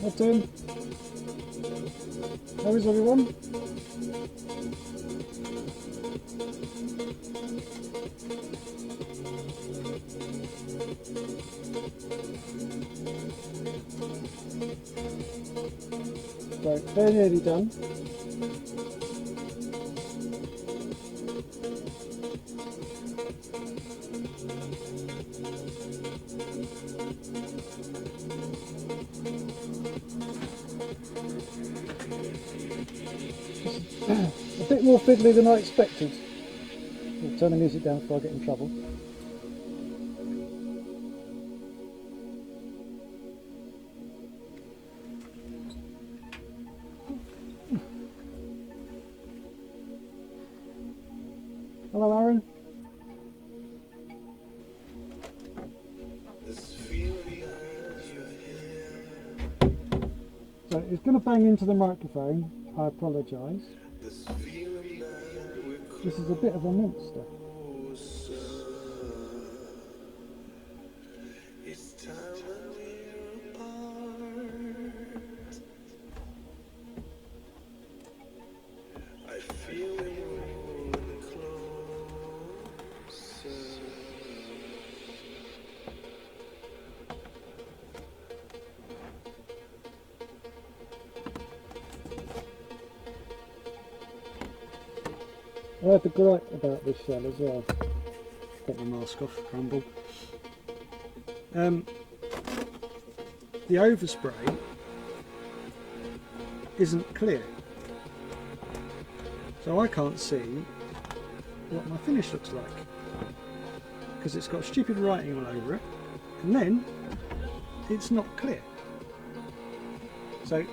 That's in. How is everyone? So they're nearly done. A bit more fiddly than I expected. I'll turn the music down before I get in trouble. Hello, Aaron. So it's going to bang into the microphone. I apologise. This is a bit of a monster. I had the gripe about this shell as well. Got my mask off, crumble. The overspray isn't clear, so I can't see what my finish looks like because it's got stupid writing all over it, and then it's not clear. So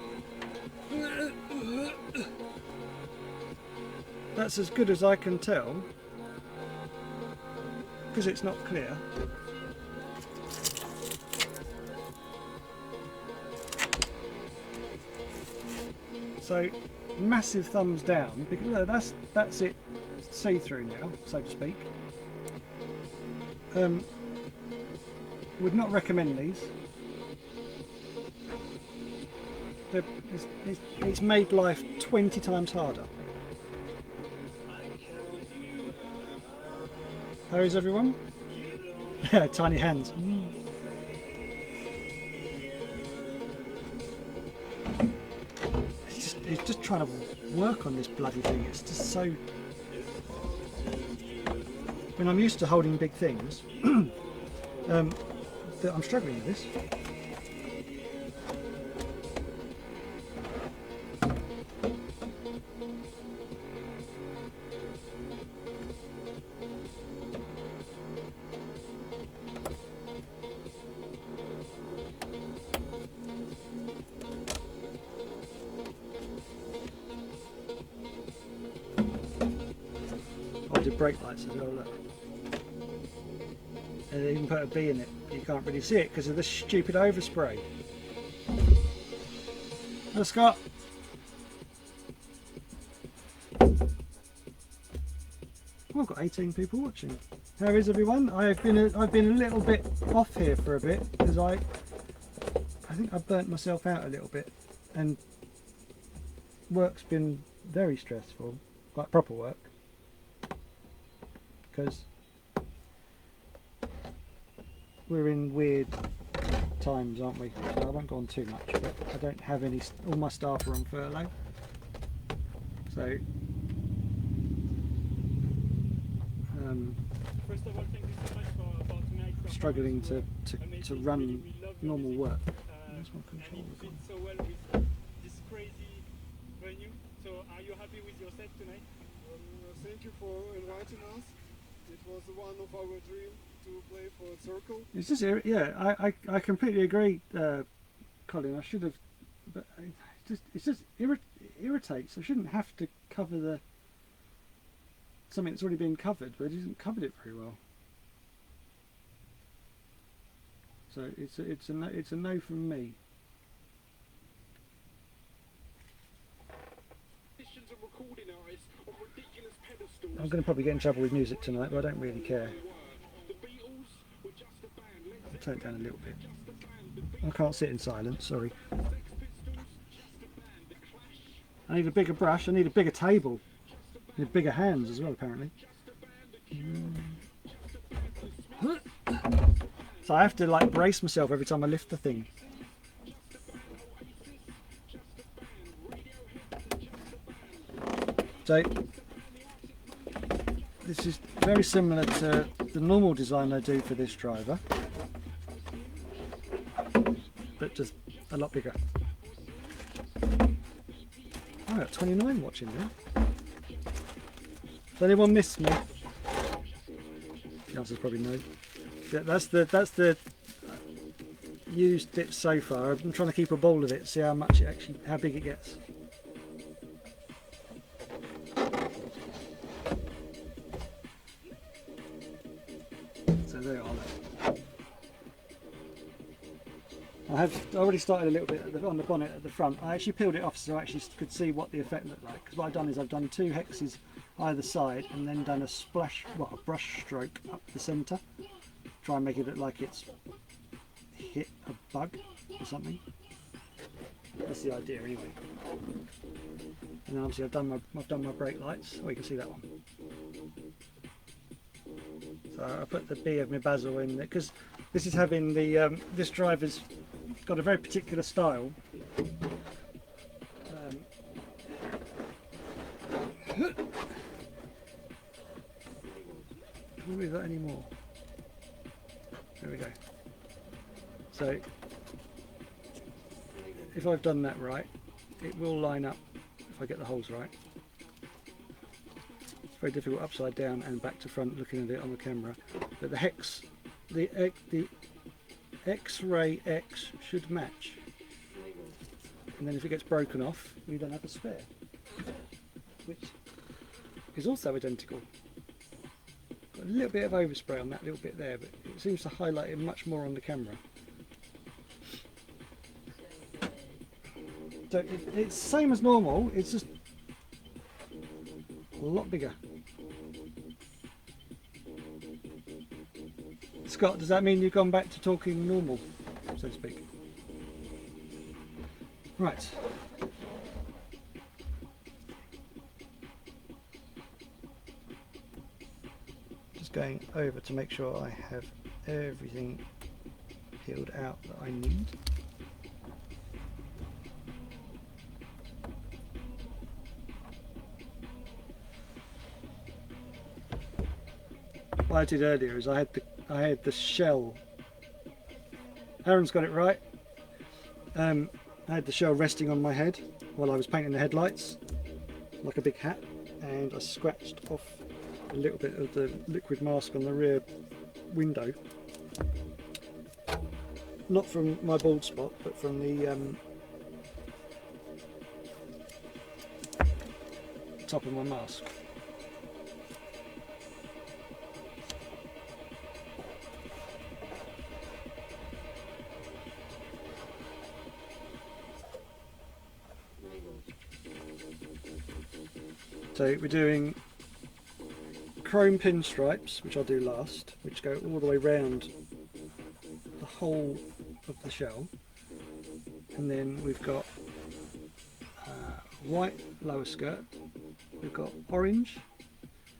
that's as good as I can tell because it's not clear. So massive thumbs down because that's it see-through now, so to speak. Would not recommend these. It's made life 20 times harder. How is everyone? Yeah, tiny hands. It's just trying to work on this bloody thing. It's just so... When I'm used to holding big things, that I'm struggling with this. Brake lights as well, look. And they even put a bee in it. You can't really see it because of the stupid overspray. Hello, Scott. Oh, I've got 18 people watching. How is everyone? I've been a little bit off here for a bit because I think I burnt myself out a little bit, and work's been very stressful, like proper work. Because we're in weird times, aren't we? So I won't go on too much, but I don't have any, all my staff are on furlough. So, first of all, thank you so much for tonight. Struggling to run normal work. Where's my controller? And it fits so well with this crazy venue. So, are you happy with your set tonight? Thank you for inviting us. It was one of our dreams to play for a circle. It's just, yeah, I completely agree, Colin. I should have, but it's just irritates. I shouldn't have to cover something that's already been covered, but it hasn't covered it very well. So it's a no from me. I'm going to probably get in trouble with music tonight, but I don't really care. I'll turn it down a little bit. I can't sit in silence, sorry. I need a bigger brush. I need a bigger table. I need bigger hands as well, apparently. So I have to like brace myself every time I lift the thing. So this is very similar to the normal design I do for this driver, but just a lot bigger. I got 29 watching now. Does anyone miss me? The answer's probably no. That's the used it so far. I'm trying to keep a bowl of it, see how much it actually, how big it gets. So there you are. I have already started a little bit on the bonnet at the front. I actually peeled it off so I actually could see what the effect looked like. Because what I've done is I've done 2 hexes either side and then done a splash, a brush stroke up the centre. Try and make it look like it's hit a bug or something. That's the idea anyway. And then obviously I've done my brake lights. Oh, you can see that one. So I put the B of my basil in there because this is having the this driver's got a very particular style. Can't move that anymore. There we go. So if I've done that right, it will line up if I get the holes right. It's very difficult upside down and back to front looking at it on the camera, but the hex, the X-ray X should match, and then if it gets broken off we don't have a spare, which is also identical. Got a little bit of overspray on that little bit there, but it seems to highlight it much more on the camera. So it's the same as normal, it's just a lot bigger. Scott, does that mean you've gone back to talking normal, so to speak? Right. Just going over to make sure I have everything peeled out that I need. What I did earlier is I had the shell. Aaron's got it right. I had the shell resting on my head while I was painting the headlights, like a big hat, and I scratched off a little bit of the liquid mask on the rear window. Not from my bald spot, but from the top of my mask. So we're doing chrome pinstripes, which I'll do last, which go all the way round the whole of the shell, and then we've got white lower skirt, we've got orange,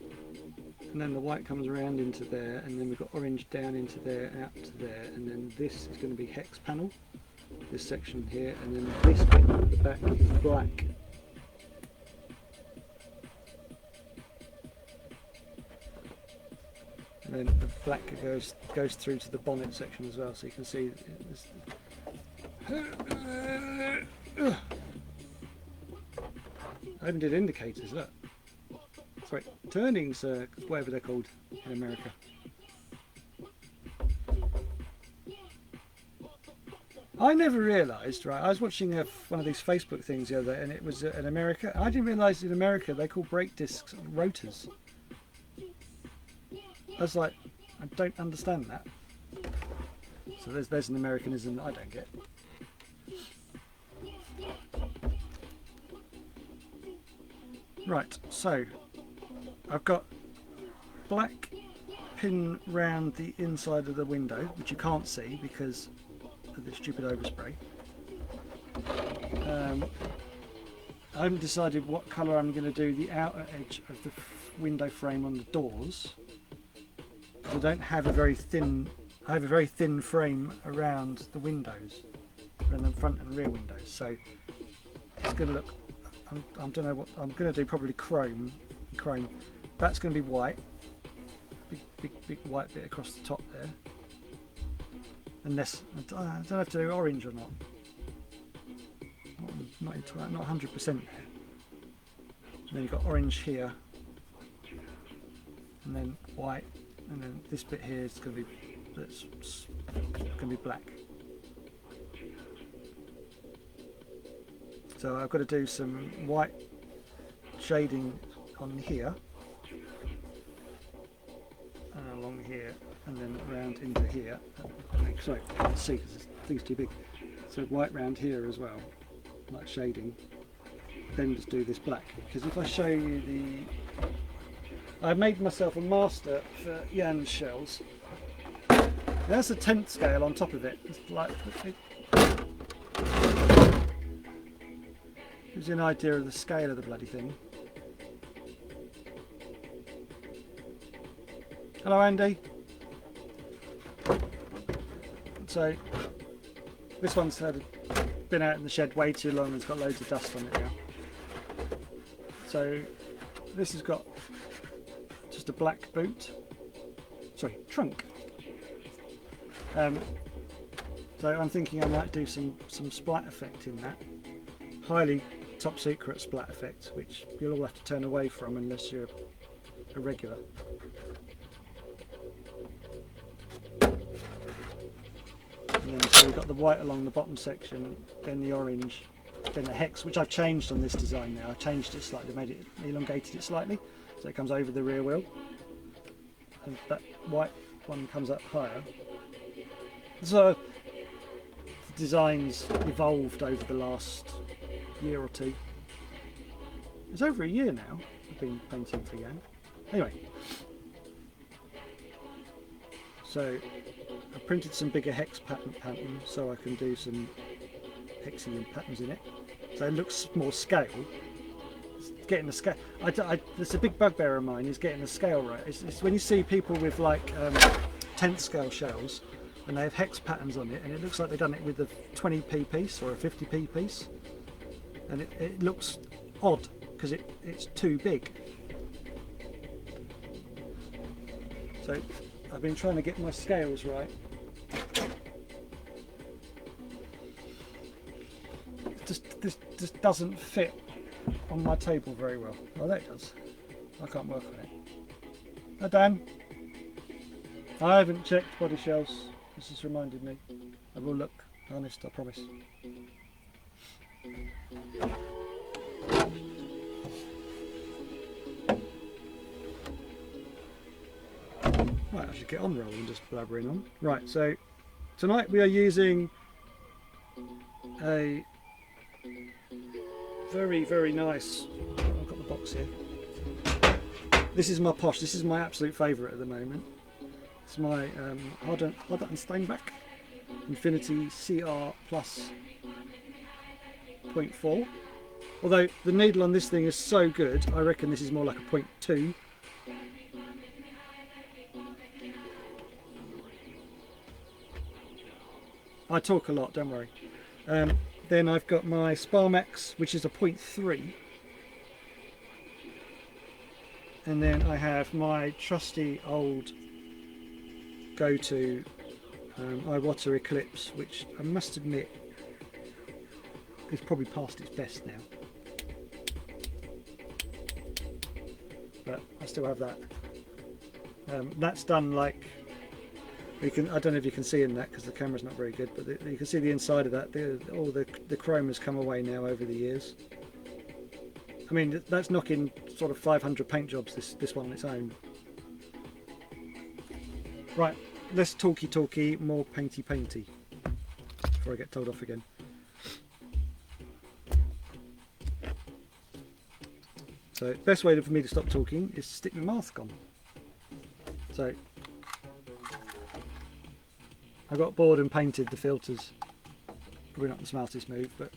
and then the white comes around into there, and then we've got orange down into there, out to there, and then this is going to be hex panel, this section here, and then this bit at the back is black. And then the black goes through to the bonnet section as well, so you can see this. I even did indicators, look. Sorry, turnings, whatever they're called in America. I never realised, right, I was watching one of these Facebook things the other day, and it was in America. I didn't realise in America they call brake discs rotors. I was like, I don't understand that. So there's an Americanism that I don't get. Right, so I've got black pin round the inside of the window, which you can't see because of the stupid overspray. I haven't decided what colour I'm going to do the outer edge of the window frame on the doors. I don't have a very thin. I have a very thin frame around the windows, and the front and rear windows. So it's going to look. I don't know what I'm going to do. Probably chrome. Chrome. That's going to be white. Big white bit across the top there. Unless I don't have to do orange or not. Not 100% there. And then you've got orange here, and then white, and then this bit here is going to be black. So I've got to do some white shading on here, and along here, and then around into here. Sorry, I can't see because this thing's too big. So white round here as well, like shading. Then just do this black, because if I show you the, I made myself a master for Jan's shells. There's a 10th scale on top of it. It's like it gives you an idea of the scale of the bloody thing. Hello, Andy. So this one's been out in the shed way too long and it's got loads of dust on it now. So this has got just a black boot, sorry, trunk. So I'm thinking I might do some splat effect in that. Highly top secret splat effect, which you'll all have to turn away from unless you're a regular. And then so we've got the white along the bottom section, then the orange, then the hex, which I've changed on this design now. I changed it slightly, made it, elongated it slightly, so it comes over the rear wheel. And that white one comes up higher. So the design's evolved over the last year or two. It's over a year now I've been painting for Jan. Anyway, so I printed some bigger hex pattern so I can do some hexing patterns in it. So it looks more scale. It's getting the scale. There's a big bugbear of mine is getting the scale right. It's when you see people with like 10th scale shells and they have hex patterns on it, and it looks like they've done it with a 20p piece or a 50p piece, and it looks odd because it's too big. So I've been trying to get my scales right. This just doesn't fit on my table very well. Oh, there it does. I can't work on it. Hi Dan. I haven't checked body shells. This has reminded me. I will look honest, I promise. Right, I should get on rather than just blabbering on. Right, so tonight we are using a very, very nice, I've got the box here. This is my posh, this is my absolute favourite at the moment. It's my Harder and Steinbach Infinity CR Plus 0.4. Although the needle on this thing is so good, I reckon this is more like a 0.2. I talk a lot, don't worry. Then I've got my Sparmax, which is a 0.3. And then I have my trusty old go-to Iwata Eclipse, which I must admit is probably past its best now. But I still have that. That's done like, you can, I don't know if you can see in that because the camera's not very good, but you can see the inside of that. All the chrome has come away now over the years. I mean, that's knocking sort of 500 paint jobs, this one on its own. Right, less talky, more painty before I get told off again. So the best way for me to stop talking is to stick my mask on. So I got bored and painted the filters. Probably not the smartest move, but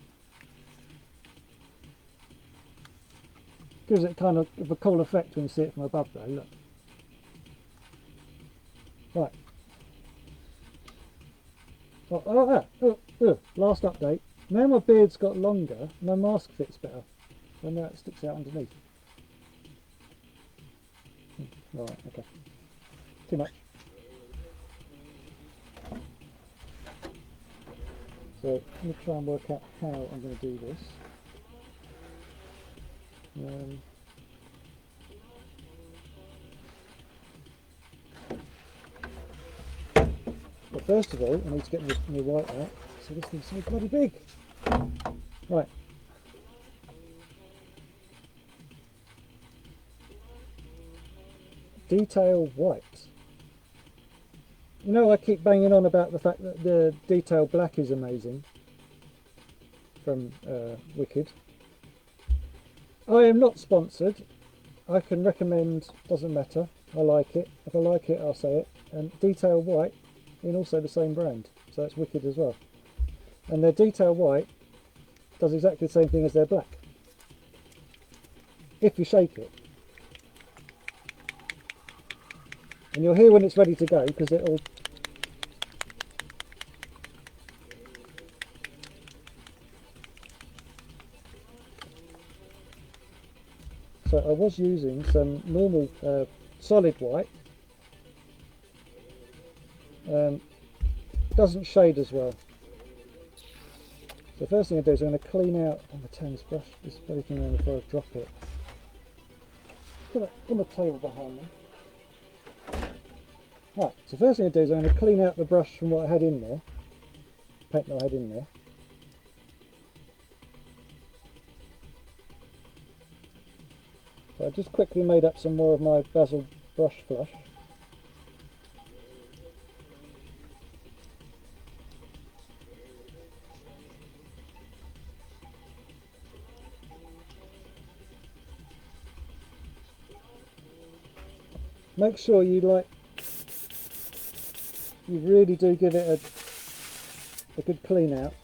Gives it kind of a cool effect when you see it from above though, look. Right. Last update. Now my beard's got longer, my mask fits better. So now it sticks out underneath. Right, okay. Too much. So let me try and work out how I'm going to do this. But first of all, I need to get my white out. So this thing's so bloody big. Right. Detail white. You know, I keep banging on about the fact that the detail black is amazing from Wicked. I am not sponsored. I can recommend, doesn't matter. I like it. If I like it, I'll say it. And detail white in also the same brand, so that's Wicked as well. And their detail white does exactly the same thing as their black. If you shake it. And you'll hear when it's ready to go because it'll. So I was using some normal solid white. Doesn't shade as well. So the first thing I do is I'm going to clean out. I'm going to turn this brush, this bloody thing around before I drop it. Put it on the table behind me. Right, so first thing I do is I'm going to clean out the brush from what I had in there, paint that I had in there. So I just quickly made up some more of my basil brush flush. Make sure you really do give it a good clean out.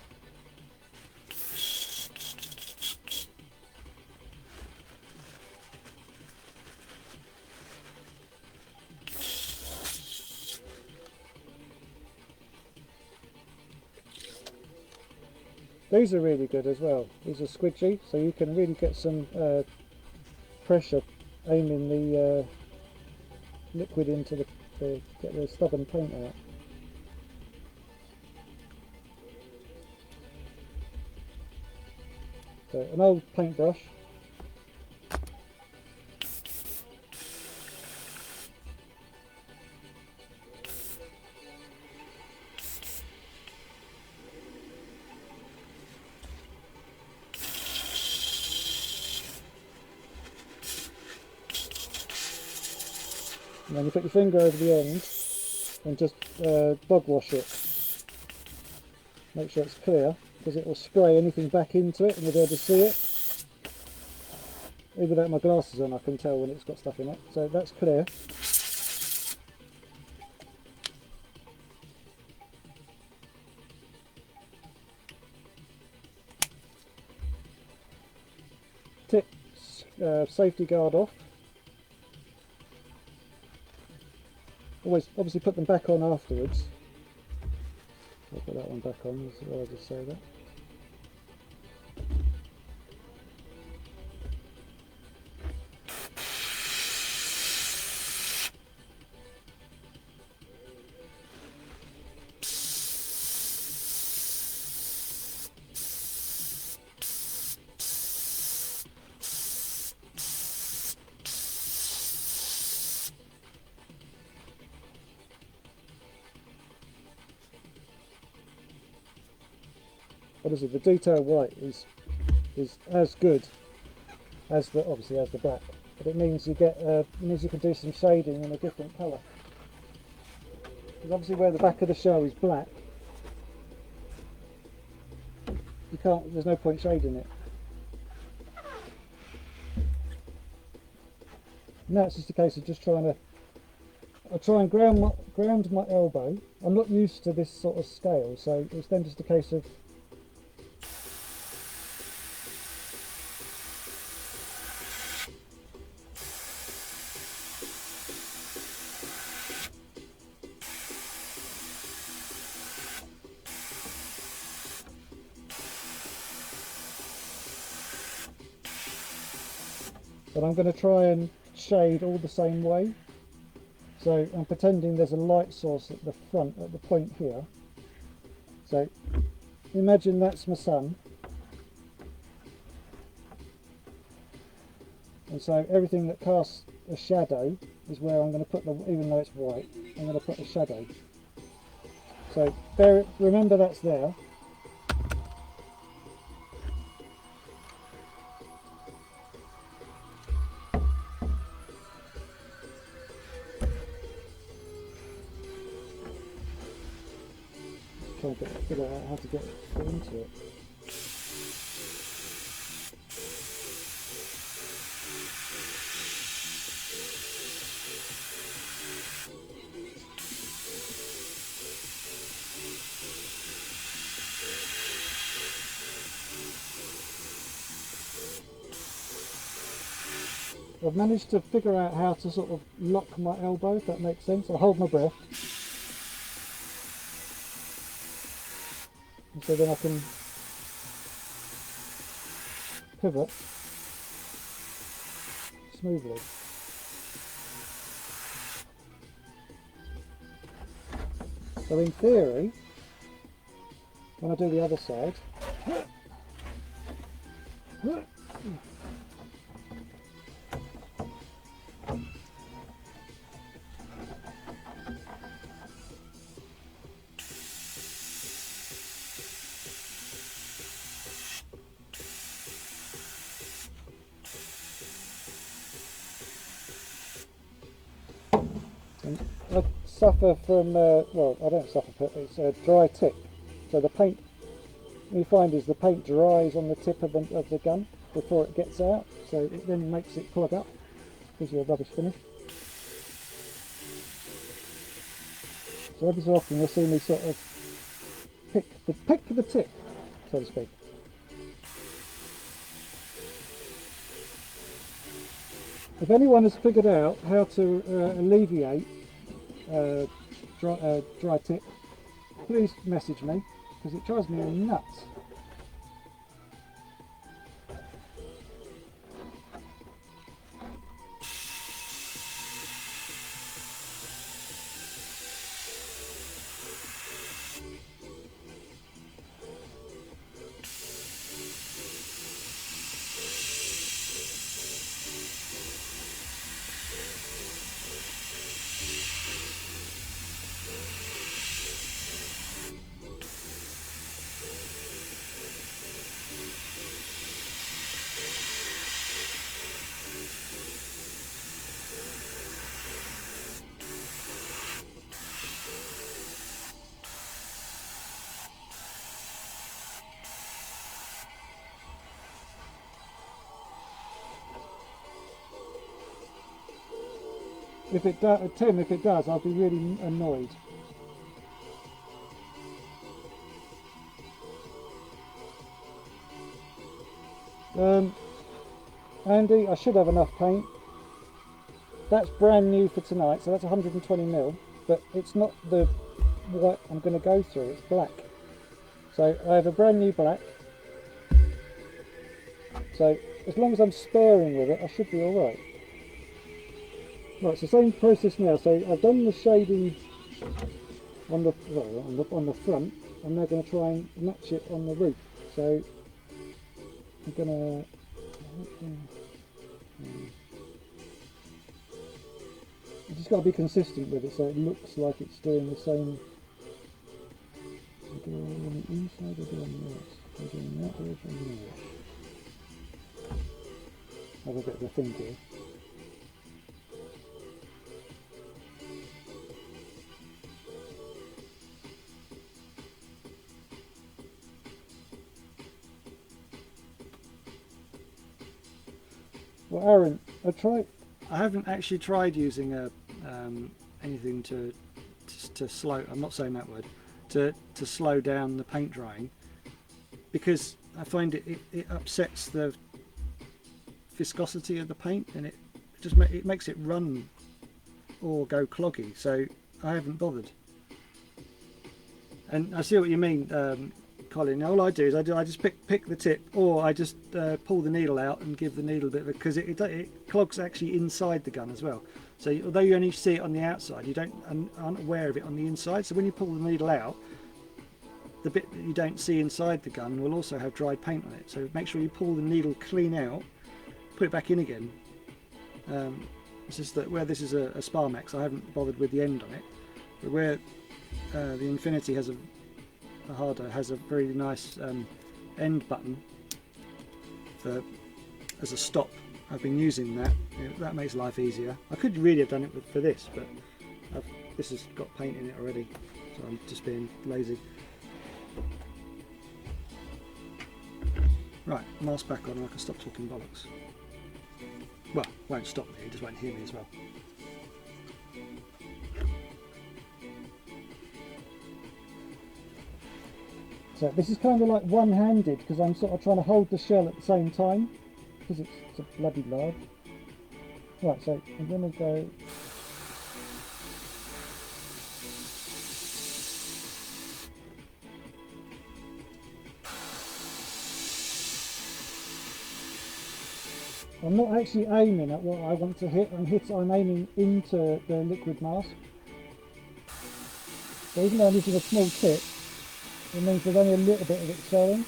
These are really good as well. These are squidgy, so you can really get some pressure aiming the liquid into get the stubborn paint out. So an old paintbrush. And then you put your finger over the end and just bog wash it. Make sure it's clear, because it will spray anything back into it and you'll be able to see it. Even without my glasses on I can tell when it's got stuff in it. So that's clear. Tip safety guard off. Always obviously put them back on afterwards. I'll put that one back on, as well as I say that. Obviously the detail white is as good as the black, but it means you get you can do some shading in a different colour. Because obviously where the back of the shell is black, you can't. There's no point shading it. Now it's just a case of just trying to. I try and ground my elbow. I'm not used to this sort of scale, so it's then just a case of. but I'm going to try and shade all the same way. So I'm pretending there's a light source at the front, at the point here. So imagine that's my sun. And so everything that casts a shadow is where I'm going to put the, even though it's white, I'm going to put a shadow. So remember that's there. Trying to figure out how to get into it. I've managed to figure out how to sort of lock my elbow, if that makes sense. I hold my breath. And so then I can pivot smoothly. So in theory, when I do the other side, I suffer from, well, I don't suffer, but it's a dry tip. So the paint, what you find is the paint dries on the tip of the gun before it gets out, so it then makes it clog up, gives you a rubbish finish. So every so often you'll see me sort of pick the tip, so to speak. If anyone has figured out how to alleviate dry tip, please message me, because it drives me nuts. If it does, Tim, if it does, I'll be really annoyed. Andy, I should have enough paint. That's brand new for tonight, so that's 120ml, but it's not the white I'm going to go through, it's black. So I have a brand new black. So as long as I'm sparing with it, I should be alright. Right, so same process now. So I've done the shading on the, well, on the front. I'm now going to try and match it on the roof. So I'm going to, you just got to be consistent with it so it looks like it's doing the same. I do it on the inside, I do it on the outside. I'm doing that edge and that edge. Have a bit of a think here. Well, Aaron, I haven't actually tried using anything to slow. I'm not saying that word. To slow down the paint drying, because I find it upsets the viscosity of the paint, and it makes it run or go cloggy. So I haven't bothered. And I see what you mean. Colin. All I do is I just pick the tip, or I just pull the needle out and give the needle a bit of it, because it clogs actually inside the gun as well. So although you only see it on the outside, you aren't aware of it on the inside. So when you pull the needle out, the bit that you don't see inside the gun will also have dried paint on it. So make sure you pull the needle clean out, put it back in again. It's just that where this is a Sparmax, I haven't bothered with the end on it, but where the Infinity has has a very nice end button as a stop. I've been using that. That makes life easier. I could really have done it for this, but this has got paint in it already, so I'm just being lazy. Right, mask back on and I can stop talking bollocks. Well, won't stop me, he just won't hear me as well. So this is kind of like one-handed, because I'm sort of trying to hold the shell at the same time, because it's so bloody large. Right, so I'm going to go... I'm not actually aiming at what I want to hit, I'm aiming into the liquid mask. So even though I'm using a small tip, it means there's only a little bit of it showing.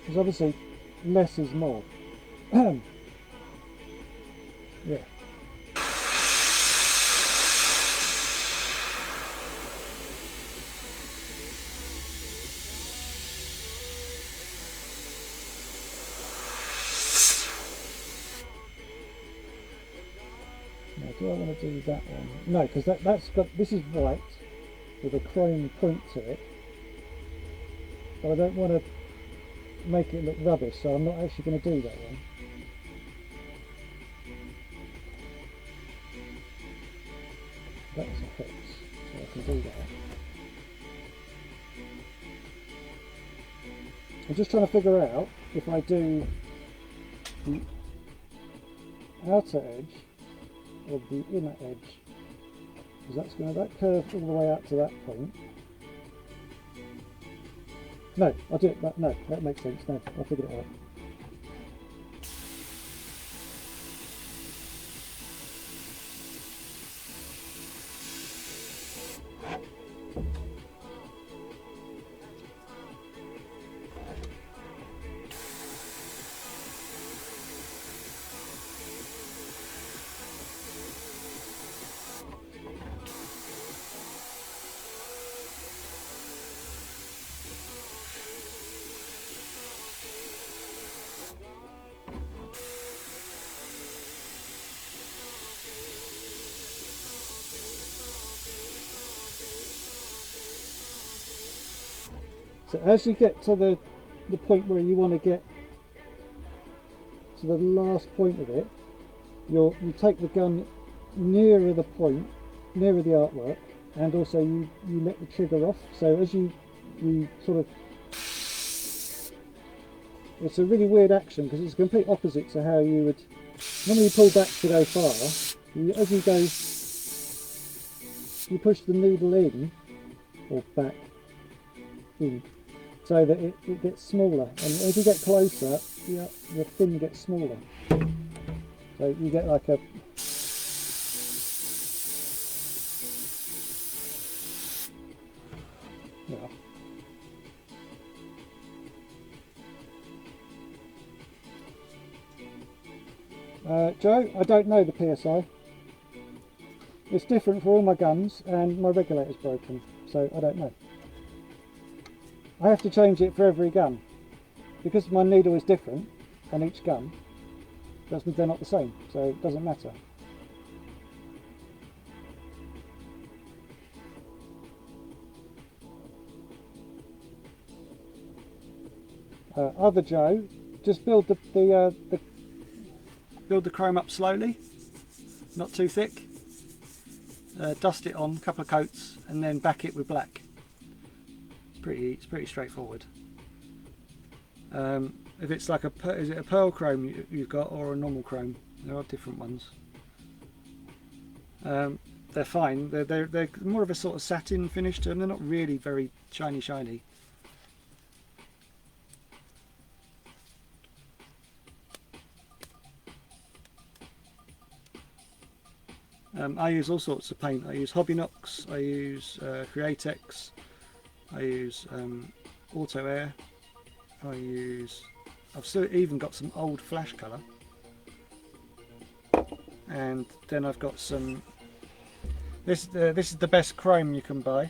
Because obviously less is more. Yeah. Now, do I want to do that one? No, because that's got, this is white with a chrome point to it. But I don't want to make it look rubbish, so I'm not actually going to do that one. That's a fix, so I can do that. I'm just trying to figure out if I do the outer edge or the inner edge, because that's going to curve all the way out to that point. No, I'll do it, but no, that makes sense. No, I figured it out. So as you get to the point where you want to get to the last point of it, you take the gun nearer the point, nearer the artwork, and also you let the trigger off. So as you sort of, it's a really weird action because it's complete opposite to how you would normally pull back to go far. As you go, you push the needle in or back in, so that it gets smaller, and as you get closer, the fin gets smaller. So you get like a Joe, I don't know the PSI. It's different for all my guns, and my regulator's broken, so I don't know. I have to change it for every gun because my needle is different on each gun. That means they're not the same, so it doesn't matter. Other Joe, just build build the chrome up slowly, not too thick. Dust it on, a couple of coats, and then back it with black. It's pretty straightforward. if it's like is it a pearl chrome you've got or a normal chrome? There are different ones. They're fine. They're more of a sort of satin finish to them. They're not really very shiny. I use all sorts of paint. I use Hobbynox, I use Createx, I use Auto Air, I've still even got some old flash colour, and then I've got some. This is the best chrome you can buy,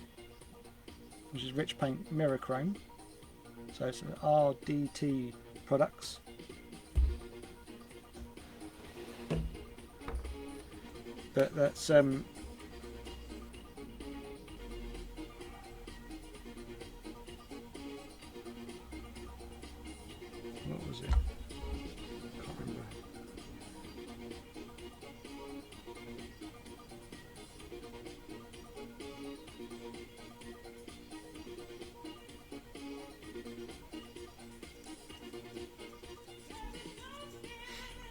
which is Rich Paint Mirror Chrome. So it's RDT products. But that's what was it? Can't remember.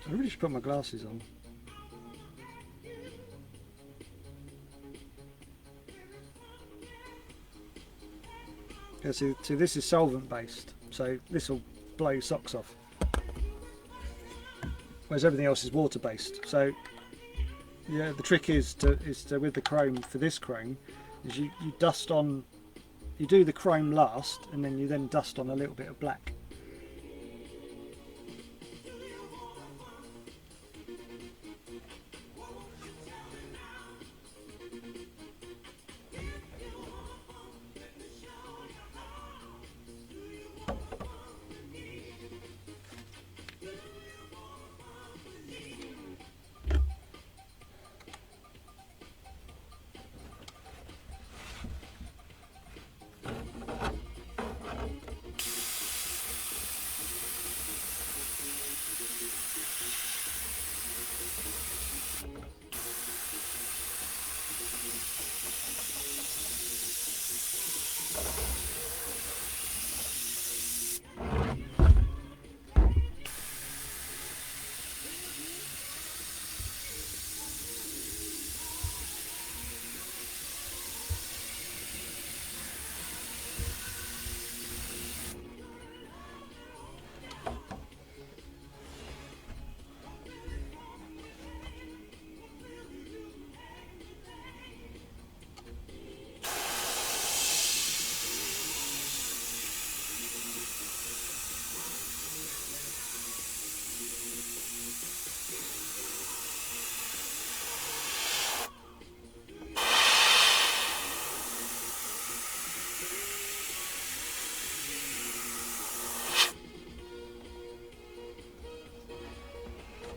I really should put my glasses on. Yeah, see, this is solvent based, so this will blow your socks off. Whereas everything else is water based. So yeah, the trick is to with the chrome, for this chrome, is you dust on, you do the chrome last, and then you then dust on a little bit of black.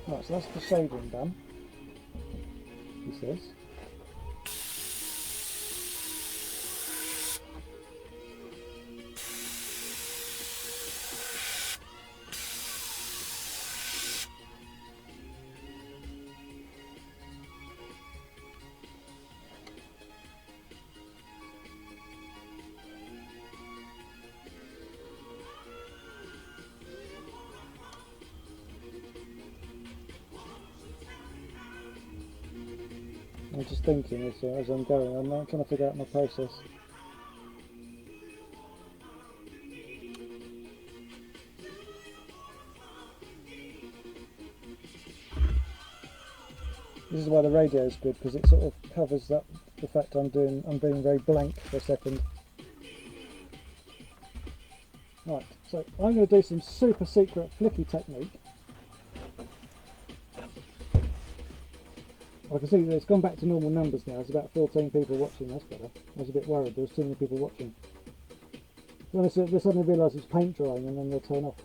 Right, so that's the shading done, he says. I'm just thinking as I'm going, I'm not trying to figure out my process. This is why the radio is good, because it sort of covers that the fact I'm being very blank for a second. Right, so I'm going to do some super secret flicky technique. I can see that it's gone back to normal numbers now. There's about 14 people watching. That's better. I was a bit worried. There was too many people watching. Then they suddenly realise it's paint drying, and then they'll turn off.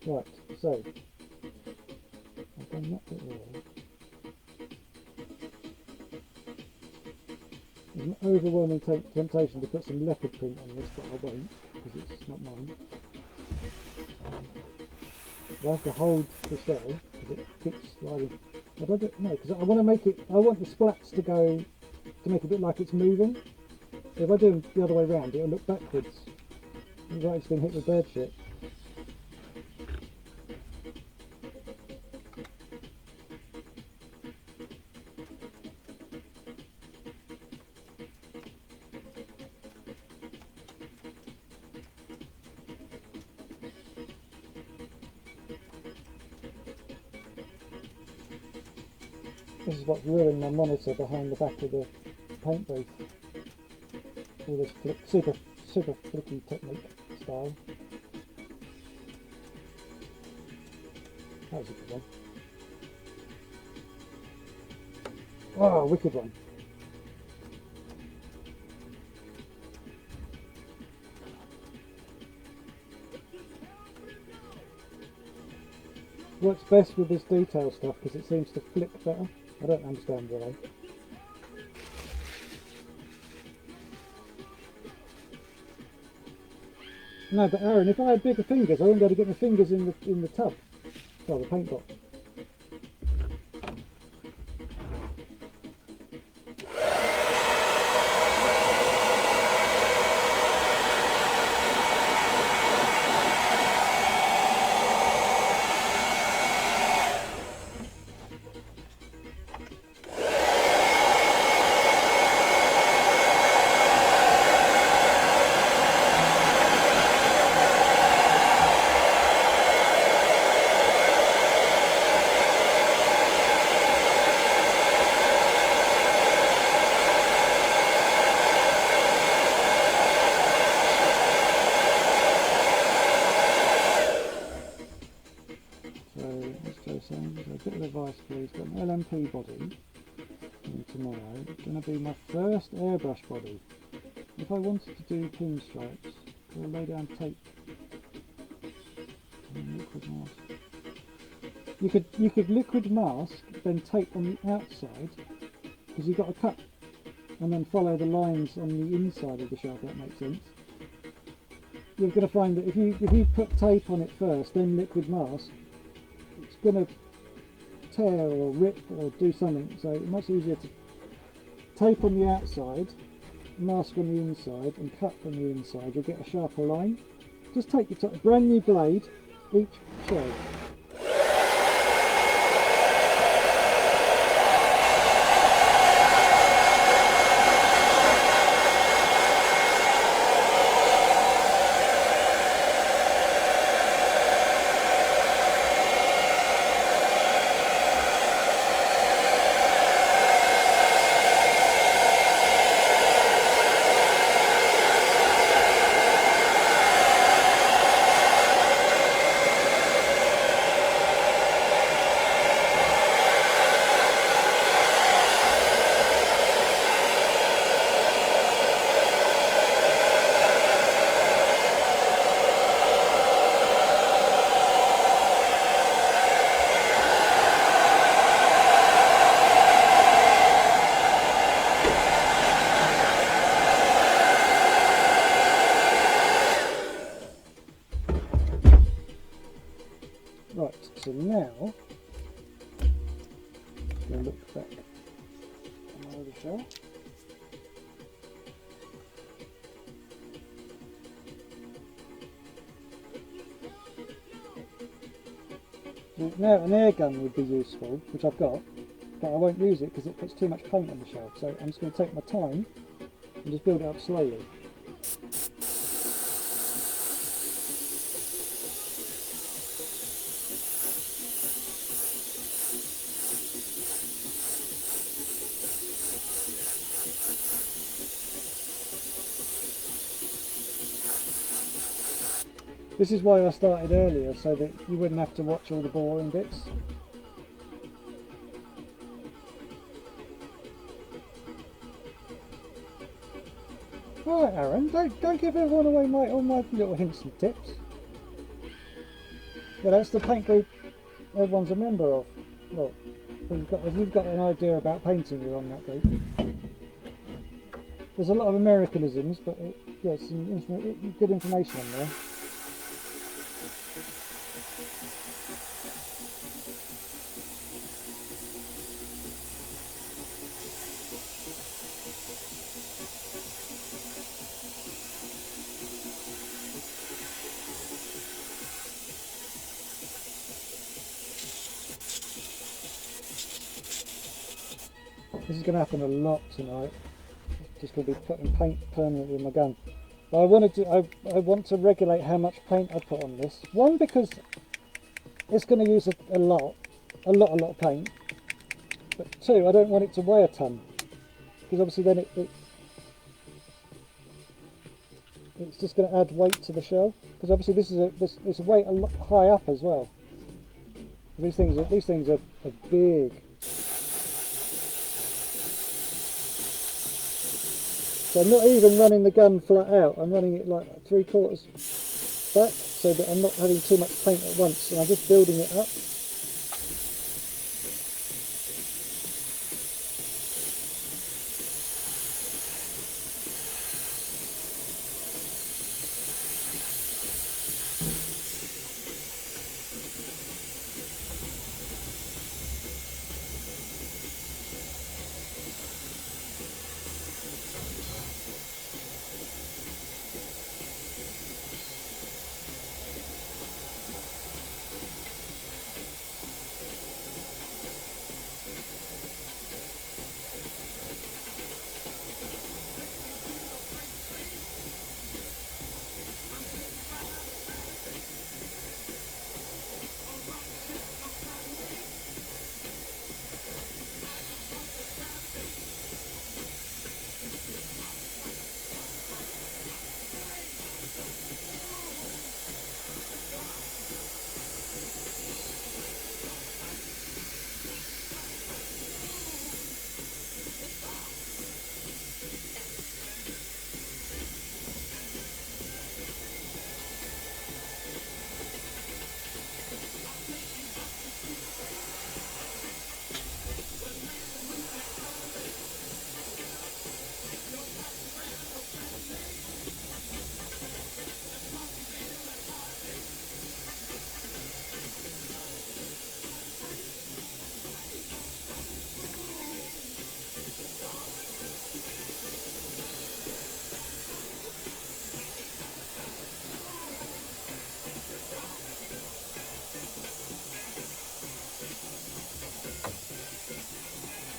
Right, so I've done that bit there. There's an overwhelming temptation to put some leopard print on this, but I won't, because it's not mine. I have to hold this there because it keeps sliding. I don't know, because I want to make it. I want the splats to make it look like it's moving. if I do them the other way round, it'll look backwards. Like it's been hit with bird shit. This is what's ruined my monitor behind the back of the paint booth. All this super flicky technique style. That was a good one. Oh, wicked one. Works best with this detail stuff because it seems to flick better. I don't understand why. No, but Aaron, if I had bigger fingers, I wouldn't be able to get my fingers in the tub. Well, the paint pot. So a bit of advice please, got an LMP body and tomorrow it's going to be my first airbrush body. If I wanted to do pinstripes, I'll lay down tape and liquid mask. You could liquid mask, then tape on the outside, because you've got to cut and then follow the lines on the inside of the shelf, if that makes sense. You're going to find that if you put tape on it first, then liquid mask, it's going to tear or rip or do something, so it's much easier to tape on the outside, mask on the inside and cut from the inside. You'll get a sharper line. Just take your brand new blade each shelf. Right, so now I'm going to look back on my other shelf. Now an air gun would be useful, which I've got, but I won't use it because it puts too much paint on the shelf, so I'm just going to take my time and just build it up slowly. This is why I started earlier, so that you wouldn't have to watch all the boring bits. Right, Aaron, don't give everyone away all my little hints and tips. Yeah, that's the paint group everyone's a member of. Look, if you've got an idea about painting, you're on that group. There's a lot of Americanisms, but yeah, some good information on there. This is going to happen a lot tonight. Just going to be putting paint permanently in my gun. But I want to regulate how much paint I put on this. One, because it's going to use a lot of paint. But two, I don't want it to weigh a ton, because obviously then it's just going to add weight to the shell. Because obviously this weight a lot high up as well. These things are big. So I'm not even running the gun flat out. I'm running it like 3/4 back, so that I'm not having too much paint at once, and I'm just building it up.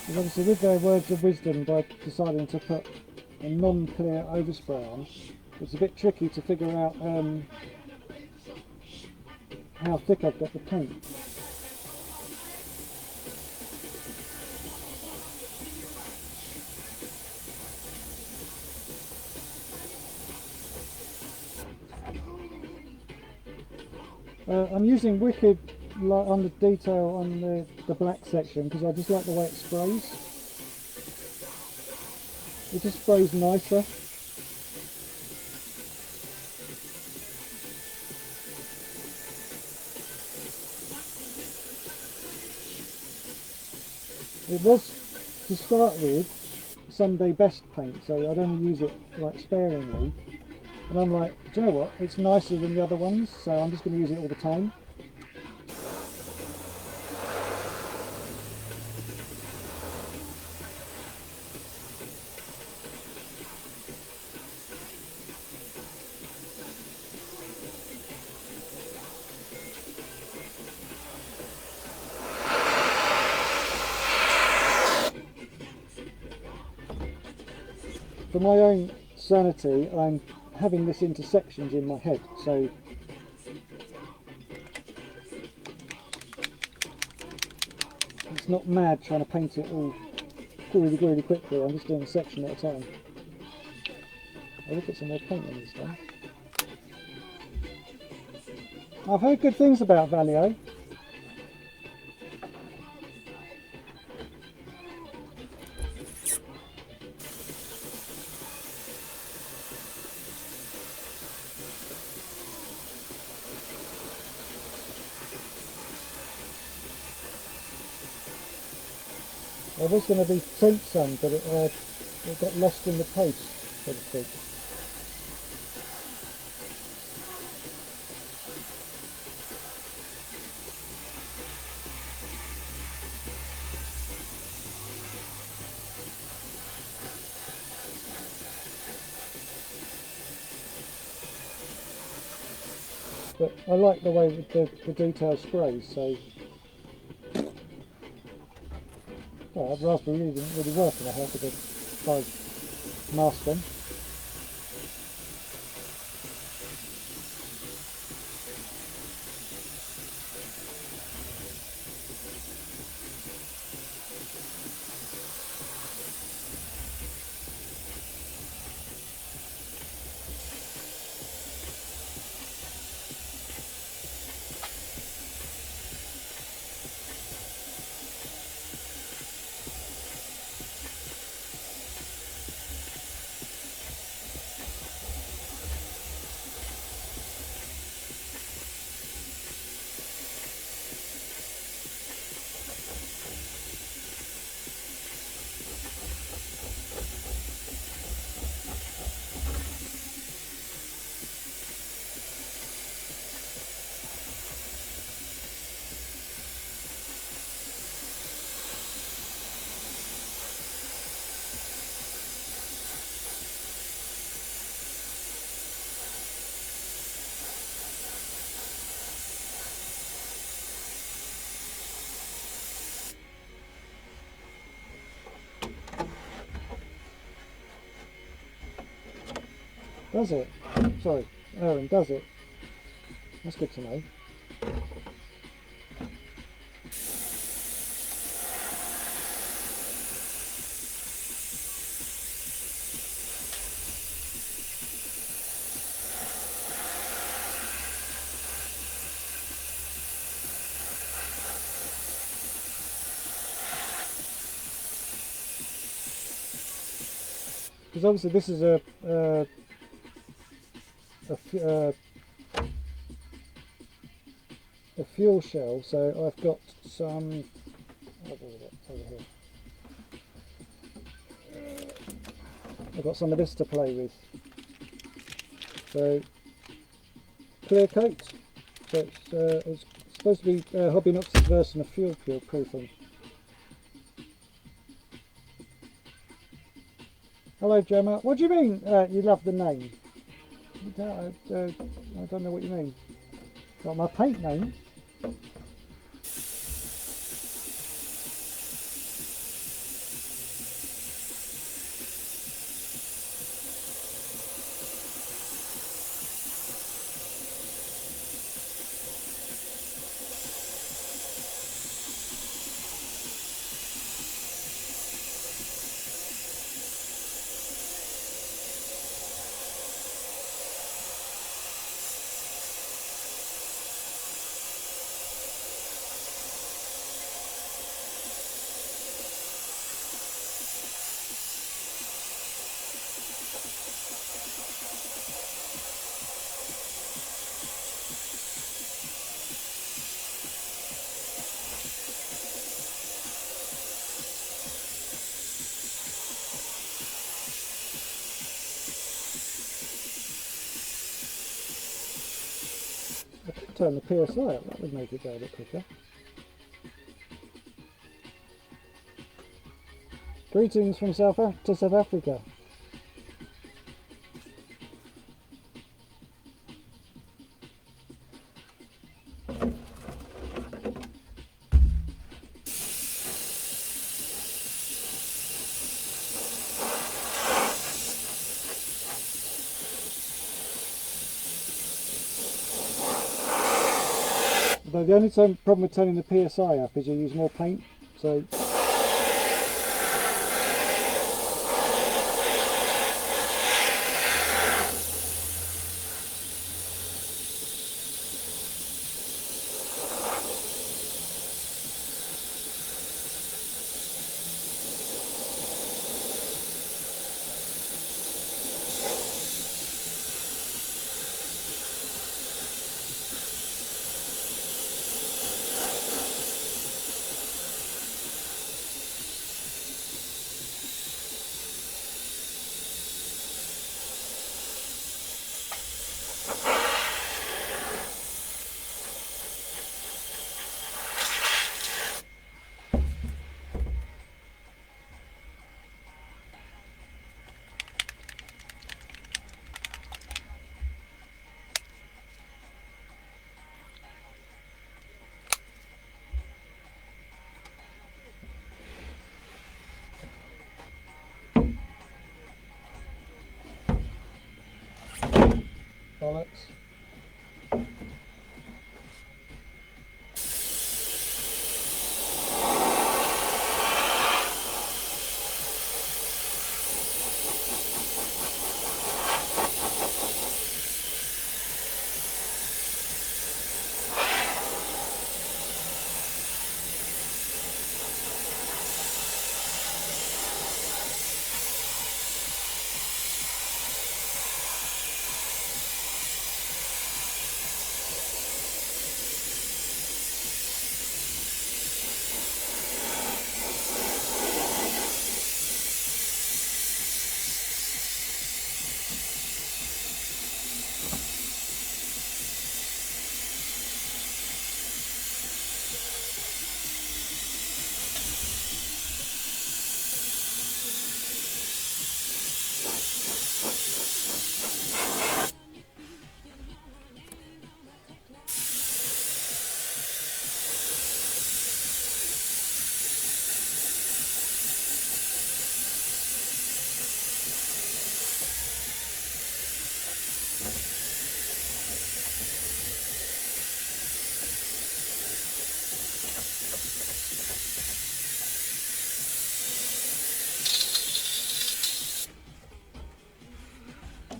And obviously with their words of wisdom, by deciding to put a non-clear overspray on, it's a bit tricky to figure out how thick I've got the paint. I'm using Wicked on the detail on the black section because I just like the way it sprays. It just sprays nicer. It was, to start with, Sunday best paint, so I'd only use it like sparingly. And I'm like, do you know what? It's nicer than the other ones, so I'm just going to use it all the time. For my own sanity, I'm having this into sections in my head, so it's not mad trying to paint it all really quickly. I'm just doing a section at a time. I'll look at some more paint on this one. I've heard good things about Vallejo. There was going to be tint sun, but it got lost in the post, so to speak. But I like the way that the detail sprays, so Well, the Raspberry really didn't really work in a house with a 5 mask then. Does it? Sorry, Aaron, does it? That's good to know. Because obviously this is a fuel shell, so I've got some. What was it over here? I've got some of this to play with. So clear coat. So it's supposed to be Hobbynox's version of fuel proofing. Hello, Gemma. What do you mean you love the name? I don't know what you mean. Got my paint name. I could turn the PSI up, that would make it go a bit quicker. Greetings from South Africa. Although the only problem with turning the PSI up is you use more paint, so bollocks.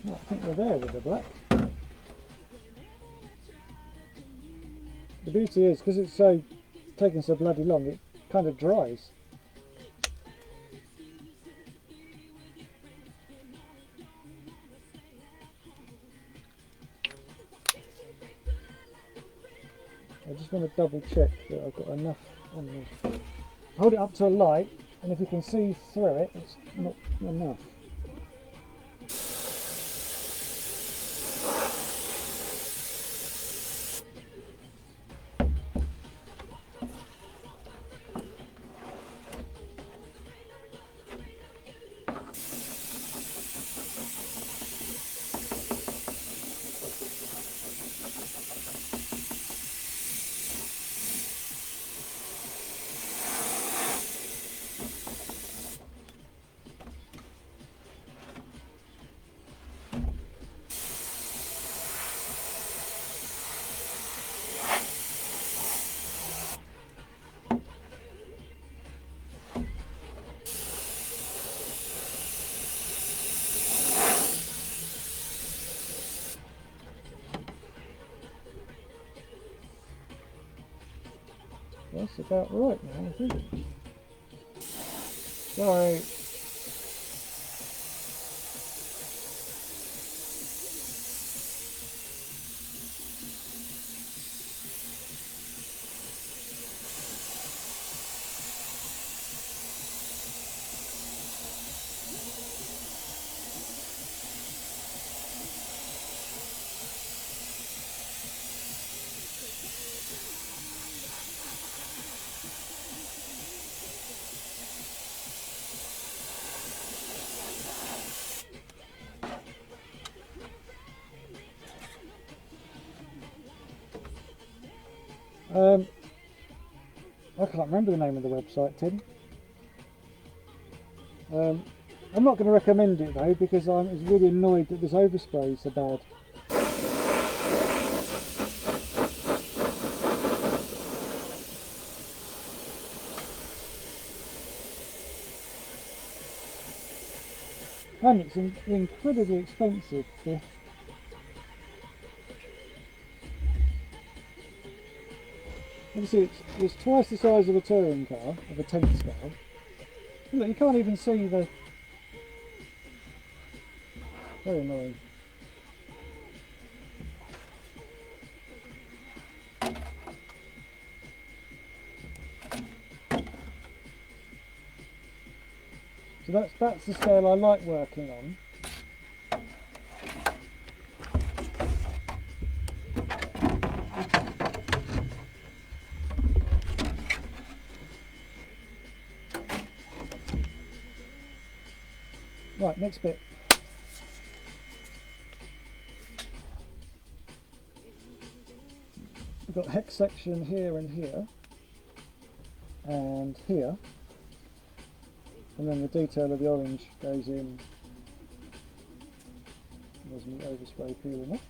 Well, I think we're there with the black. The beauty is, because it's taking so bloody long, it kind of dries. I just want to double check that I've got enough on this. Hold it up to a light, and if you can see through it, it's not enough. That's about right now, I think. Sorry. I can't remember the name of the website, Tim. I'm not going to recommend it though, because I was really annoyed that this overspray is so bad. And it's incredibly expensive. Obviously it's twice the size of a touring car, of a 10 scale. Look, you can't even see the... Very annoying. So that's the scale I like working on. Right, next bit. We've got hex section here and here, and here, and then the detail of the orange goes in. There's my overspray peeling off.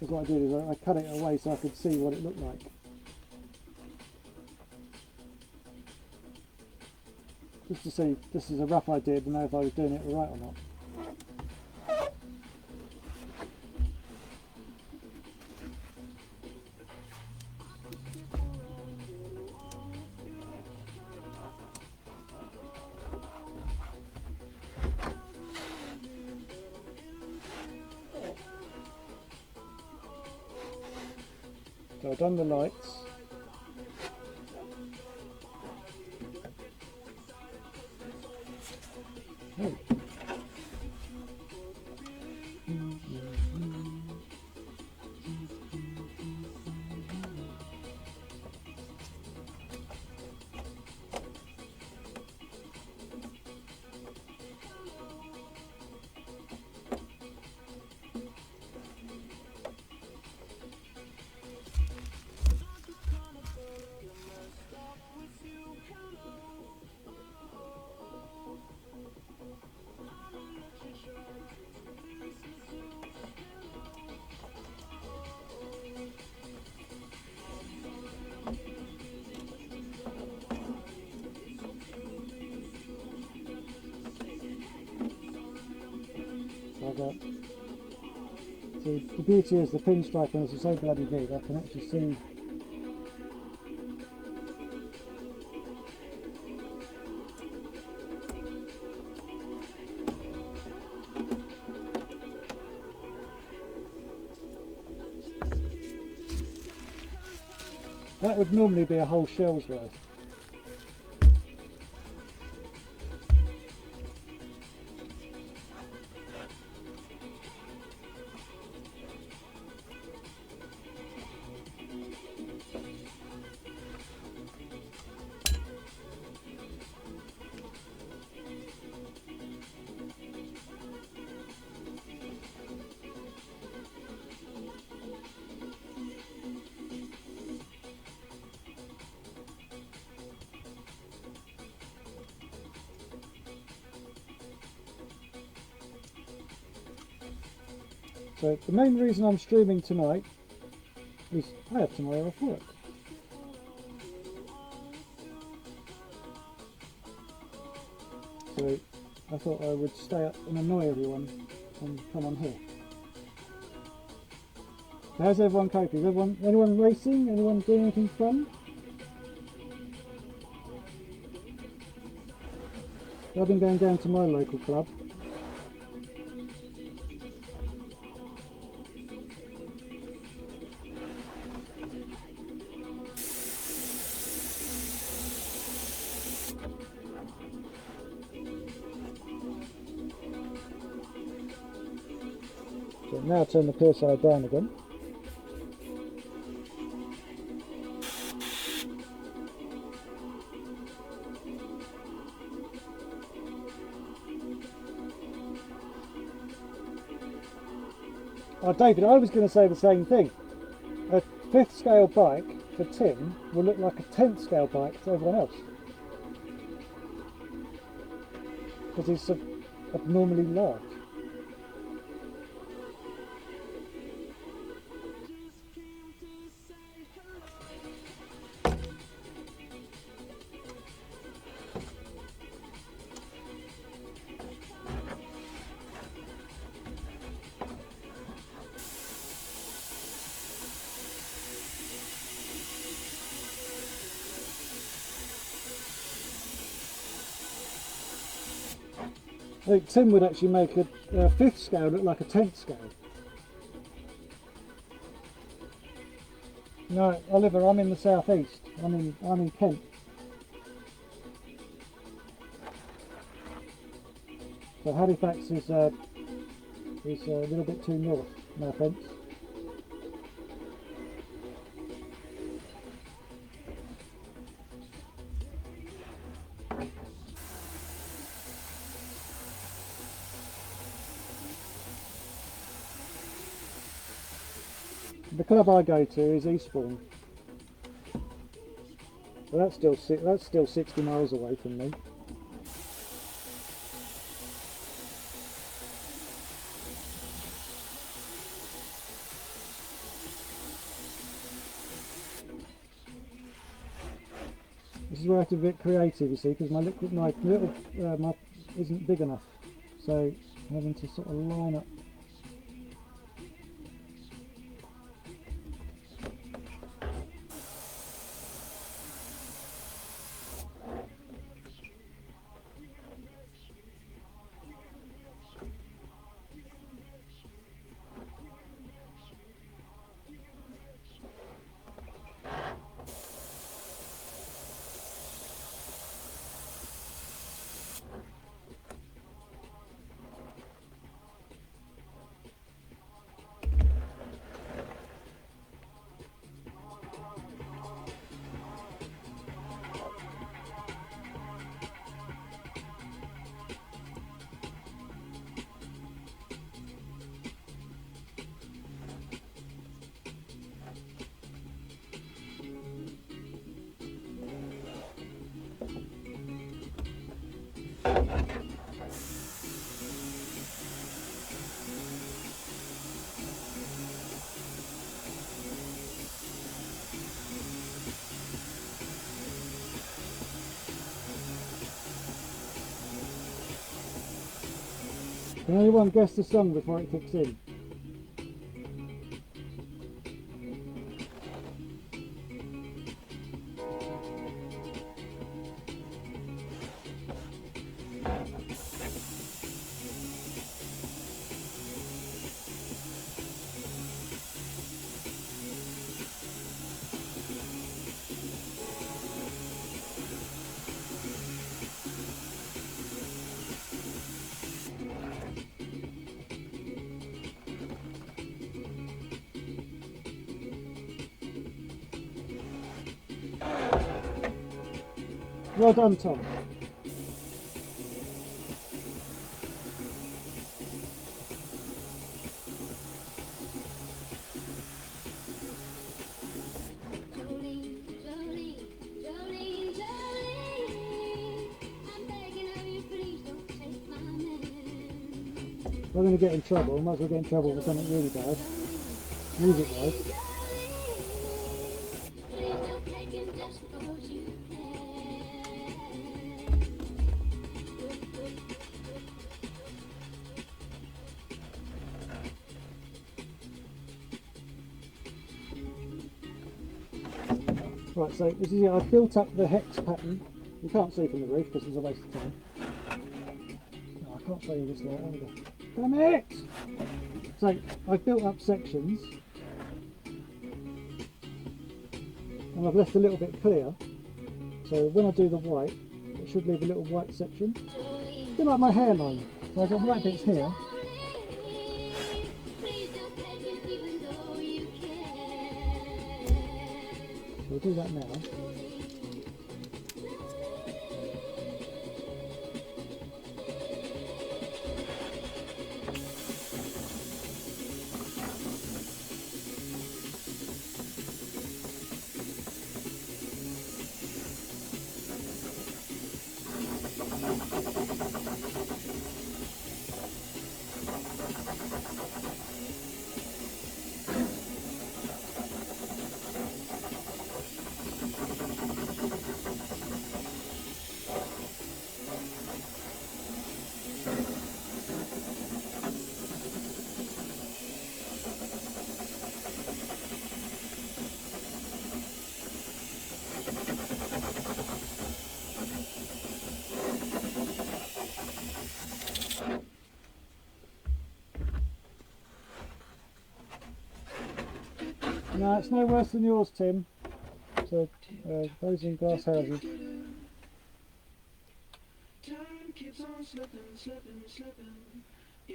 Because what I did is I cut it away so I could see what it looked like. Just to see, this is a rough idea to know if I was doing it right or not. So I've done the lights. Oh. So the beauty is the pinstripe is so bloody big I can actually see. That would normally be a whole shell's worth. So the main reason I'm streaming tonight is I have tomorrow off work. So I thought I would stay up and annoy everyone and come on here. How's everyone coping? Anyone racing? Anyone doing anything fun? I've been going down to my local club. So now turn the clear side down again. Oh, David, I was going to say the same thing. A 5th scale bike for Tim will look like a 10th scale bike to everyone else. Because he's so abnormally large. I think Tim would actually make a 5th scale look like a 10th scale. No, Oliver, I'm in the southeast. I'm in Kent. So Halifax is a little bit too north. No offence. The club I go to is Eastbourne. Well, that's still 60 miles away from me. is where I have to be a bit creative, you see, because my little isn't big enough. So I'm having to sort of line up. Can anyone guess the song before it kicks in? Well done, Tom. If I'm going to get in trouble, I might as well get in trouble for something really bad, music-wise. Right, so this is it. I've built up the hex pattern. You can't see from the roof because it's a waste of time. No, I can't show you this light either. Damn it! So I've built up sections and I've left a little bit clear. So when I do the white, it should leave a little white section. A bit like my hairline. So I've got white bits here. So we'll do that now. No, it's no worse than yours, Tim. So, those in glass houses.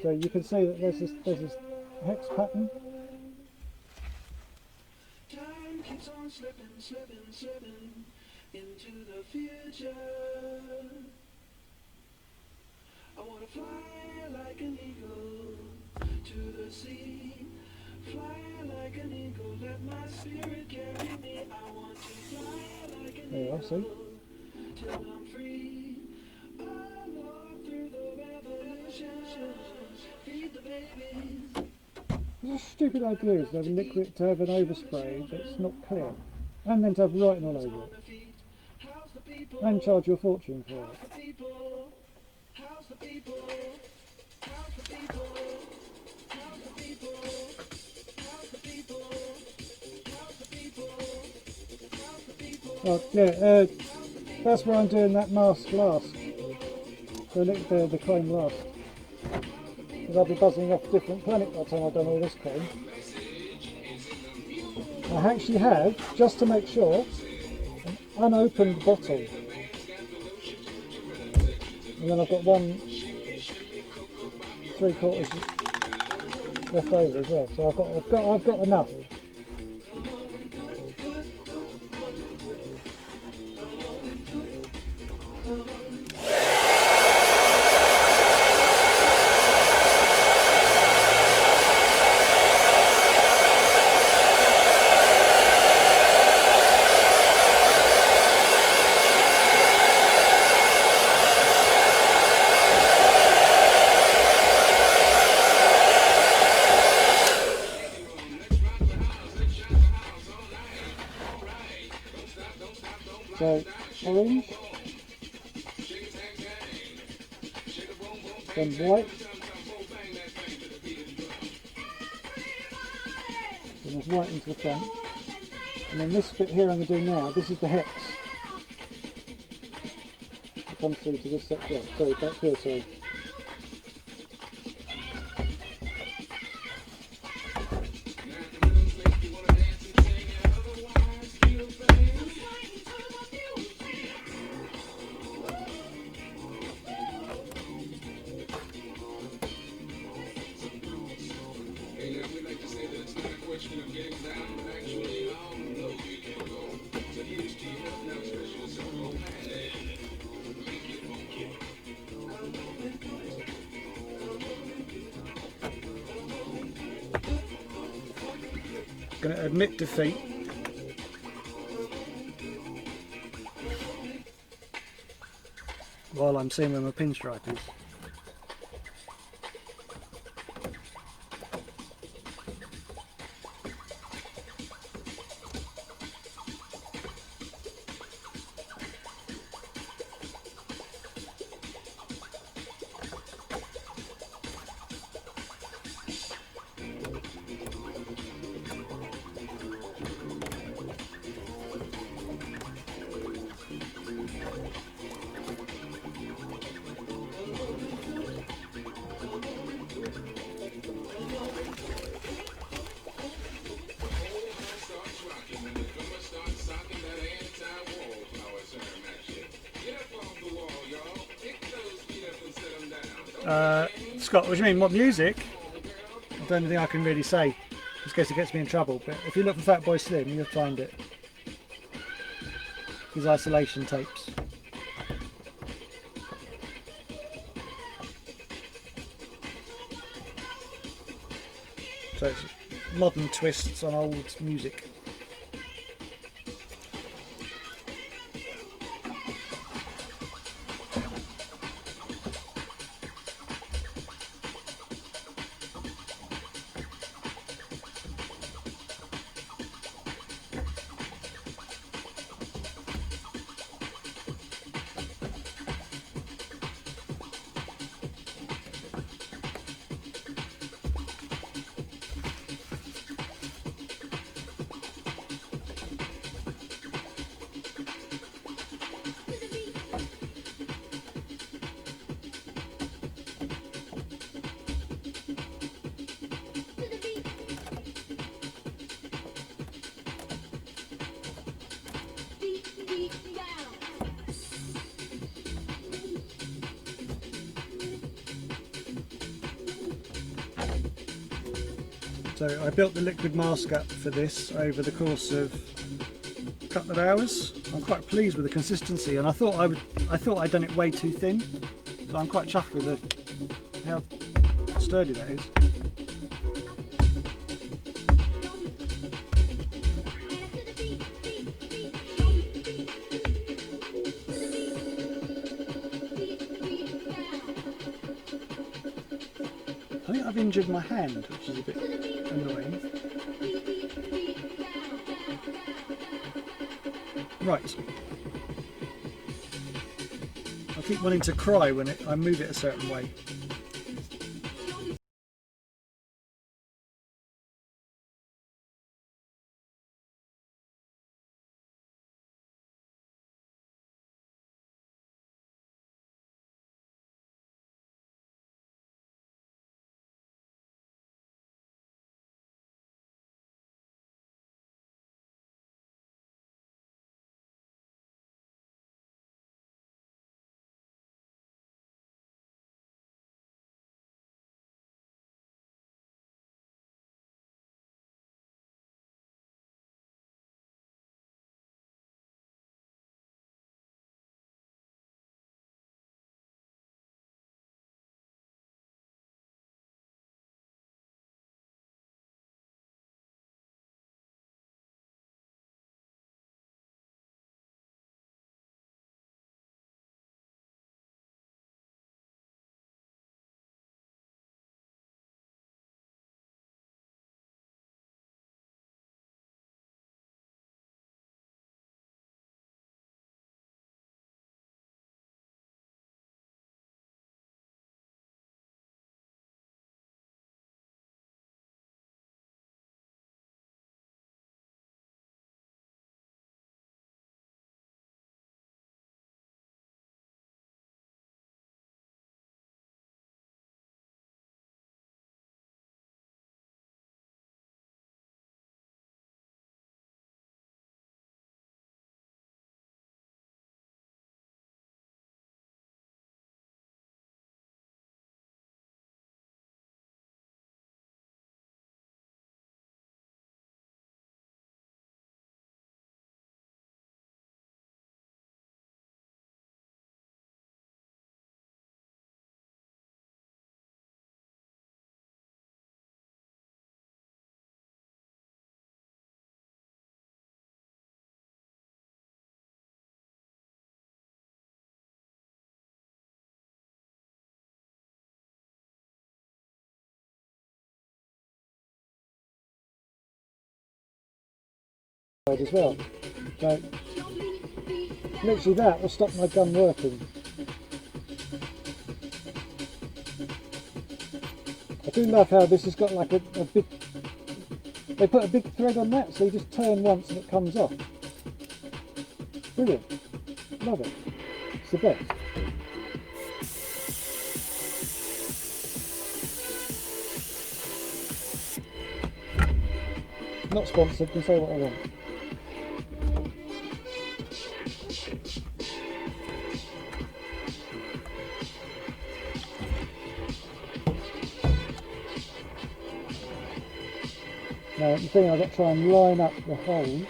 So you can see that there's this hex pattern. Time keeps on slipping, slipping, slipping into the future. I want to fly like an eagle to the sea. Fly like an eagle, let my spirit carry me. I want to fly like an eagle till I'm free. I walk through the revolution, feed the babies. What a stupid idea is to have a liquid, to have an overspray that's not clear, and then to have writing all over it. and charge you a fortune for it. Oh, yeah, that's where I'm doing that mask last. The chrome last. Because I'll be buzzing off a different planet by the time I've done all this chrome. I actually have, just to make sure, an unopened bottle. And then I've got 1 3/4 left over as well. So I've got enough. So orange, then white, then there's white into the front, and then this bit here I'm going to do now, this is the hex. It comes through to this section, sorry, back here, sorry. Going to admit defeat. While I'm seeing where my pinstripe is. Scott, what do you mean? What music? I don't think I can really say, in case it gets me in trouble, but if you look for Fatboy Slim, you'll find it. His isolation tapes. So it's modern twists on old music. So I built the liquid mask up for this over the course of a couple of hours. I'm quite pleased with the consistency, and I thought I'd done it way too thin, so I'm quite chuffed with how sturdy that is. I think I've injured my hand, which is a bit annoying. Right. keep wanting to cry when I move it a certain way. As well. So literally that will stop my gun working. I do love how this has got like a big, they put a big thread on that, so you just turn once and it comes off. Brilliant. Love it. It's the best. Not sponsored, can say what I want. Now the thing I've got to try and line up the holes.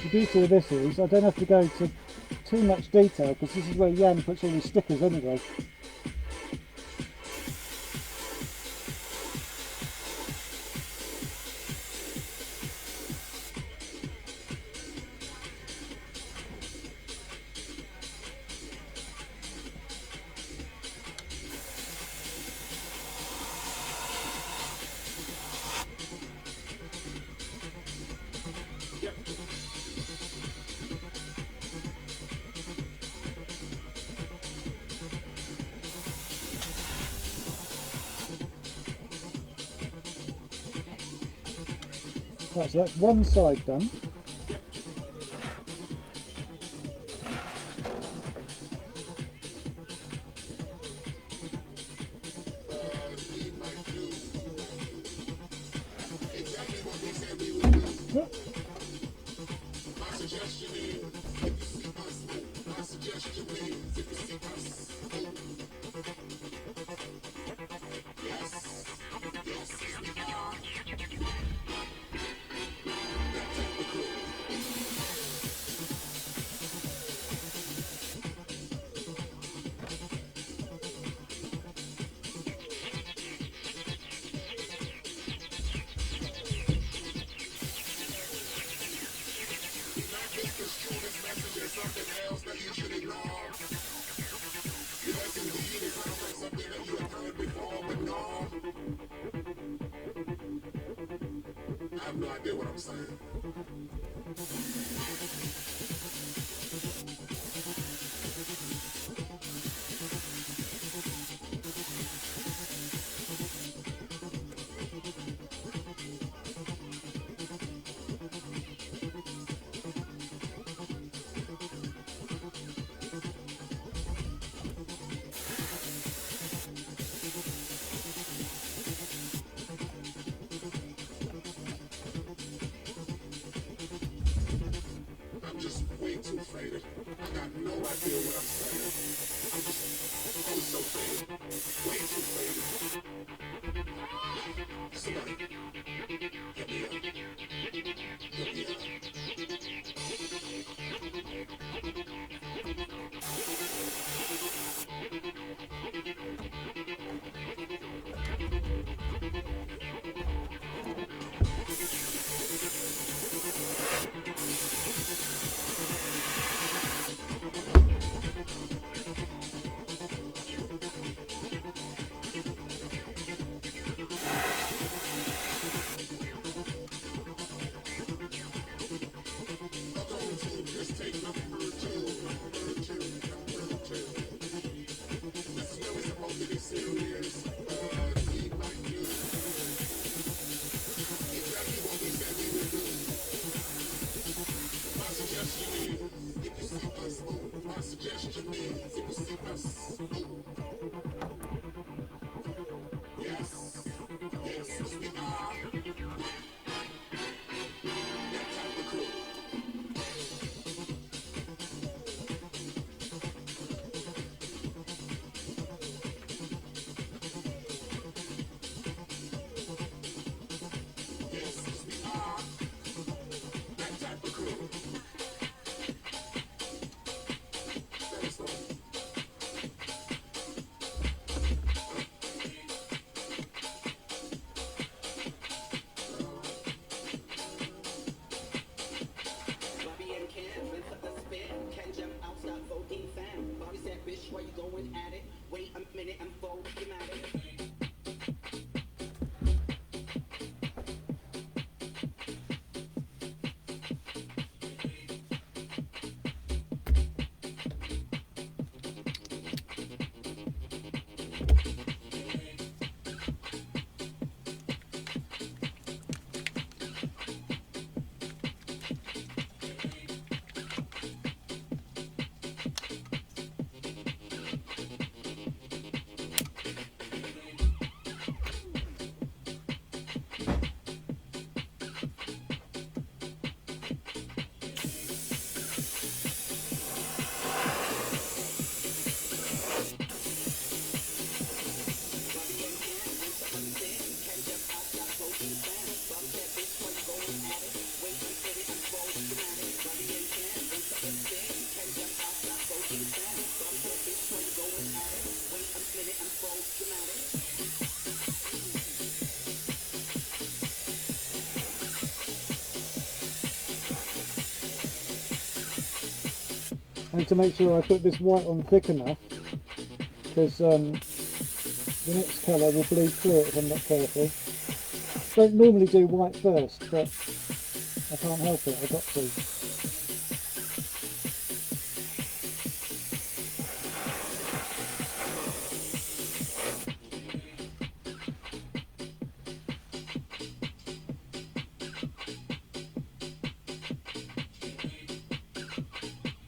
the beauty of this is I don't have to go into too much detail because this is where Jan puts all his stickers anyway. Right, so that's one side done. Yep. I have no idea what I'm saying. and to make sure I put this white on thick enough, because the next colour will bleed through it if I'm not careful. Don't normally do white first, but I can't help it, I've got to.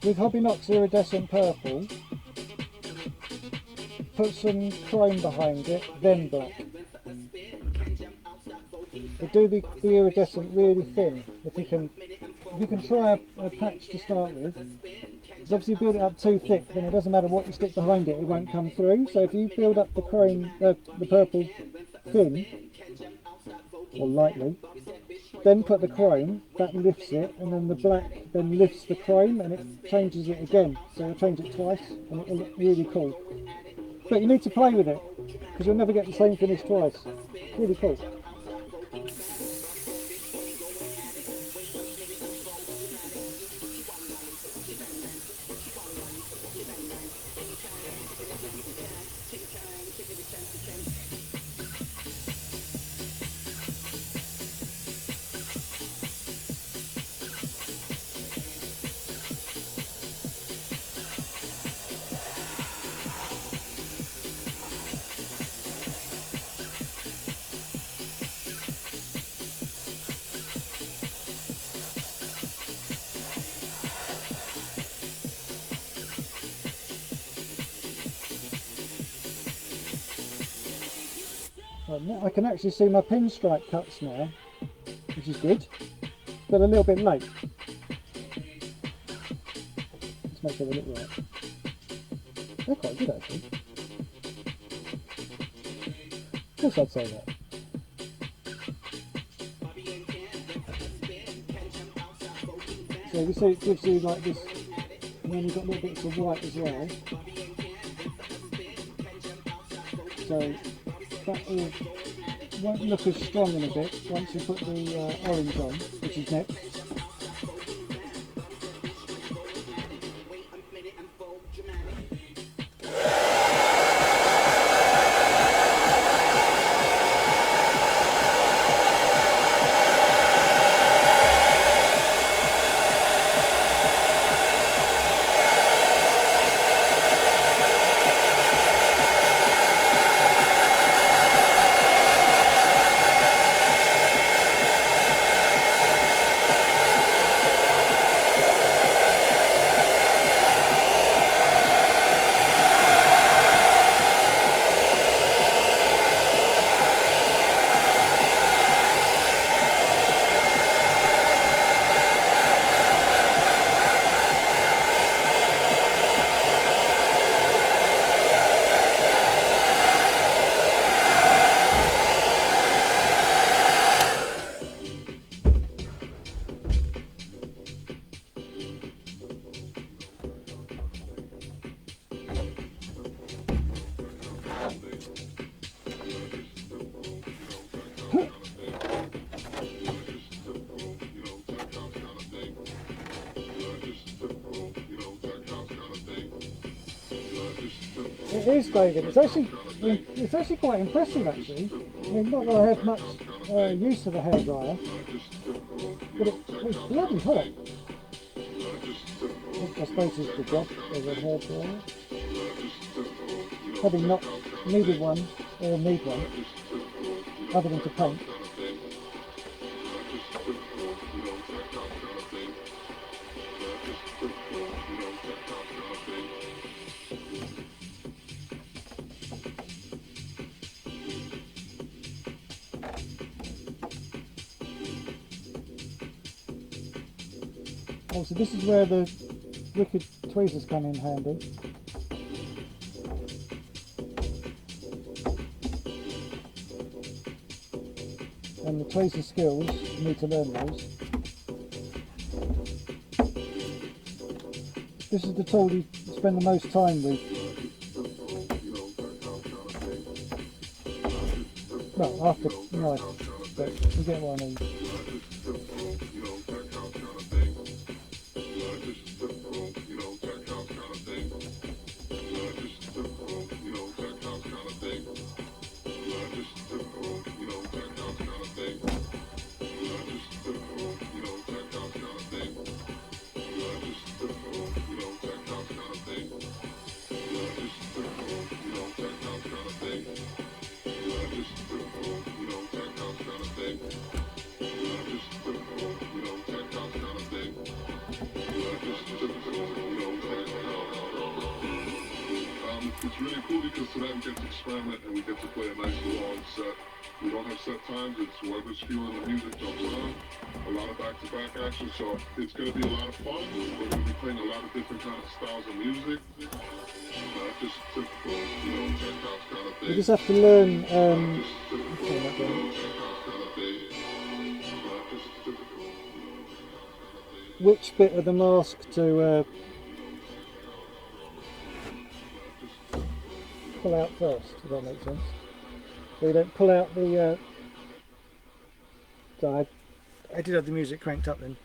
With Hobbynox Iridescent Purple, put some chrome behind it, then black. But do the iridescent really thin. If you can try a patch to start with. Because obviously you build it up too thick, then it doesn't matter what you stick behind it, it won't come through. So if you build up the chrome, the purple thin, or lightly, then put the chrome, that lifts it, and then the black then lifts the chrome and it changes it again. So you'll change it twice and it will look really cool. But you need to play with it, because you'll never get the same finish twice. Really cool. I can actually see my pinstripe cuts now, which is good, but a little bit late. Let's make sure they look right. They're quite good actually. Of course I'd say that. So you see it gives you like this, and then you've got little bits of white as well. So that won't look as strong in a bit once you put the orange on, which is next. It is, David. It's actually quite impressive, actually. I mean, not that I have much use of the hairdryer, but it's bloody hot. I suppose it's the job of a hairdryer. Having not needed one or need one, other than to paint. Oh, so this is where the wicked tweezers come in handy. And the tweezer skills, you need to learn those. This is the tool you spend the most time with. Well, after knife, but you get what I mean. then we get to experiment and we get to play a nice long set. We don't have set times, it's whoever's feeling the music jumps on. A lot of back-to-back action, so it's going to be a lot of fun. We're going to be playing a lot of different kind of styles of music. Not just typical, you know, tech house kind of thing. You just have to learn. Not just typical, you know, tech house kind of thing. Not just typical, you know, tech house kind of thing. Which bit of the mask to pull out first, if that makes sense. So you don't pull out the so I did have the music cranked up then.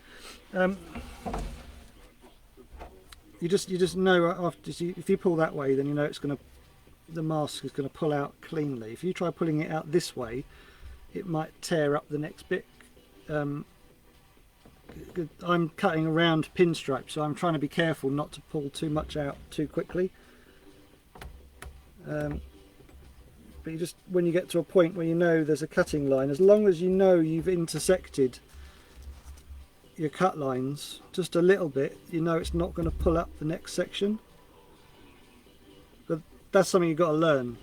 You just know after if you pull that way, then you know the mask is going to pull out cleanly. If you try pulling it out this way, it might tear up the next bit. I'm cutting around pinstripe, so I'm trying to be careful not to pull too much out too quickly. But you just, when you get to a point where you know there's a cutting line, as long as you know you've intersected your cut lines just a little bit, you know it's not going to pull up the next section. But that's something you've got to learn,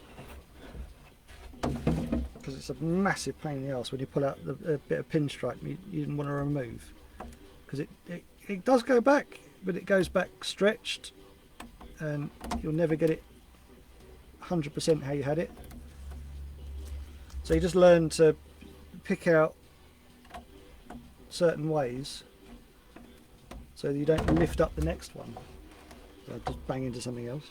because it's a massive pain in the ass when you pull out a bit of pinstripe you didn't want to remove, because it does go back, but it goes back stretched and you'll never get it 100% how you had it. So you just learn to pick out certain ways so that you don't lift up the next one. So I just bang into something else.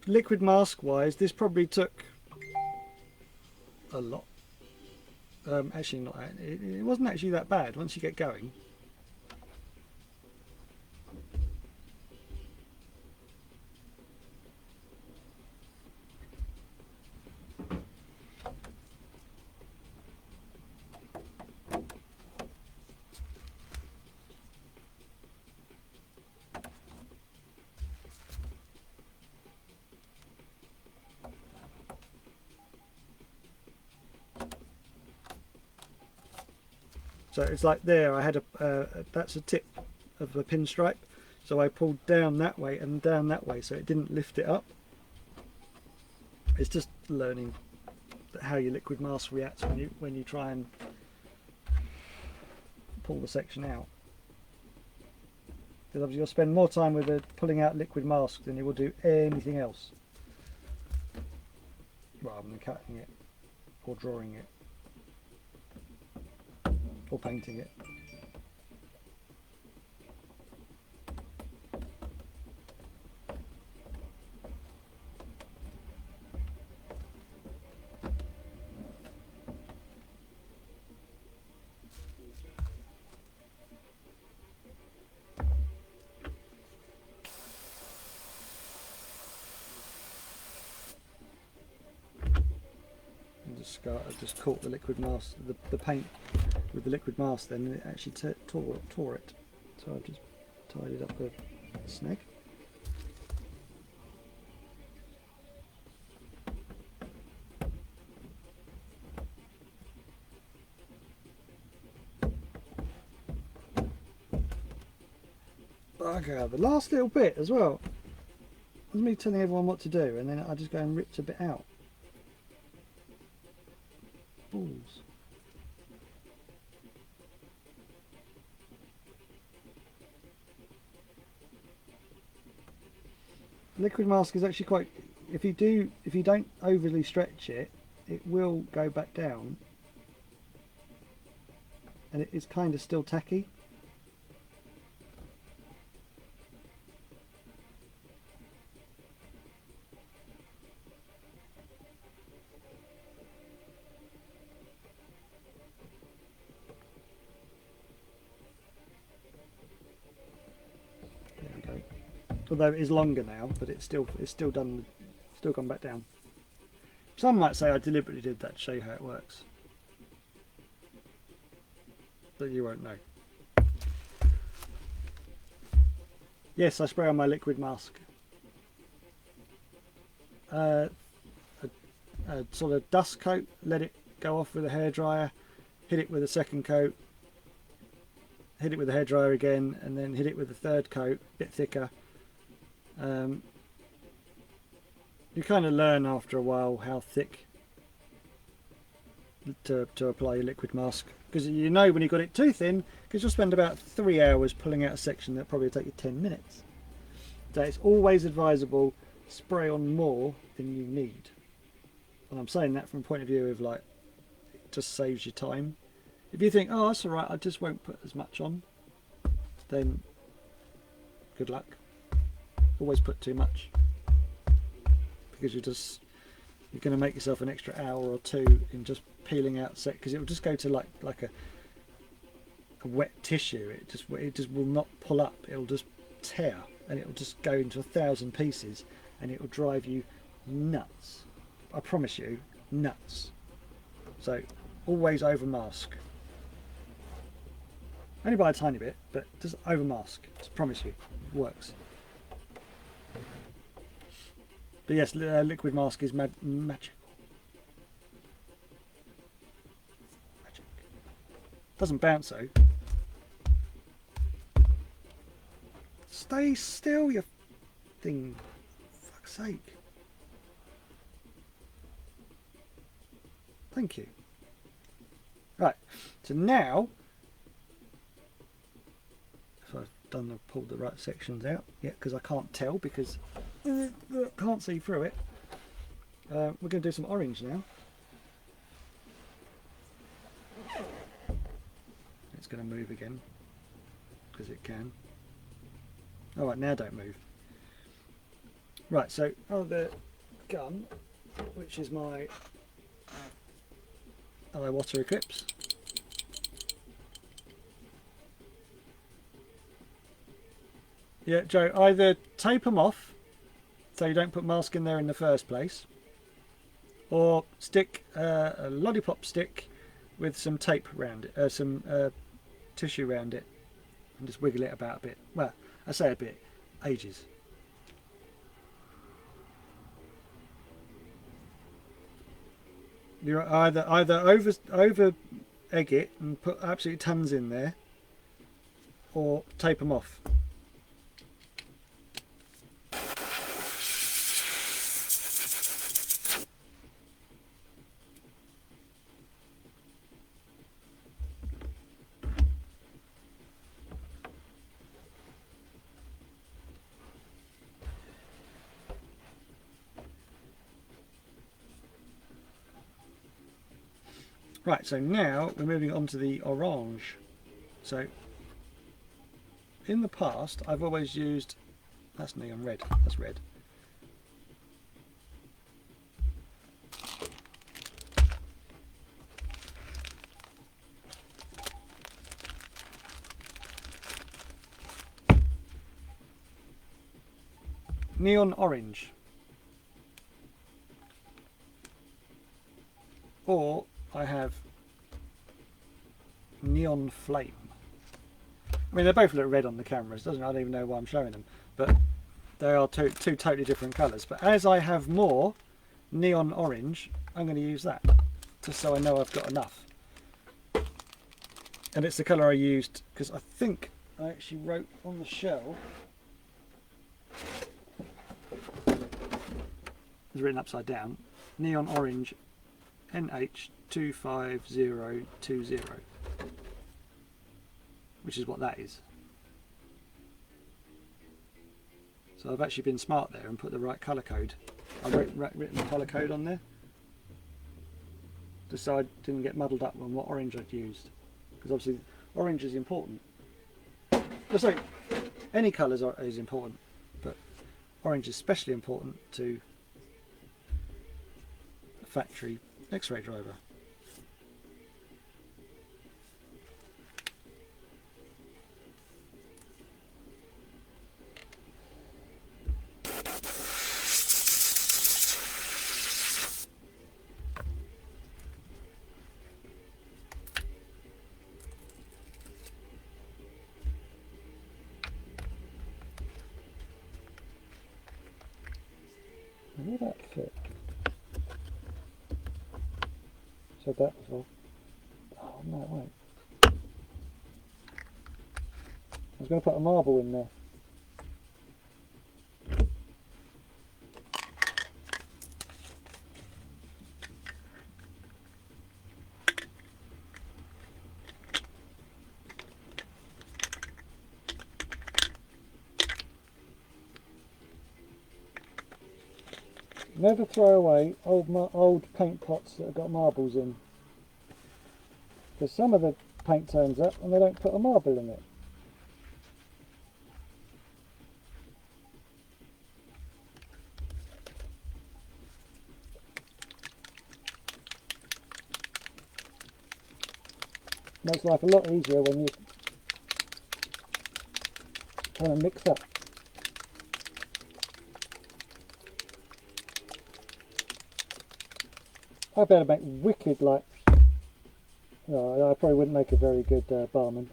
Liquid mask wise, this probably took a lot. Actually not, it wasn't actually that bad once you get going. So it's like there, I had that's a tip of the pinstripe, so I pulled down that way and down that way so it didn't lift it up. It's just learning how your liquid mask reacts when you try and pull the section out. Because obviously you'll spend more time with pulling out liquid mask than you will do anything else, rather than cutting it or drawing it or painting it. I just caught the liquid mask, the paint with the liquid mask then, and it actually tore it. So I've just tidied up the snag. Okay, the last little bit as well was me telling everyone what to do, and then I just go and ripped a bit out. Balls. Liquid mask is actually quite, if you don't overly stretch it, it will go back down, and it's kind of still tacky. Although it is longer now, but it's still gone back down. Some might say I deliberately did that to show you how it works, but you won't know. Yes, I spray on my liquid mask. a sort of dust coat, let it go off with a hairdryer, hit it with a second coat, hit it with a hairdryer again, and then hit it with a third coat, a bit thicker. You kind of learn after a while how thick to apply your liquid mask, because you know when you've got it too thin, because you'll spend about 3 hours pulling out a section that probably take you 10 minutes. So it's always advisable, spray on more than you need. And I'm saying that from a point of view of like, it just saves you time. If you think, oh, that's all right, I just won't put as much on, then good luck. Always put too much, because you're going to make yourself an extra hour or two in just peeling out set, because it will just go to like a wet tissue. It just will not pull up. It will just tear, and it will just go into 1,000 pieces, and it will drive you nuts. I promise you, nuts. So always over mask. Only by a tiny bit, but just over mask. Just promise you, it works. But yes, liquid mask is magical. Magic. Doesn't bounce though. Stay still, you thing. For fuck's sake. Thank you. Right, so now, if I've pulled the right sections out, yeah, because I can't tell, because I can't see through it. We're going to do some orange now. It's going to move again, because it can. Alright, now don't move. Right, so the gun, which is my eye water eclipse. Yeah, Joe, either tape them off so you don't put mask in there in the first place, or stick a lollipop stick with some tape around it, some tissue around it, and just wiggle it about a bit. Well, I say a bit, ages. You're either over egg it and put absolutely tons in there, or tape them off. Right, so now we're moving on to the orange. So in the past I've always used, that's neon red, that's red. Neon orange. Or I have neon flame. I mean, they both look red on the cameras. I don't even know why I'm showing them, but they are two totally different colours. But as I have more neon orange, I'm going to use that, just so I know I've got enough. And it's the colour I used, because I think I actually wrote on the shell, it's written upside down, neon orange NH25020, which is what that is. So I've actually been smart there and put the right colour code. I've written the colour code on there, just so I didn't get muddled up on what orange I'd used, because obviously orange is important. So any colours is important, but orange is especially important to a factory X-ray driver. Will that fit? said that before. Oh no, wait. I was going to put a marble in there. Never throw away old paint pots that have got marbles in, because some of the paint turns up and they don't put a marble in it. Makes life a lot easier when you kind of mix up. I better make wicked, like, no, I probably wouldn't make a very good barman.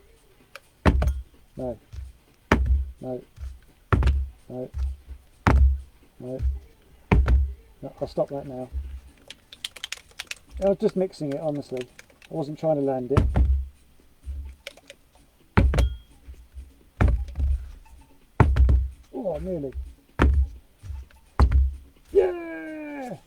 No. No. No. No. No, I'll stop that now. I was just mixing it, honestly. I wasn't trying to land it. Oh, nearly. Yeah!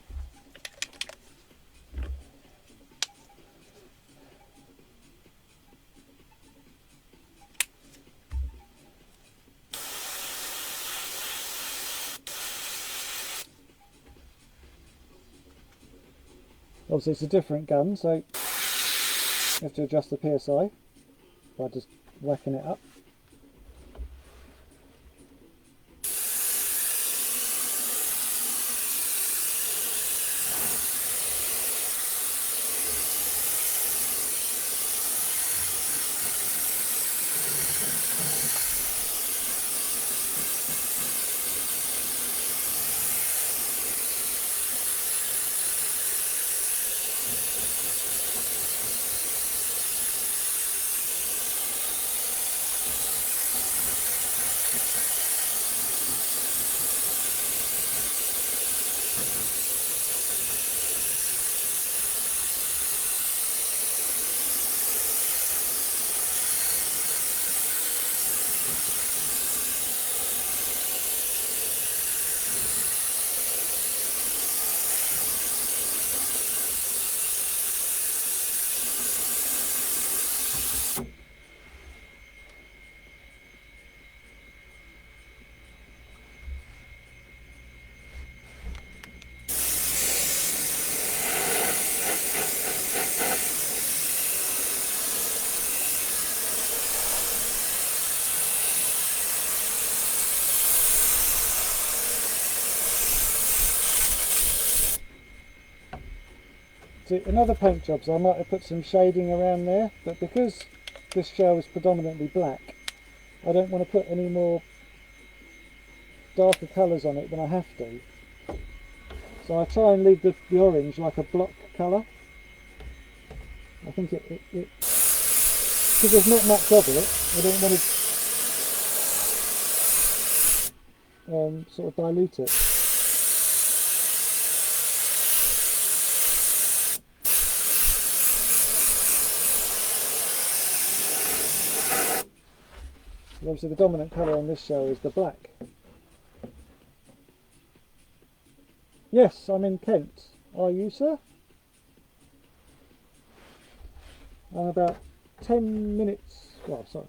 Obviously it's a different gun, so you have to adjust the PSI by just whacking it up. See, in other paint jobs I might have put some shading around there, but because this shell is predominantly black, I don't want to put any more darker colours on it than I have to. So I try and leave the orange like a block colour. I think it because there's not much of it, I don't want to sort of dilute it. Obviously the dominant colour on this shell is the black. Yes, I'm in Kent. Are you, sir? I'm about 10 minutes, well, sorry,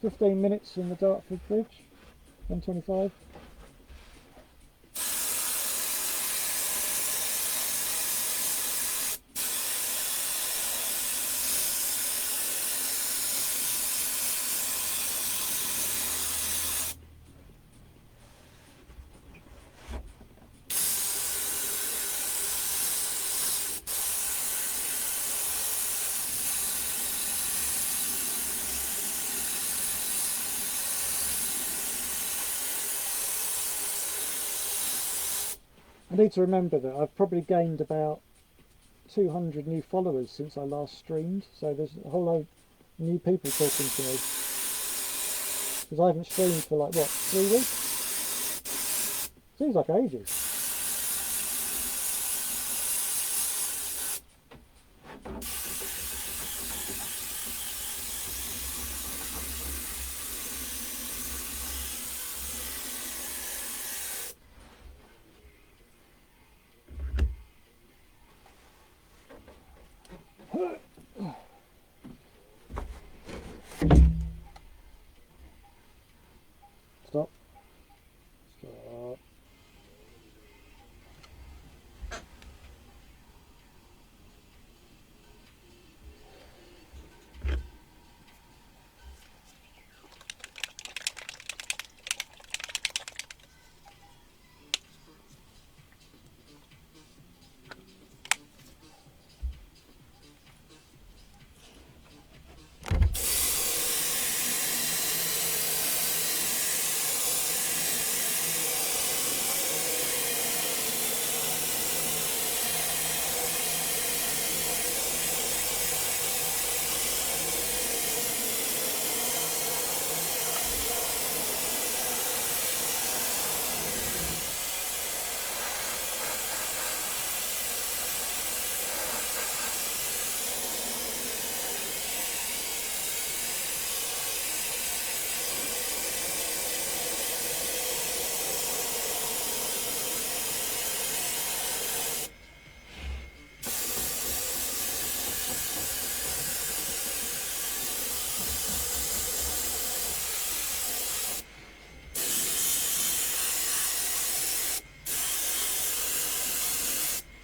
15 minutes from the Dartford Bridge, 125. I need to remember that I've probably gained about 200 new followers since I last streamed, so there's a whole load of new people talking to me. Because I haven't streamed for like, what, 3 weeks? Seems like ages.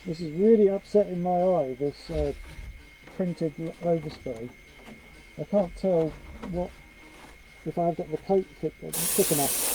This is really upsetting my eye, this printed overspray. I can't tell what, if I've got the coat thick enough.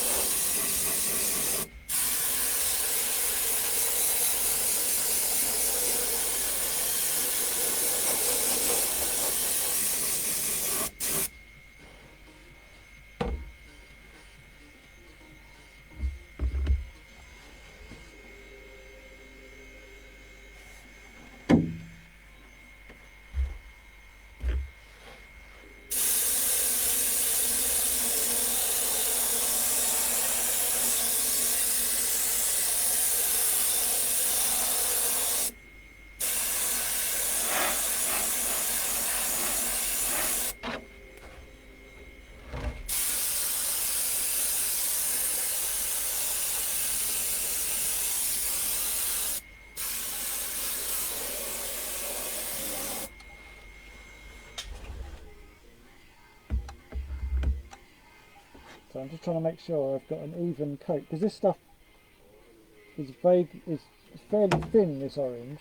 So I'm just trying to make sure I've got an even coat, because this stuff is is fairly thin, this orange.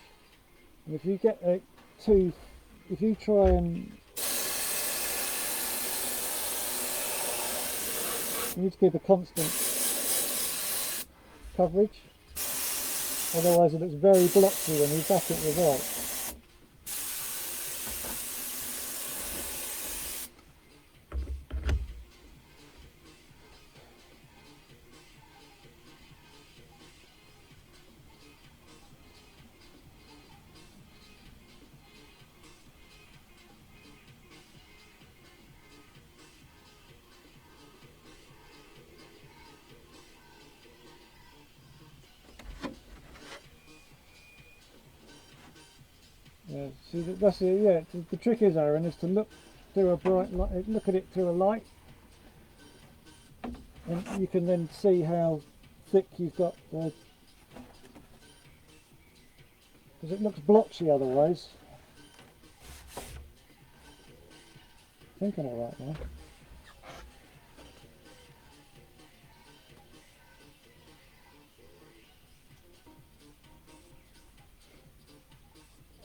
And if you get a if you try and, you need to keep a constant coverage, otherwise it looks very blotchy when you back it with white. Yeah, see, that's it. Yeah, the trick is, Aaron, is to look through a bright light, look at it through a light, and you can then see how thick you've got the, because it looks blotchy otherwise. I think I'm all right now.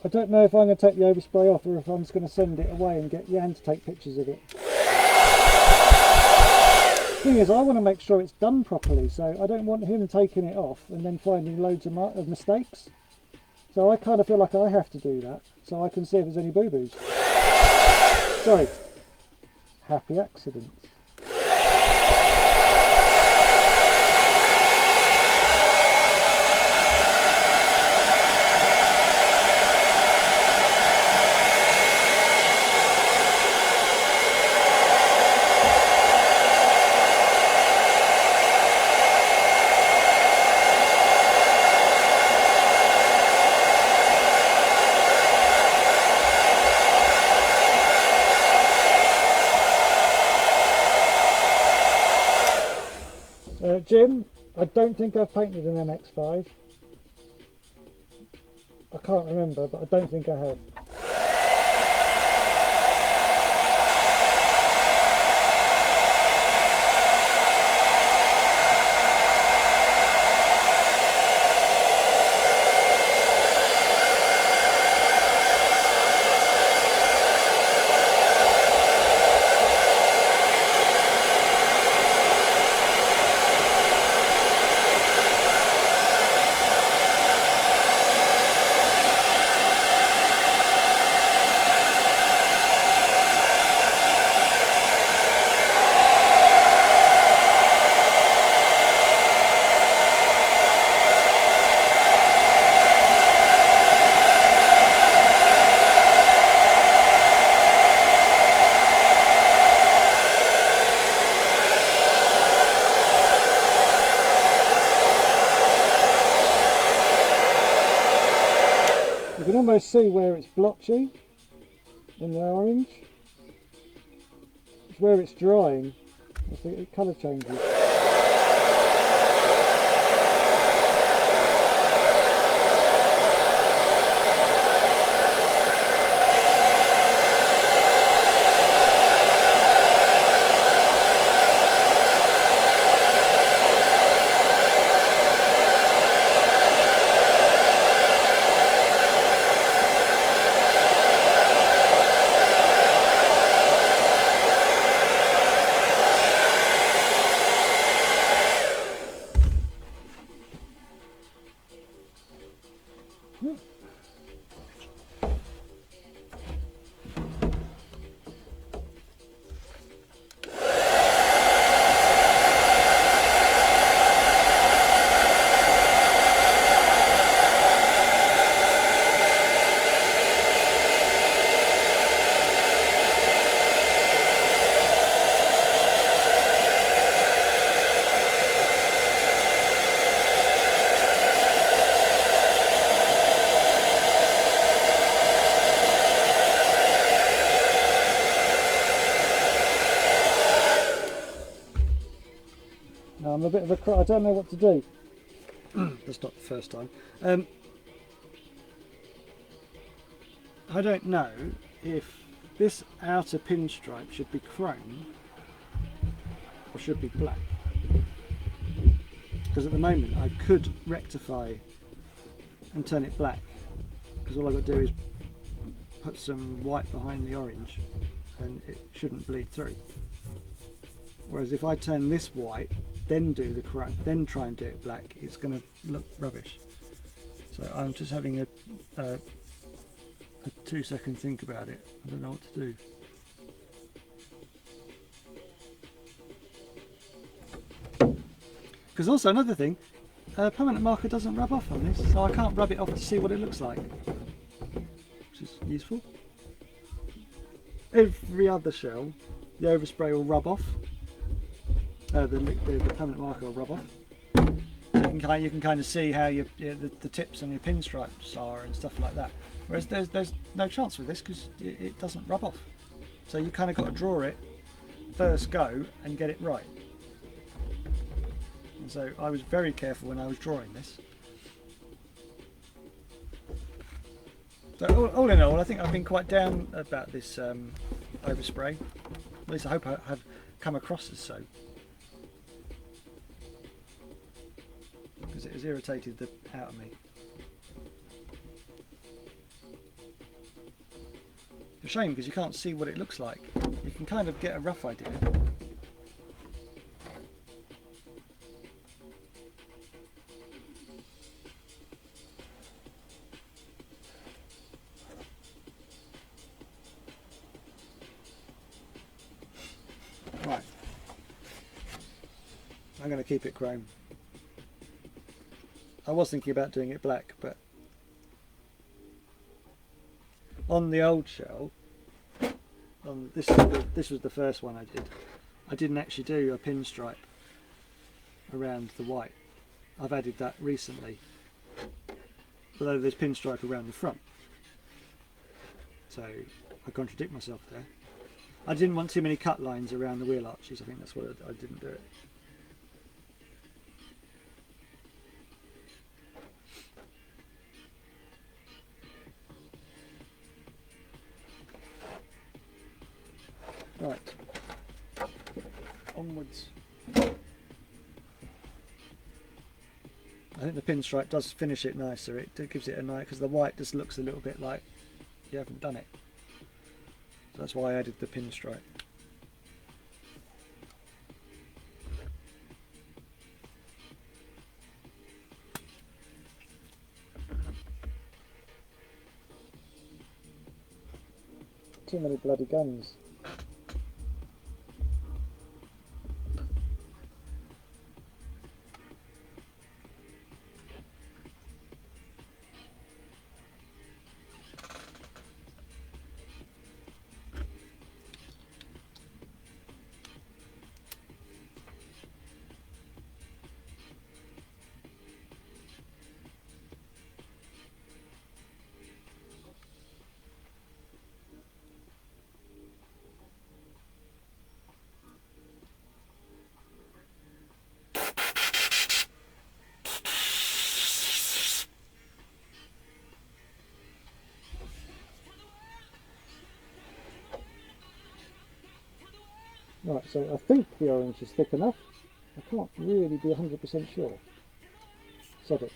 I don't know if I'm going to take the overspray off or if I'm just going to send it away and get Jan to take pictures of it. Thing is, I want to make sure it's done properly, so I don't want him taking it off and then finding loads of mistakes. So I kind of feel like I have to do that, so I can see if there's any boo-boos. Sorry. Happy accidents. Jim, I don't think I've painted an MX-5. I can't remember, but I don't think I have. You can almost see where it's blotchy in the orange. It's where it's drying, the colour changes. I'm a bit of a cry. I don't know what to do. That's not the first time. I don't know if this outer pinstripe should be chrome or should be black. Because at the moment I could rectify and turn it black. Because all I've got to do is put some white behind the orange and it shouldn't bleed through. Whereas if I turn this white, then do the chrome, then try and do it black, it's going to look rubbish. So I'm just having a 2-second think about it. I don't know what to do. Because also another thing, permanent marker doesn't rub off on this, so I can't rub it off to see what it looks like, which is useful. Every other shell, the overspray will rub off. The permanent marker will rub off. So you can kind of see how the tips on your pinstripes are and stuff like that. Whereas there's no chance with this because it doesn't rub off. So you kind of got to draw it first go and get it right. And so I was very careful when I was drawing this. So all in all, I think I've been quite down about this overspray. At least I hope I have come across as so. Because it has irritated the out of me. It's a shame because you can't see what it looks like. You can kind of get a rough idea. Right. I'm going to keep it chrome. I was thinking about doing it black, but on the old shell, this was the first one I did. I didn't actually do a pinstripe around the white. I've added that recently, although there's pinstripe around the front. So I contradict myself there. I didn't want too many cut lines around the wheel arches. I think that's why I didn't do it. Right, onwards. I think the pinstripe does finish it nicer. It gives it a nice, because the white just looks a little bit like you haven't done it. So that's why I added the pinstripe. Too many bloody guns. Right, so I think the orange is thick enough. I can't really be 100% sure. Sod it.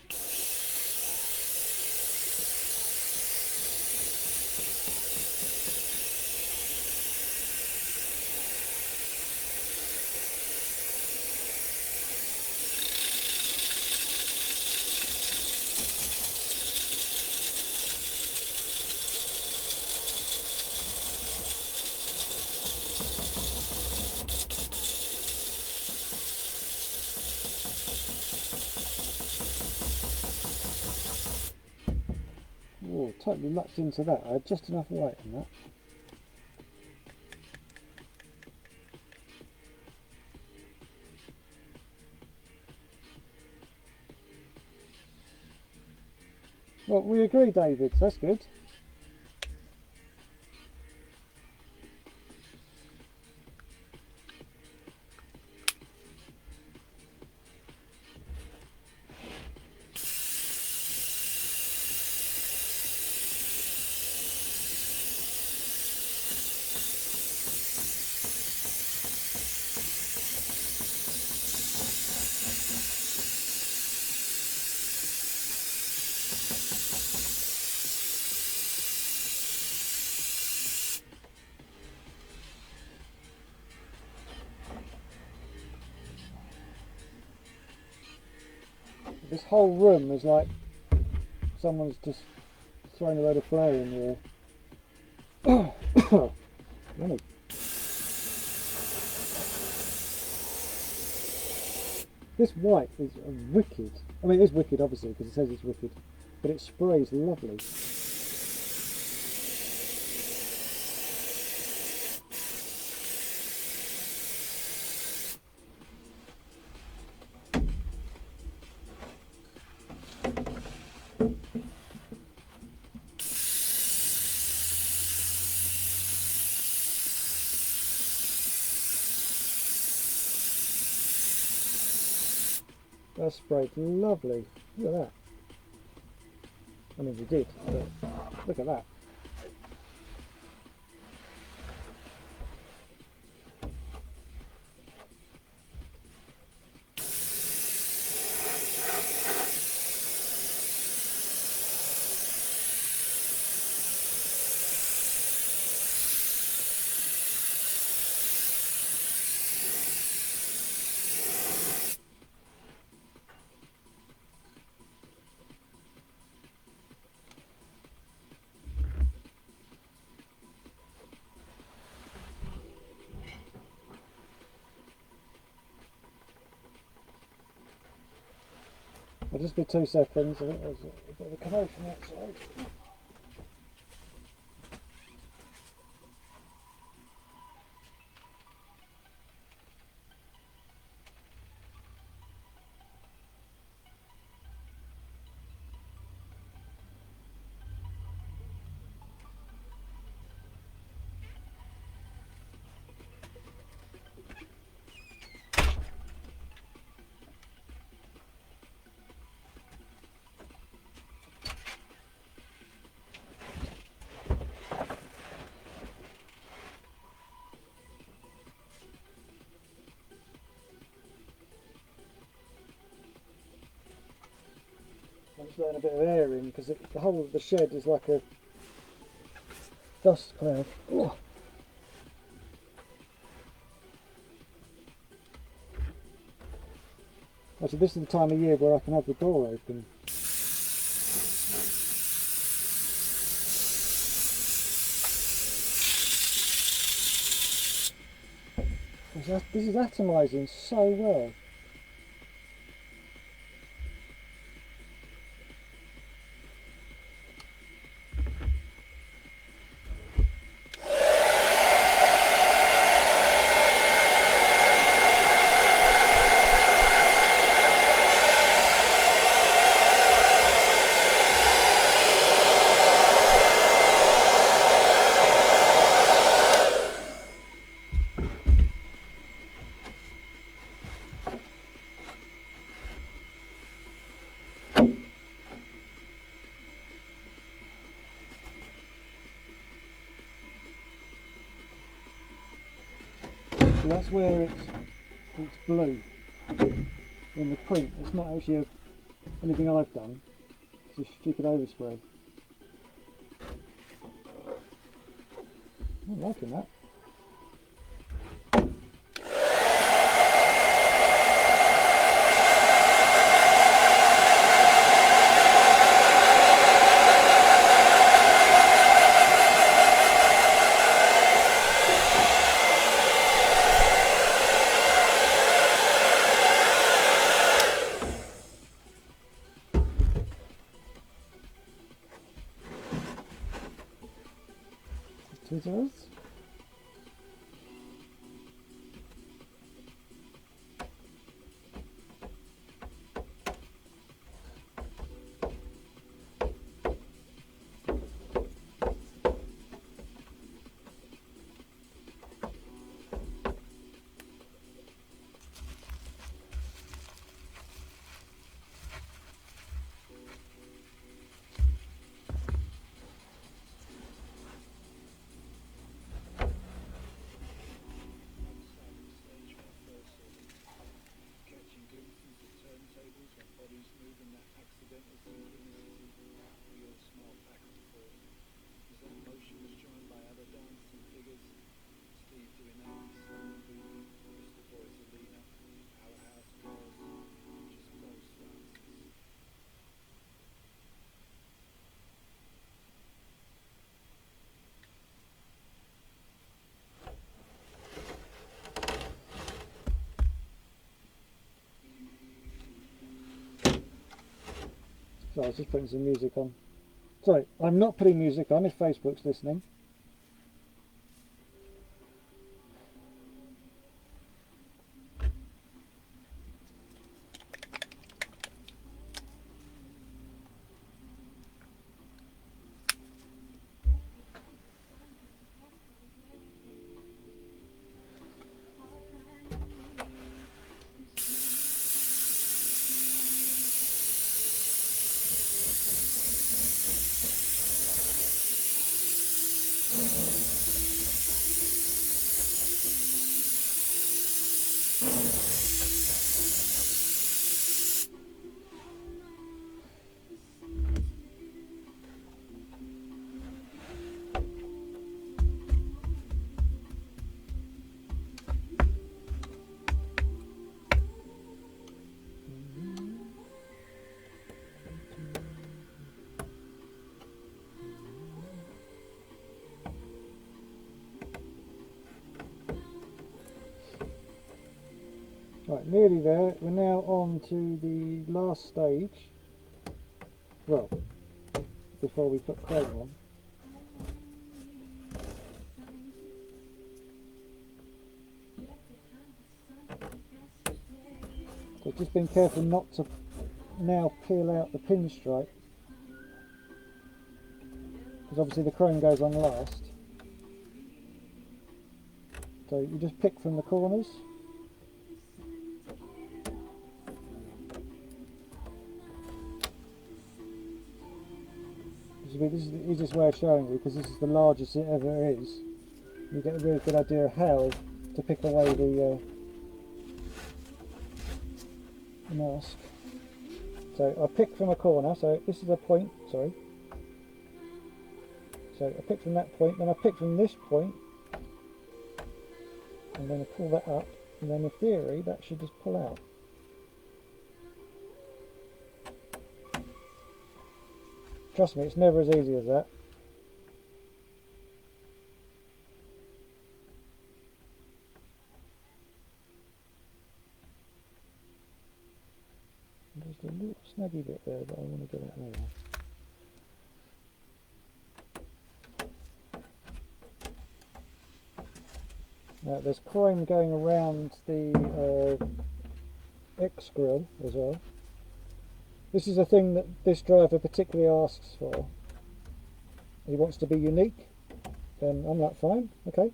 Oh, totally lucked into that. I had just enough white in that. Well, we agree, David, so that's good. this whole room is like someone's just thrown a load of flour in the air. Yummy. This white is wicked. I mean, it is wicked obviously because it says it's wicked, but it sprays lovely. That sprayed lovely. Look at that. I mean, you did, but look at that. I'll just be 2 seconds. I think there's a bit of a commotion outside. I'm just letting a bit of air in because the whole of the shed is like a dust cloud. Oh. Actually, this is the time of year where I can have the door open. This is atomising so well. So that's where it's blue in the print. It's not actually anything I've done. It's just stupid overspray. I'm liking that. Twizzlers. So I was just putting some music on. Sorry, I'm not putting music on if Facebook's listening. Right, nearly there. We're now on to the last stage. Well, before we put chrome on. So just being careful not to now peel out the pinstripe, because obviously the chrome goes on last. So you just pick from the corners. This is the easiest way of showing you, because this is the largest it ever is. You get a really good idea of how to pick away the mask. So I pick from a corner, so this is a point, sorry. So I pick from that point, then I pick from this point, and then I pull that up, and then in theory that should just pull out. Trust me, it's never as easy as that. There's a little snaggy bit there, but I want to get it now. Now, there's chrome going around the X grill as well. This is a thing that this driver particularly asks for. He wants to be unique, and I'm like, fine, okay.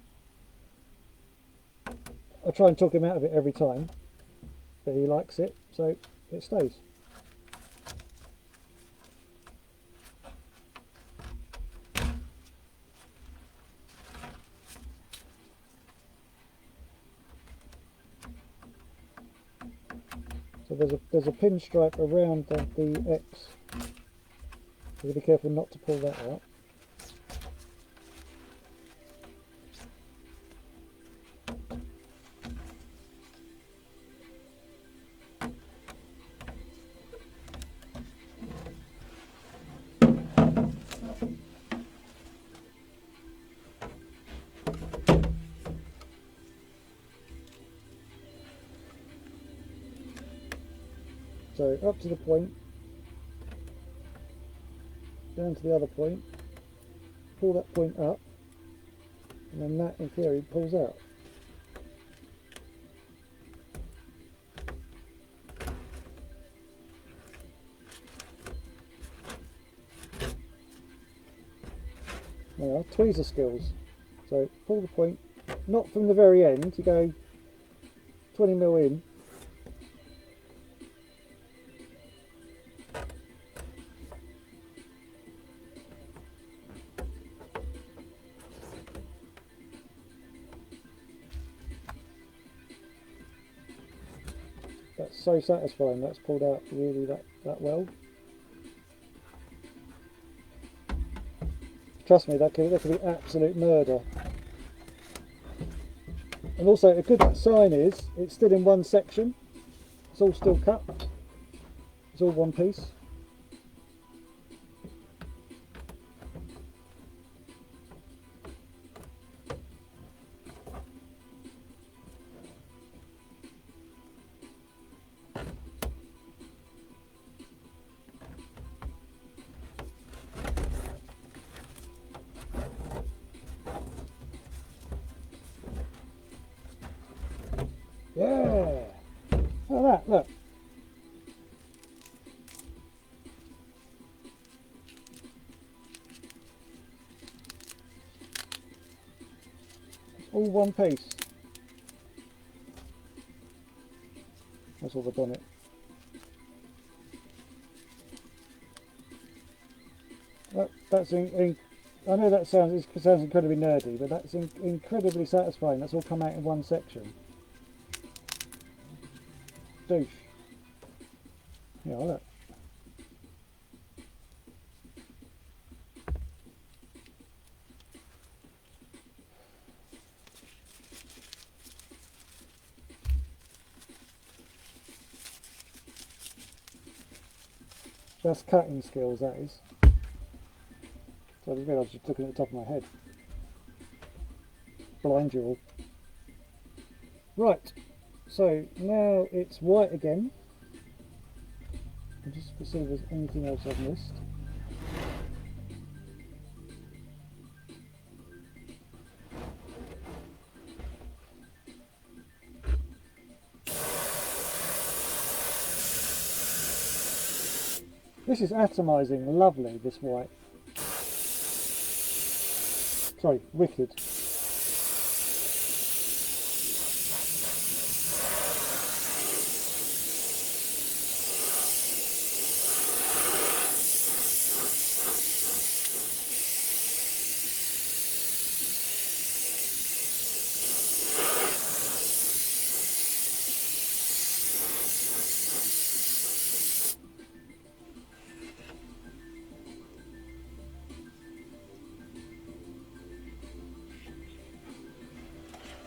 I try and talk him out of it every time, but he likes it, so it stays. So there's a pinstripe around the X. So be careful not to pull that out. So up to the point, down to the other point, pull that point up, and then that in theory pulls out. Now, tweezer skills. So pull the point, not from the very end, you go 20mm in. That's so satisfying. That's pulled out really that well. Trust me, that could be absolute murder. And also a good sign is it's still in one section. It's all still cut. It's all one piece. Yeah. Look at that, look. It's all one piece. That's all they've done it. That's I know that sounds incredibly nerdy, but that's incredibly satisfying. That's all come out in one section. Douche. Yeah, look. That's cutting skills, that is. So I just realised I was just looking at the top of my head. Blind you all. Right, so now it's white again. Just to see if there's anything else I've missed. This is atomising lovely, this white. Sorry, wicked.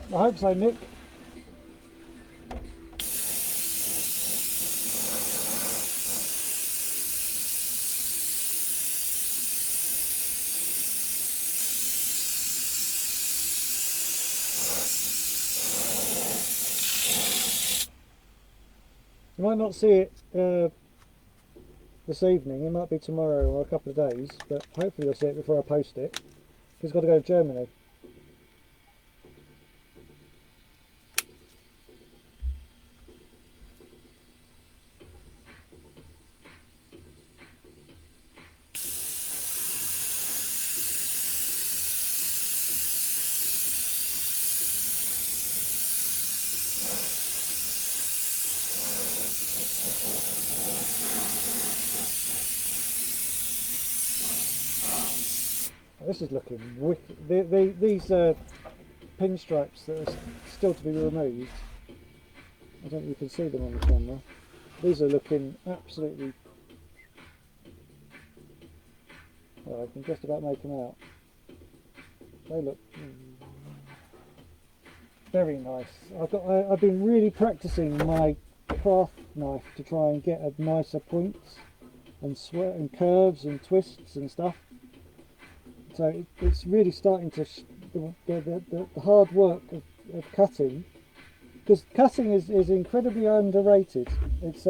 I hope so, Nick. You might not see it this evening, it might be tomorrow or a couple of days, but hopefully you'll see it before I post it. It's got to go to Germany. This is looking wicked. These pinstripes that are still to be removed, I don't know if you can see them on the camera. These are looking absolutely... Well, I can just about make them out. They look very nice. I've been really practicing my craft knife to try and get a nicer points and curves and twists and stuff. So it's really starting to the hard work of cutting, because cutting is incredibly underrated. It's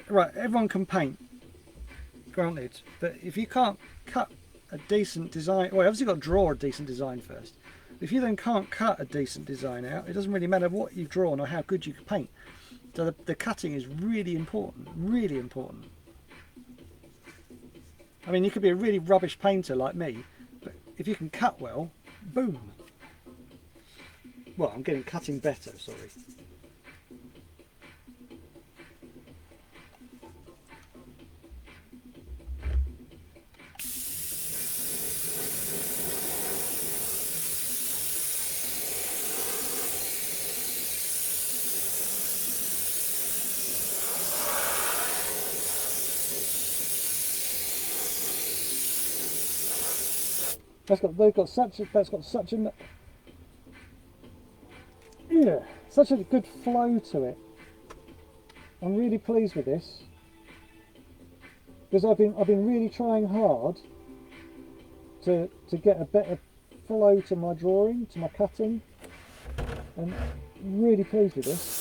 right. Everyone can paint, granted, but if you can't cut a decent design, well, obviously you've got to draw a decent design first. If you then can't cut a decent design out, it doesn't really matter what you've drawn or how good you can paint. So the cutting is really important, really important. I mean, you could be a really rubbish painter like me, but if you can cut well, boom. Well, I'm getting cutting better, sorry. That's got such a good flow to it. I'm really pleased with this, because I've been really trying hard to get a better flow to my drawing, to my cutting, and really pleased with this.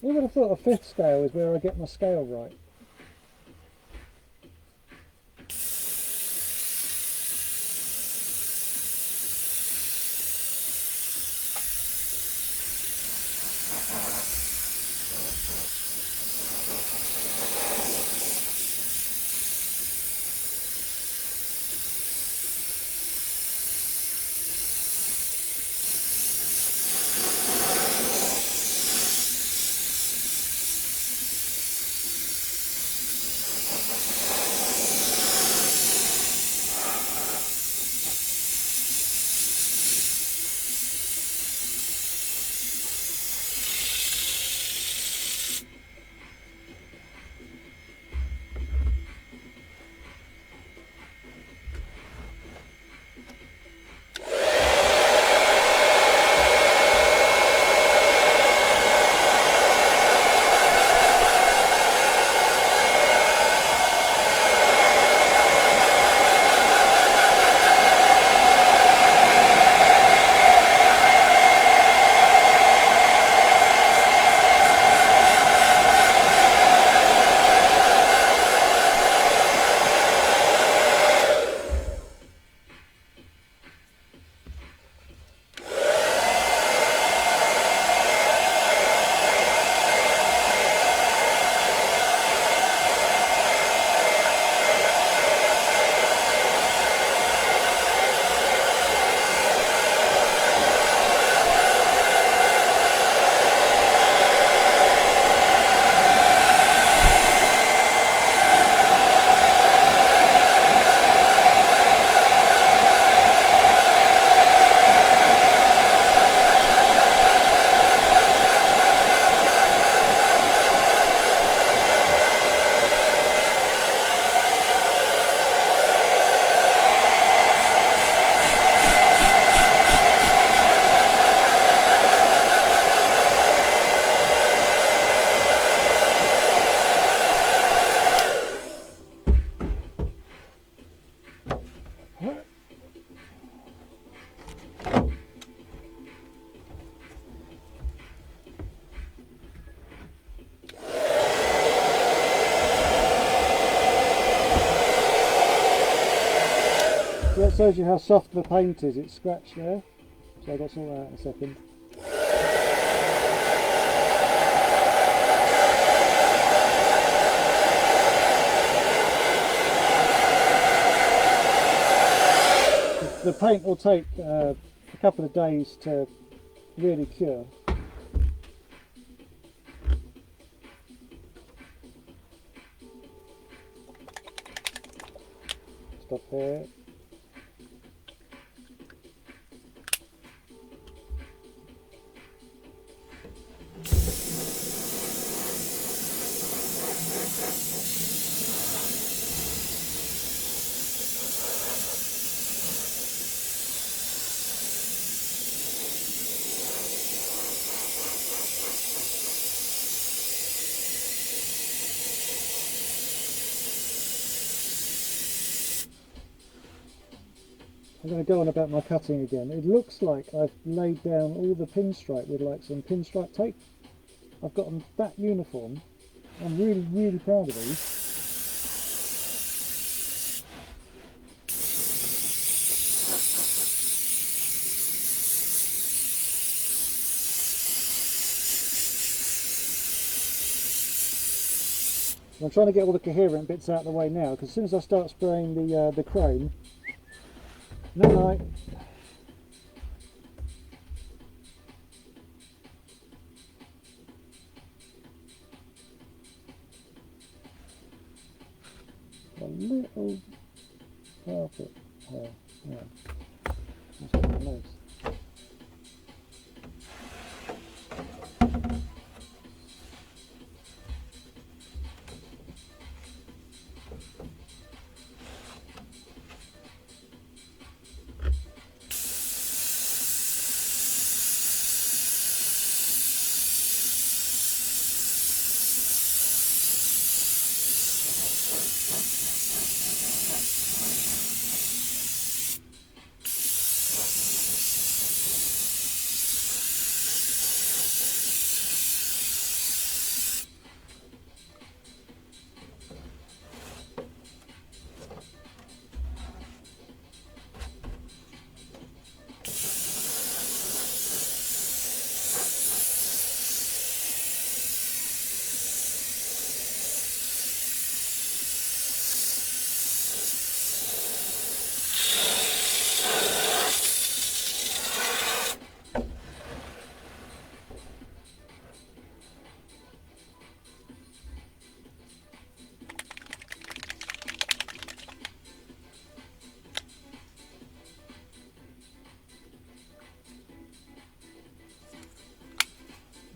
Who would have thought a fifth scale is where I get my scale right? just shows you how soft the paint is. It's scratched there, so I've got to sort that out in a second. The paint will take a couple of days to really cure. Stop there. I'm going to go on about my cutting again. It looks like I've laid down all the pinstripe with like some pinstripe tape. I've got them that uniform. I'm really, really proud of these. I'm trying to get all the coherent bits out of the way now, because as soon as I start spraying the chrome, no light. A little carpet hair. Yeah. That's quite nice.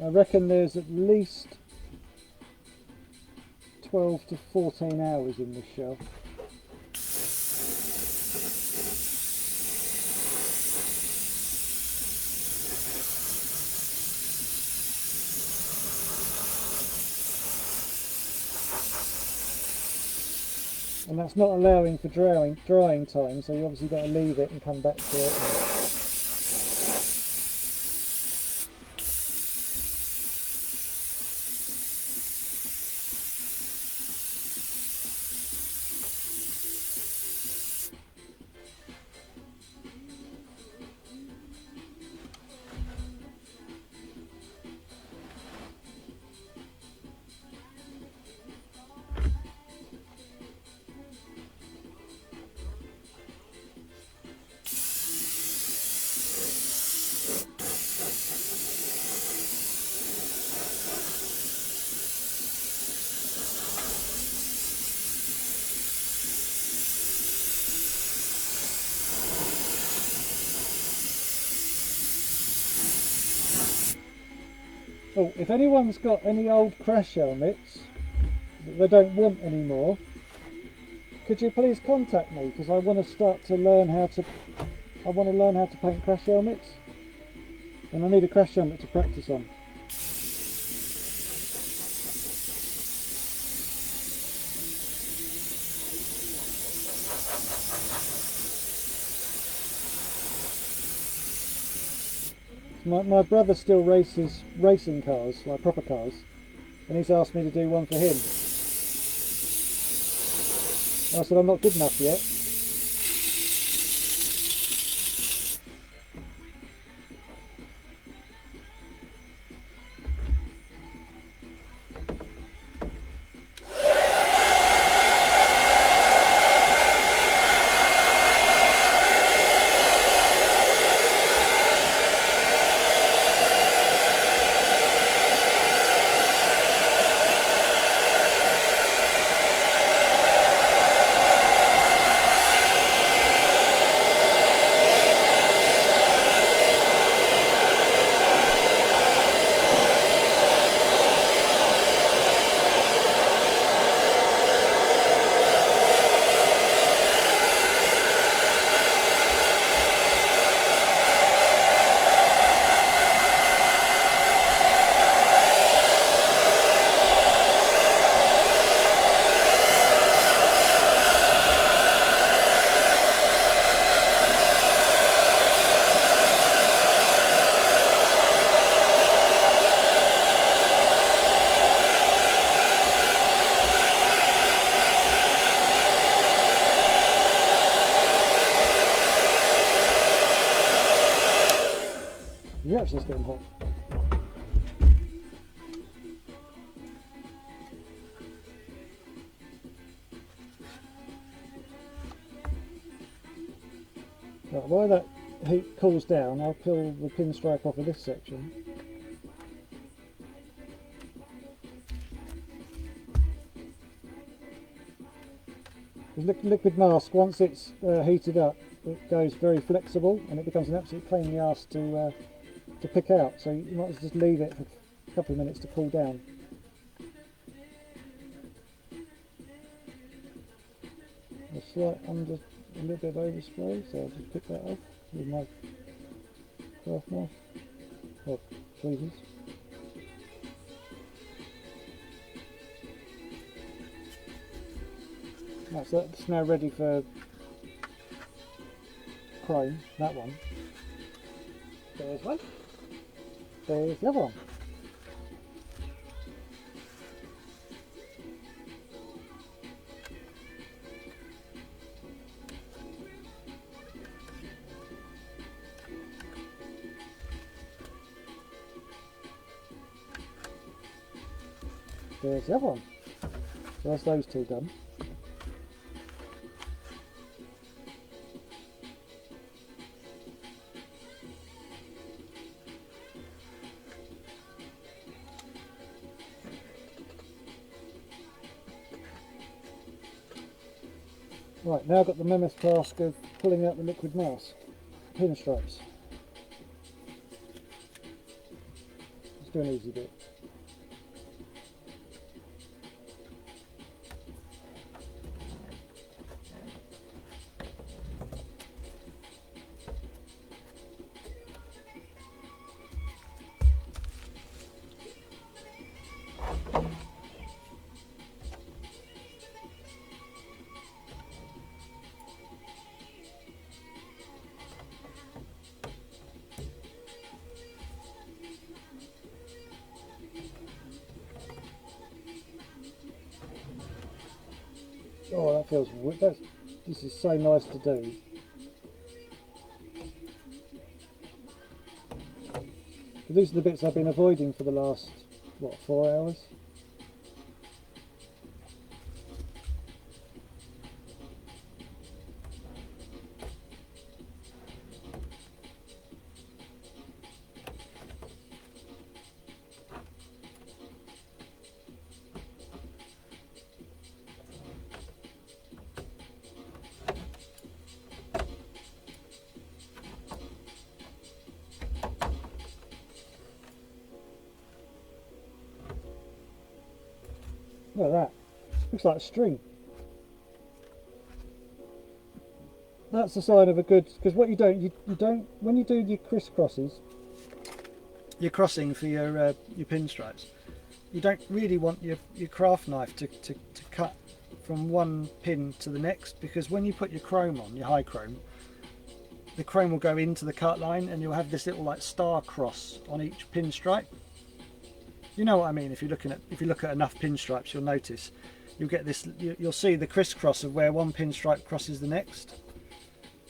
I reckon there's at least 12 to 14 hours in this shell. And that's not allowing for drying time, so you obviously got to leave it and come back to it. Oh, if anyone's got any old crash helmets that they don't want anymore, could you please contact me, because I want to start to learn how to paint crash helmets, and I need a crash helmet to practice on. My brother still races racing cars, like proper cars, and he's asked me to do one for him. I said I'm not good enough yet. Gosh, that's getting hot. Right, while that heat cools down, I'll peel the pinstripe off of this section. The liquid mask, once it's heated up, it goes very flexible and it becomes an absolute pain in the arse to pick out. So you might as well just leave it for a couple of minutes to cool down. A slight a little bit of overspray, so I'll just pick that off with my craft knife or tweezers. Right, so that's now ready for chrome, that one. There's one. There's the other one. There's the other one. So that's those two done. Right, now I've got the mammoth task of pulling out the liquid mask, pinstripes. Let's do an easy bit. Oh, that feels this is so nice to do. These are the bits I've been avoiding for the last, what, 4 hours? Look at that, looks like a string. That's a sign of a good, because what you don't, when you do your crisscrosses, you're crossing for your pinstripes, you don't really want your craft knife to cut from one pin to the next, because when you put your chrome on, your high chrome, the chrome will go into the cut line and you'll have this little like star cross on each pinstripe. You know what I mean? If you look at enough pinstripes, you'll notice you'll get this. You'll see the crisscross of where one pinstripe crosses the next,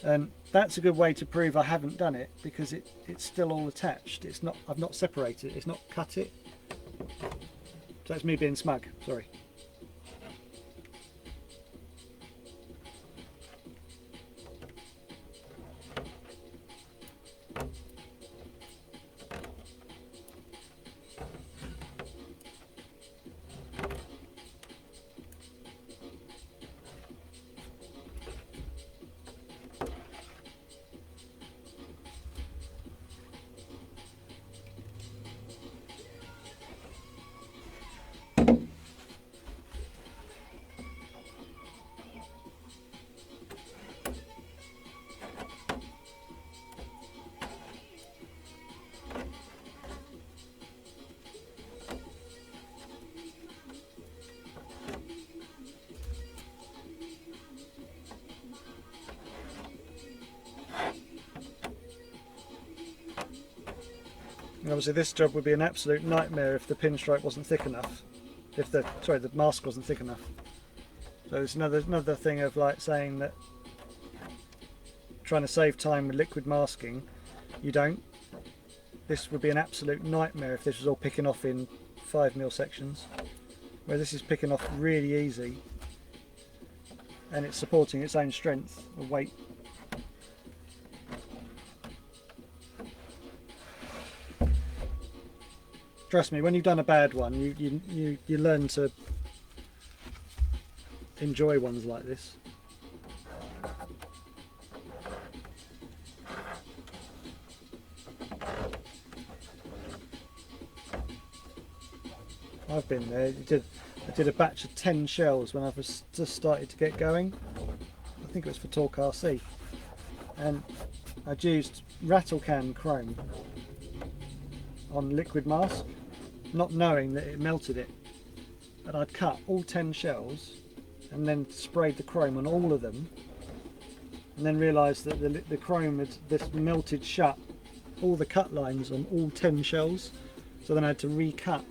and that's a good way to prove I haven't done it, because it's still all attached. It's not. I've not separated it. It's not cut it. So that's me being smug. Sorry. And obviously this job would be an absolute nightmare if the pinstripe wasn't thick enough. If the mask wasn't thick enough. So it's another thing of like saying that trying to save time with liquid masking, you don't. this would be an absolute nightmare if this was all picking off in 5mm sections, where this is picking off really easy and it's supporting its own strength or weight. Trust me, when you've done a bad one, you learn to enjoy ones like this. I've been there. I did a batch of 10 shells when I was just started to get going. I think it was for Talk RC, and I'd used rattle can chrome on liquid mask, not knowing that it melted it. And I'd cut all 10 shells and then sprayed the chrome on all of them, and then realised that the chrome had this melted shut all the cut lines on all 10 shells. So then I had to recut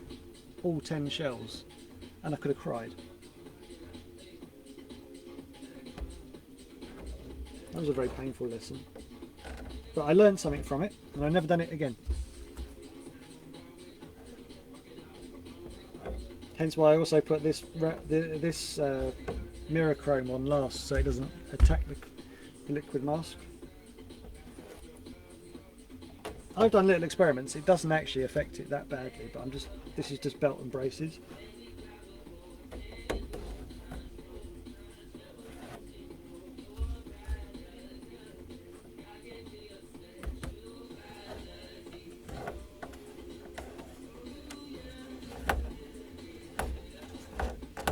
all 10 shells, and I could have cried. That was a very painful lesson, but I learned something from it, and I've never done it again. Hence why I also put this mirror chrome on last, so it doesn't attack the liquid mask. I've done little experiments. It doesn't actually affect it that badly, but this is just belt and braces.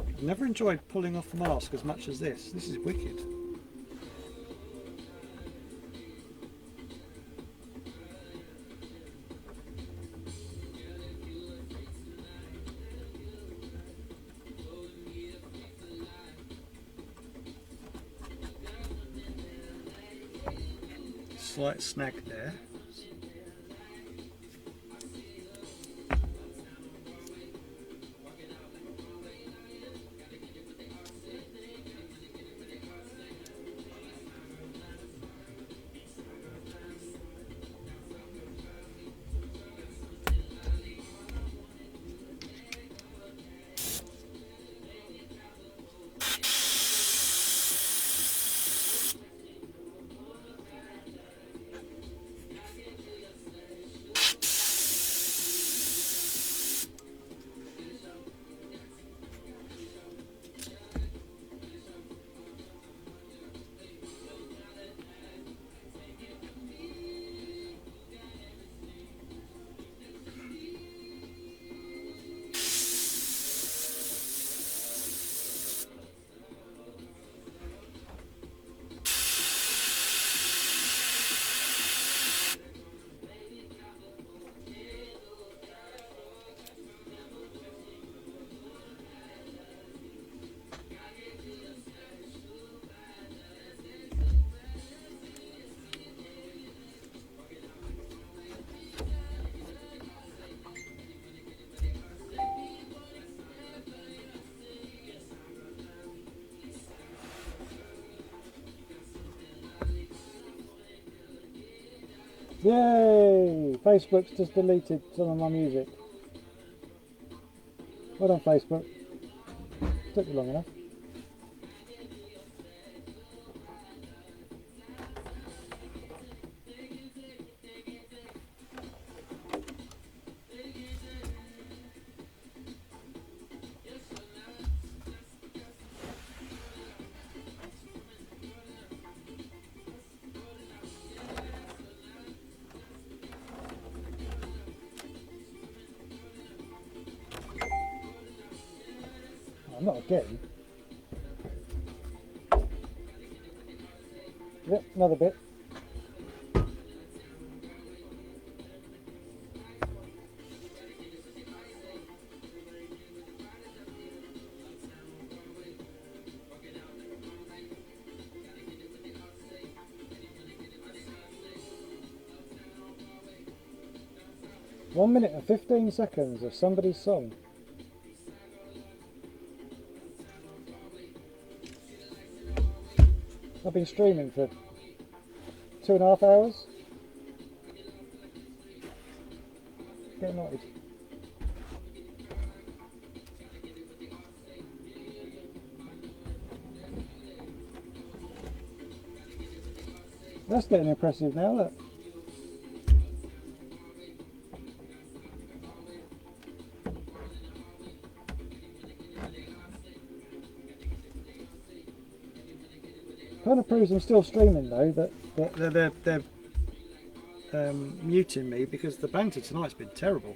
I've never enjoyed pulling off the mask as much as this. This is wicked. Slight snag there. Yay! Facebook's just deleted some of my music. Well done, Facebook. Took you long enough. Not again. Yep, another bit. One minute and 15 seconds of somebody's song. I've been streaming for 2.5 hours. get knotted. That's getting impressive now, look. Kind of proves I'm still streaming though, that they're muting me because the banter tonight's been terrible.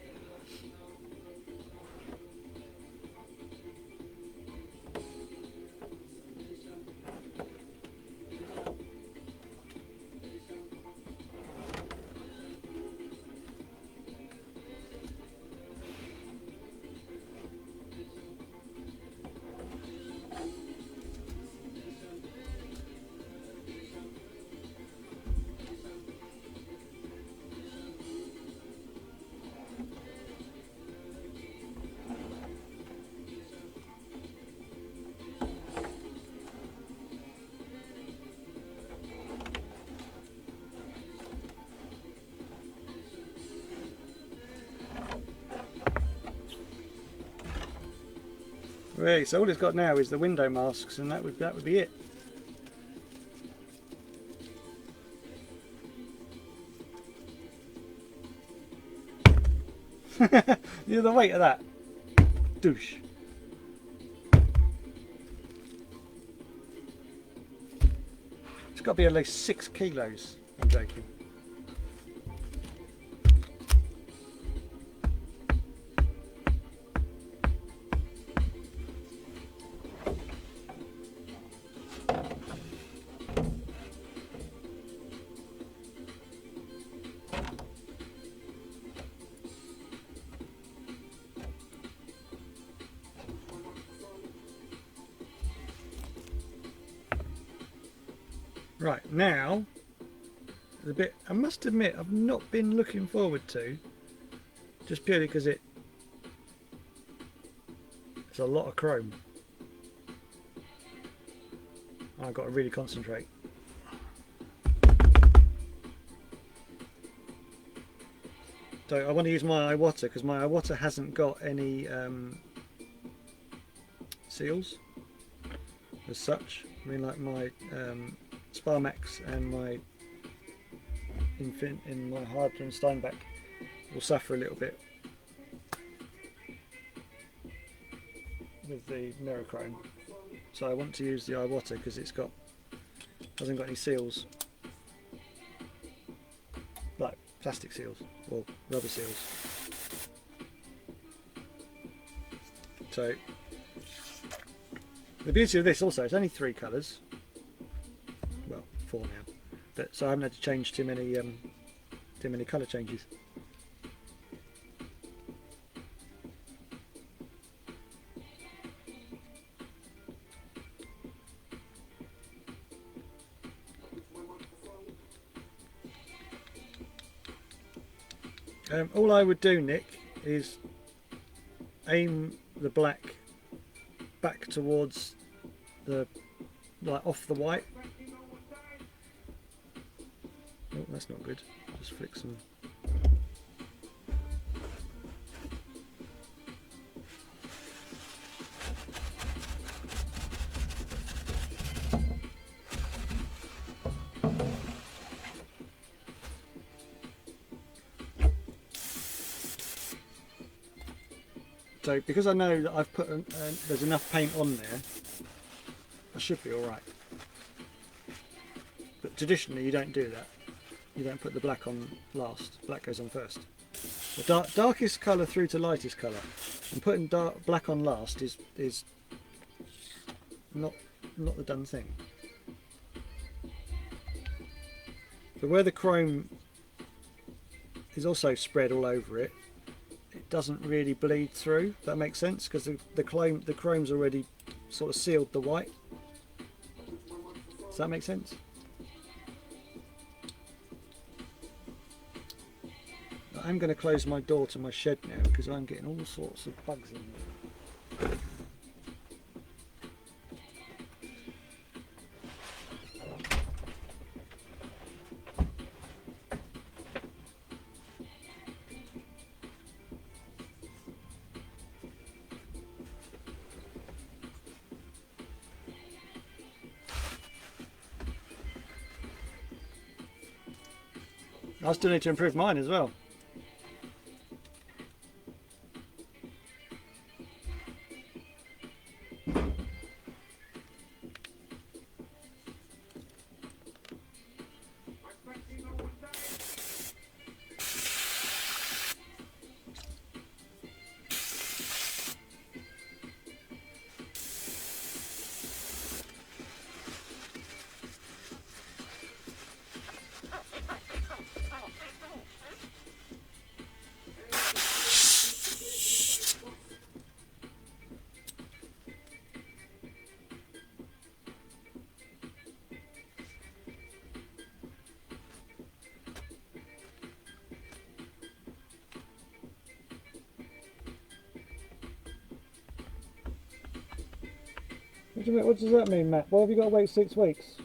Right, so all it's got now is the window masks, and that would be it. You know the weight of that? Douche. It's got to be at least 6 kilos. I'm joking. Right, now, the bit I must admit I've not been looking forward to, just purely because it's a lot of chrome. I've got to really concentrate. So I want to use my Iwata because my Iwata hasn't got any seals as such. I mean, like my Sparmax and my in my Hardman Steinbeck will suffer a little bit with the Mirachrome. So I want to use the Iwata because hasn't got any seals, like plastic seals or rubber seals. So the beauty of this also, it's only 3 colours. Well, 4 now. But so I haven't had to change too many colour changes. All I would do, Nick, is aim the black back towards the, like, off the white. Oh, that's not good. Just flick some. So because I know that I've put there's enough paint on there, I should be alright. But traditionally you don't do that. You don't put the black on last. Black goes on first. The darkest colour through to lightest colour. And putting black on last is not the done thing. But where the chrome is also spread all over it, it doesn't really bleed through, if that makes sense, because the chrome's already sort of sealed the white. Does that make sense? I'm going to close my door to my shed now because I'm getting all sorts of bugs in there. I still need to improve mine as well. What does that mean, Matt? Why have you got to wait 6 weeks?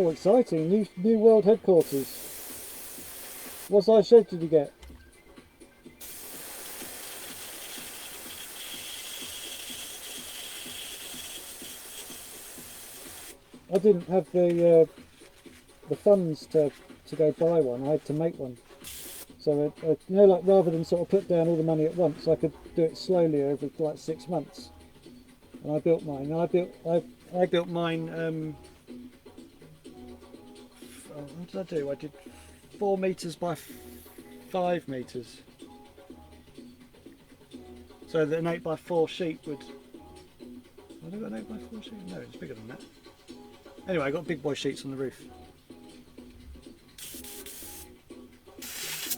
Oh, exciting! New world headquarters. What size shed did you get? I didn't have the funds to go buy one. I had to make one. So you know, like rather than sort of put down all the money at once, I could do it slowly over like 6 months. And I built mine. I built mine. What did I do? I did 4 meters by 5 meters. So that an 8 by 4 sheet would. Have I got an 8 by 4 sheet? No, it's bigger than that. Anyway, I got big boy sheets on the roof.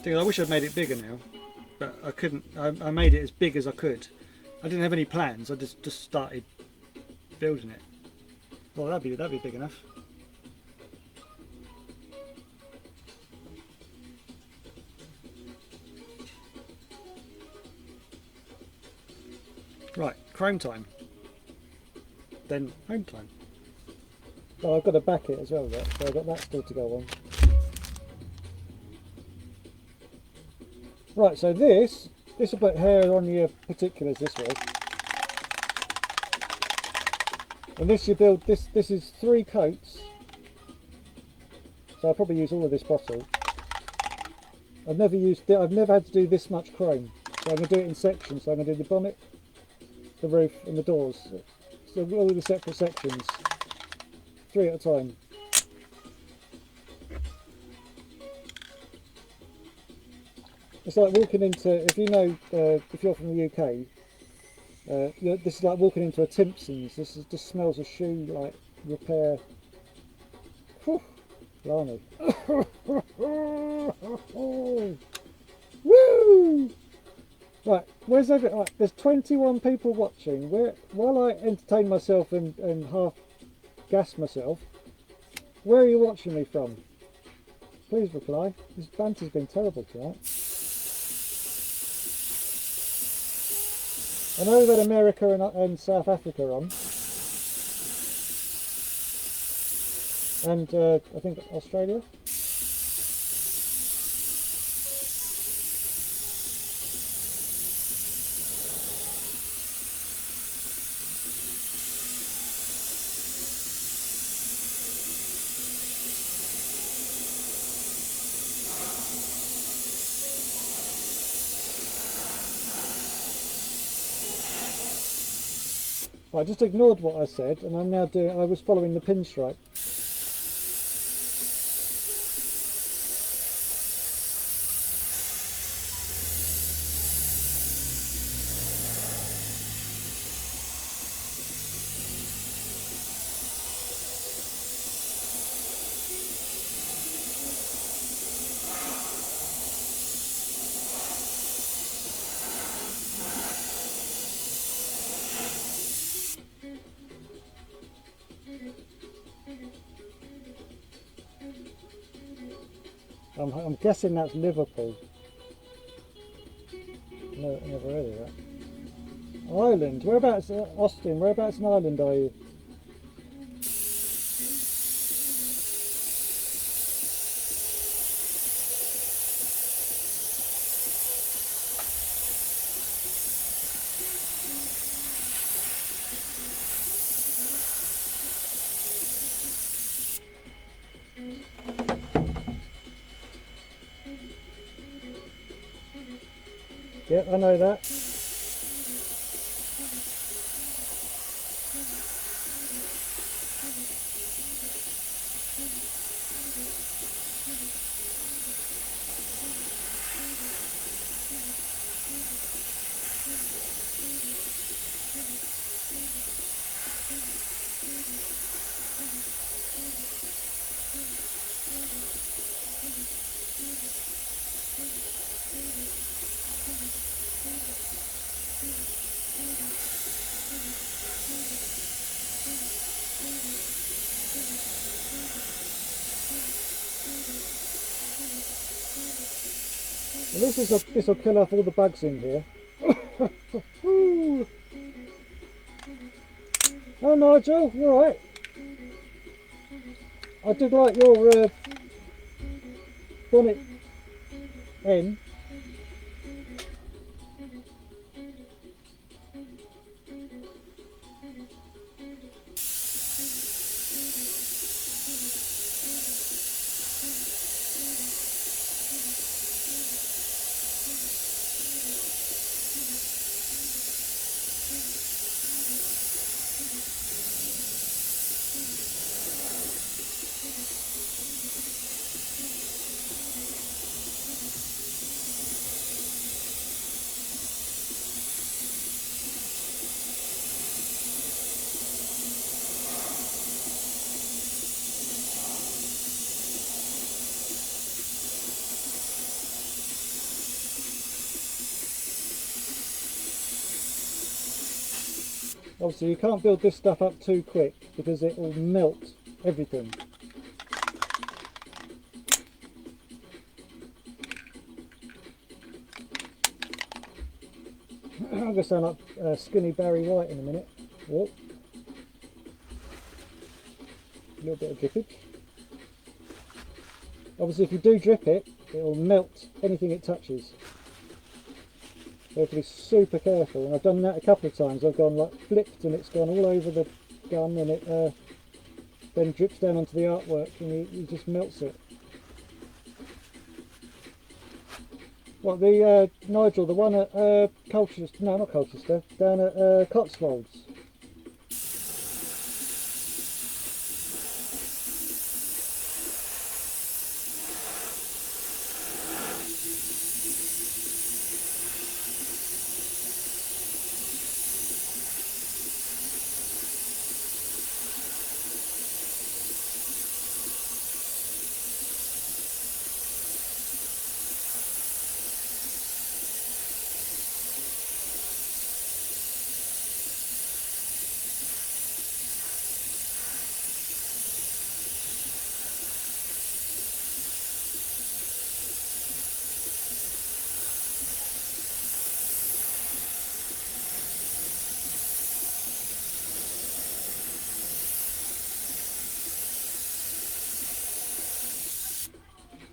I wish I'd made it bigger now, but I couldn't. I made it as big as I could. I didn't have any plans. I just started building it. Well, that'd be big enough. Right, chrome time. Then home time. Oh, I've got to back it as well, so I've got that still to go on. Right, so this will put hair on your particulars, this will. And this you build, this is 3 coats. So I'll probably use all of this bottle. I've never had to do this much chrome. So I'm going to do it in sections. So I'm going to do the bonnet, the roof and the doors. So all of the separate sections. 3 at a time. It's like walking into, if you know, if you're from the UK, this is like walking into a Timpson's. This just smells of shoe like repair. Whew, blimey. Woo! Right, where's everyone? Right, there's 21 people watching. While I entertain myself and half gas myself, where are you watching me from? Please reply. This banter's been terrible tonight. I know that America and South Africa are on, and I think Australia. I just ignored what I said, and I'm now doing. I was following the pinstripe. I'm guessing that's Liverpool. No, never heard of that. Ireland. Whereabouts, Austin? Whereabouts in Ireland are you? Yep, I know that. Well, this will kill off all the bugs in here. Oh, Nigel, you alright? I did like your bonnet end. Obviously you can't build this stuff up too quick because it will melt everything. I'm going to sound like skinny Barry White in a minute. Whoop. A little bit of drippage. Obviously if you do drip it, it will melt anything it touches. You have to be super careful, and I've done that a couple of times. I've gone like flipped and it's gone all over the gun, and it then drips down onto the artwork and it just melts it. What, the Nigel, the one at Colchester, no not Colchester, down at Cotswolds.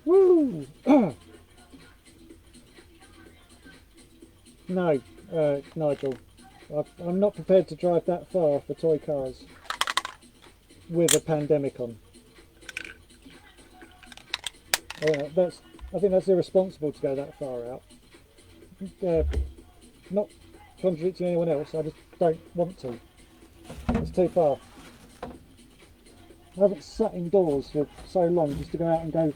Woo! No, Nigel, I'm not prepared to drive that far for toy cars with a pandemic on. I think that's irresponsible to go that far out. Not contradicting anyone else, I just don't want to. It's too far. I haven't sat indoors for so long just to go out and go,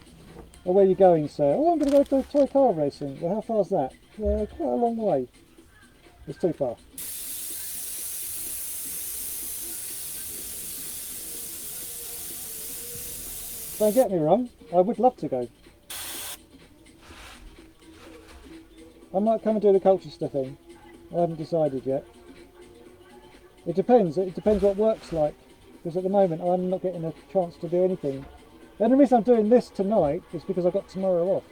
oh, where are you going, sir? Oh, I'm going to go for toy car racing. Well, how far's that? Yeah, quite a long way. It's too far. Don't get me wrong, I would love to go. I might come and do the Colchester thing. I haven't decided yet. It depends what work's like. Because at the moment I'm not getting a chance to do anything. And the reason I'm doing this tonight is because I've got tomorrow off.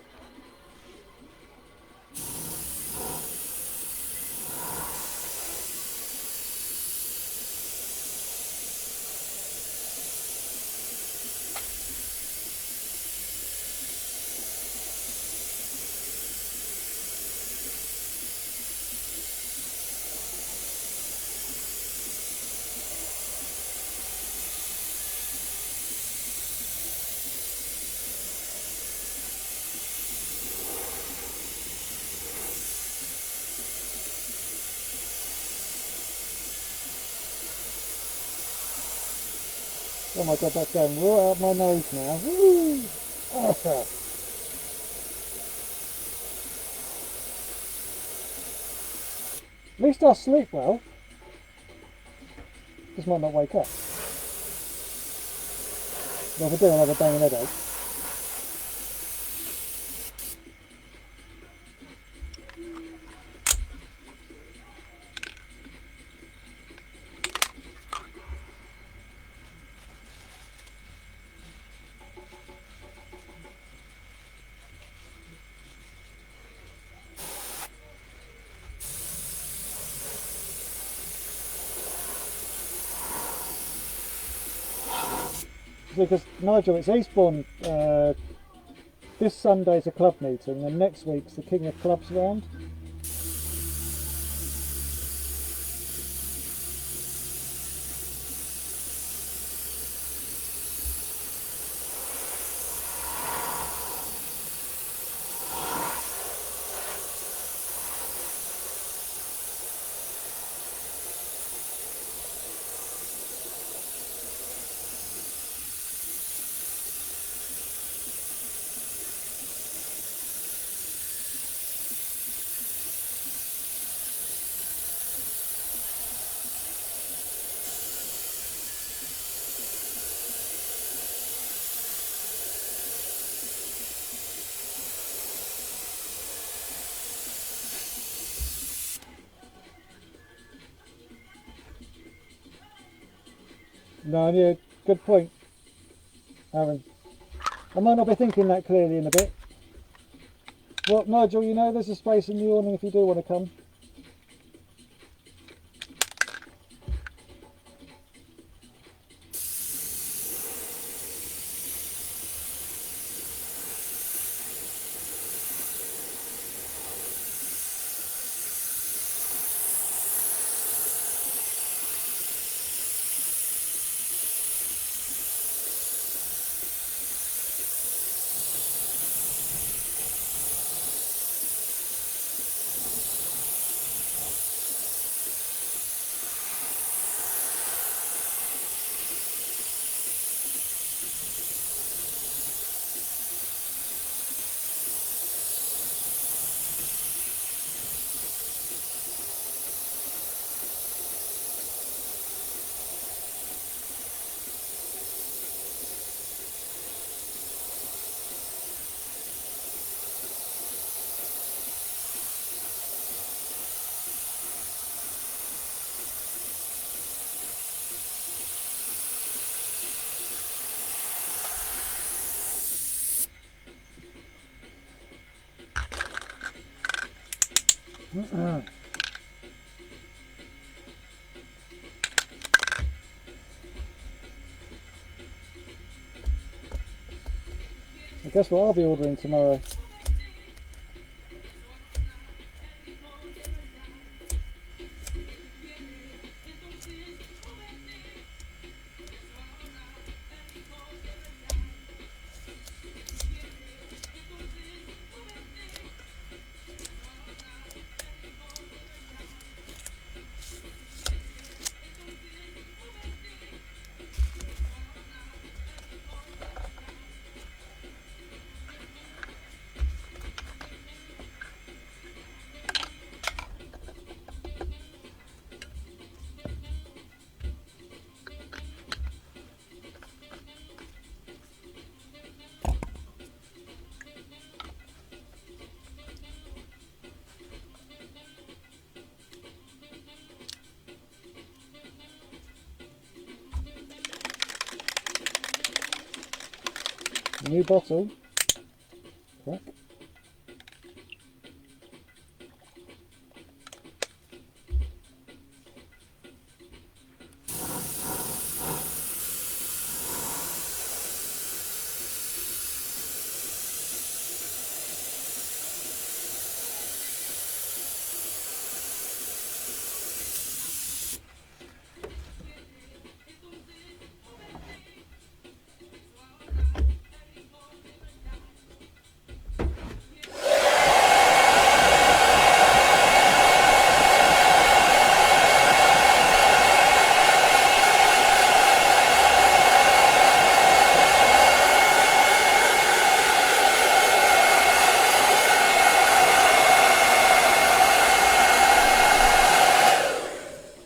Oh my god, that's going right out my nose now. Woo! Awesome. At least I sleep well. Just might not wake up. Well, if I do, I'll have a banging headache. Because Nigel, it's Eastbourne. This Sunday's a club meeting, and next week's the King of Clubs round. No, yeah, good point, Aaron. I might not be thinking that clearly in a bit. Well, Nigel, you know there's a space in the awning if you do want to come. I guess what I'll be ordering tomorrow. new bottle. Crack.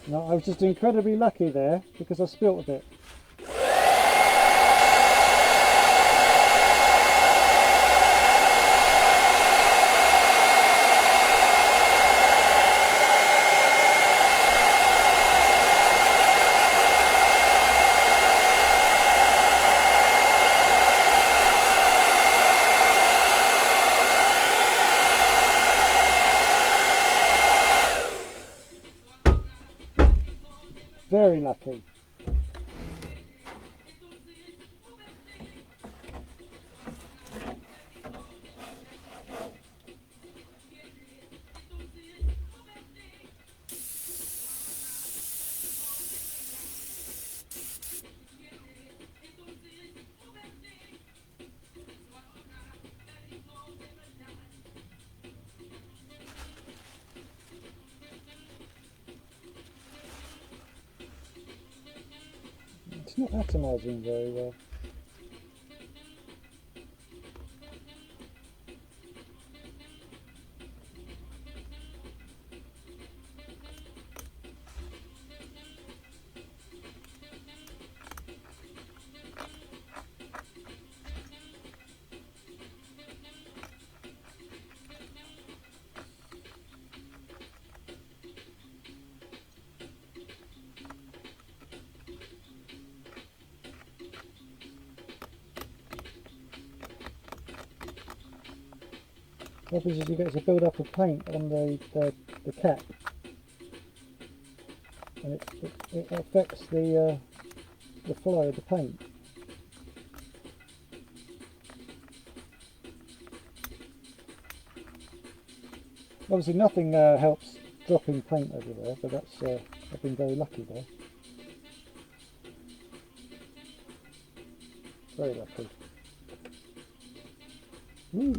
No, I was just incredibly lucky there because I spilt a bit. Very lucky. It's not atomising very well. What happens is you get a build up of paint on the cap, and it affects the flow of the paint. Obviously nothing helps dropping paint everywhere, but that's I've been very lucky there. Very lucky. Woo.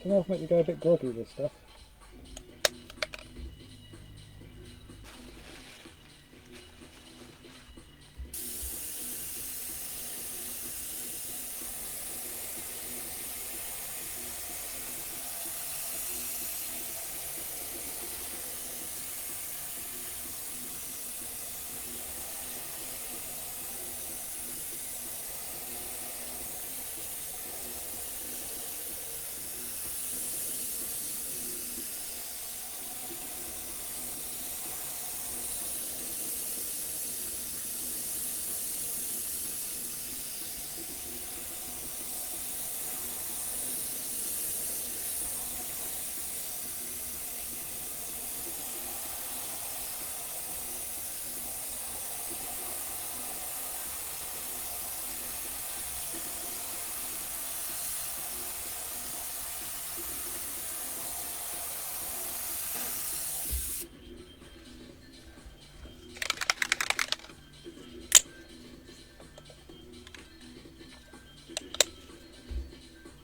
Can I make you go a bit groggy with this stuff?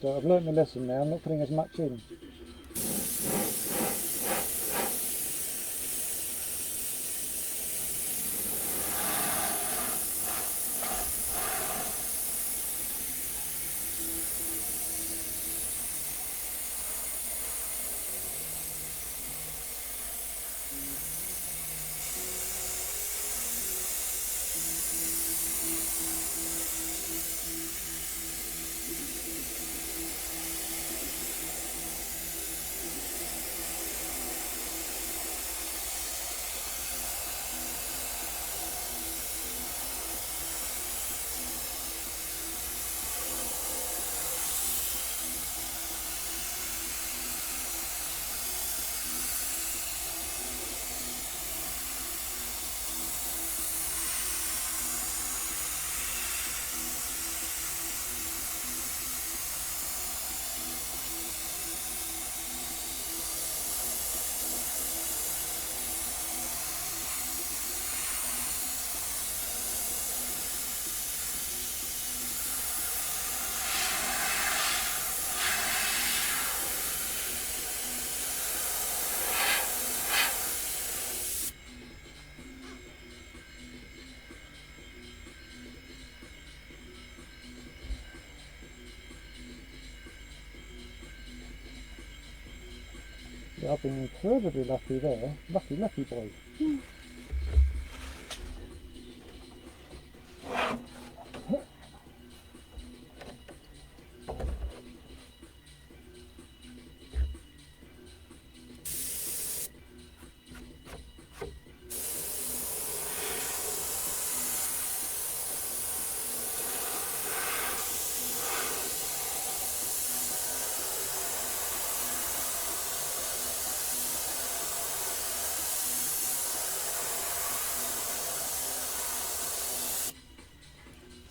but I've learnt my lesson now. I'm not putting as much in. Yeah, I've been incredibly lucky there. Lucky, lucky boy.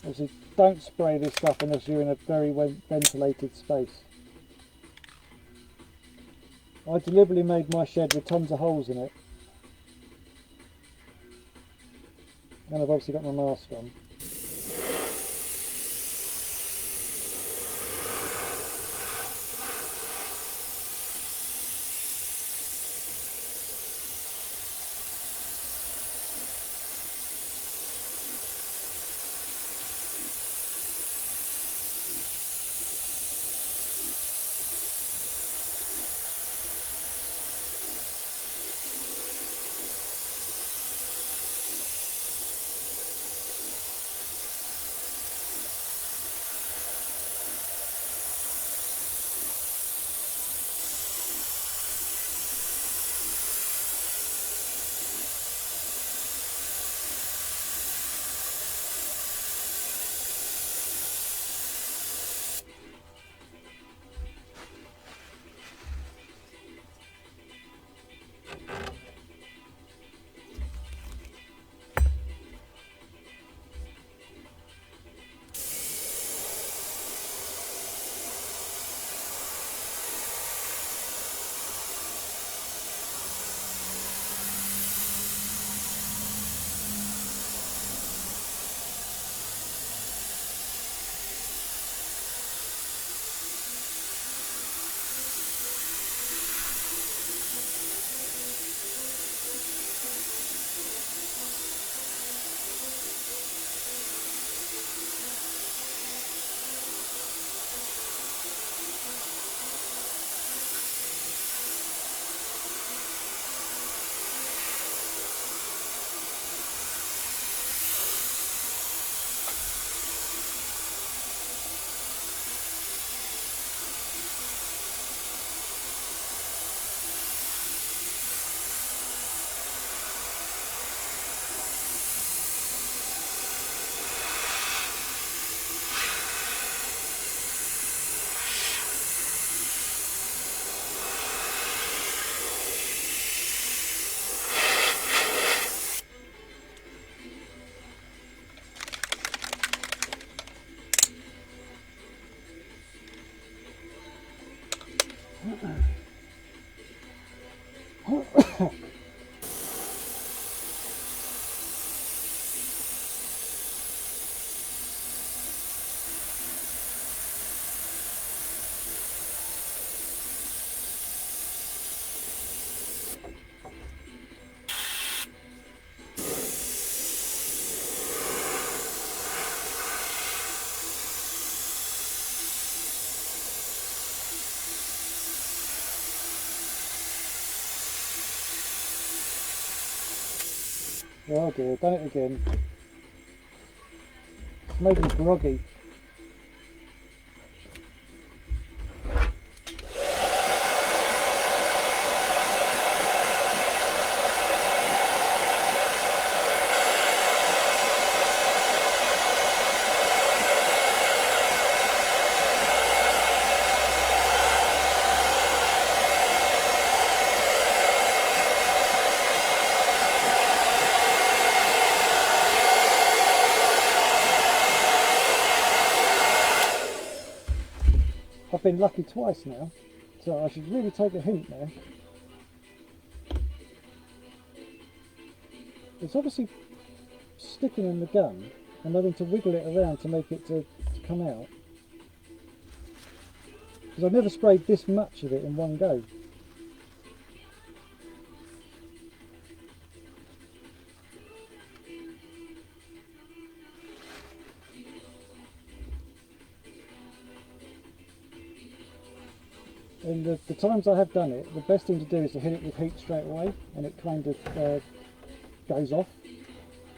Obviously, don't spray this stuff unless you're in a very ventilated space. I deliberately made my shed with tons of holes in it. And I've obviously got my mask on. Oh dear, done it again. It's made me groggy. I've been lucky twice now, so I should really take a hint now. It's obviously sticking in the gun and having to wiggle it around to make it to come out. Because I've never sprayed this much of it in one go. And the times I have done it, the best thing to do is to hit it with heat straight away, and it kind of goes off.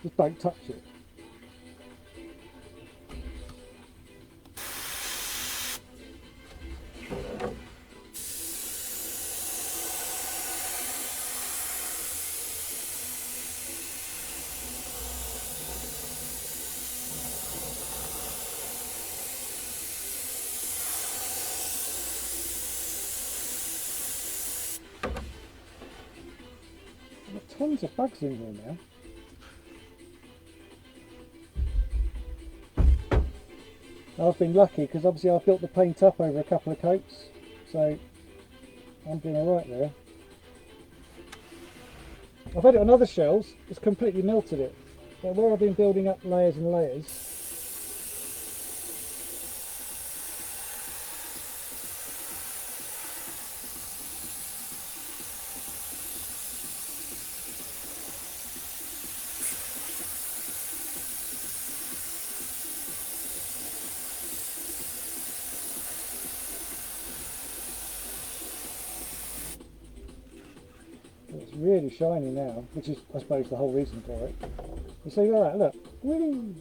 Just don't touch it. There's tons of bugs in here now. I've been lucky because obviously I've built the paint up over a couple of coats, so I'm doing alright there. I've had it on other shells, it's completely melted it, but where I've been building up layers and layers, it's really shiny now, which is I suppose the whole reason for it. You see that? Look. Whee!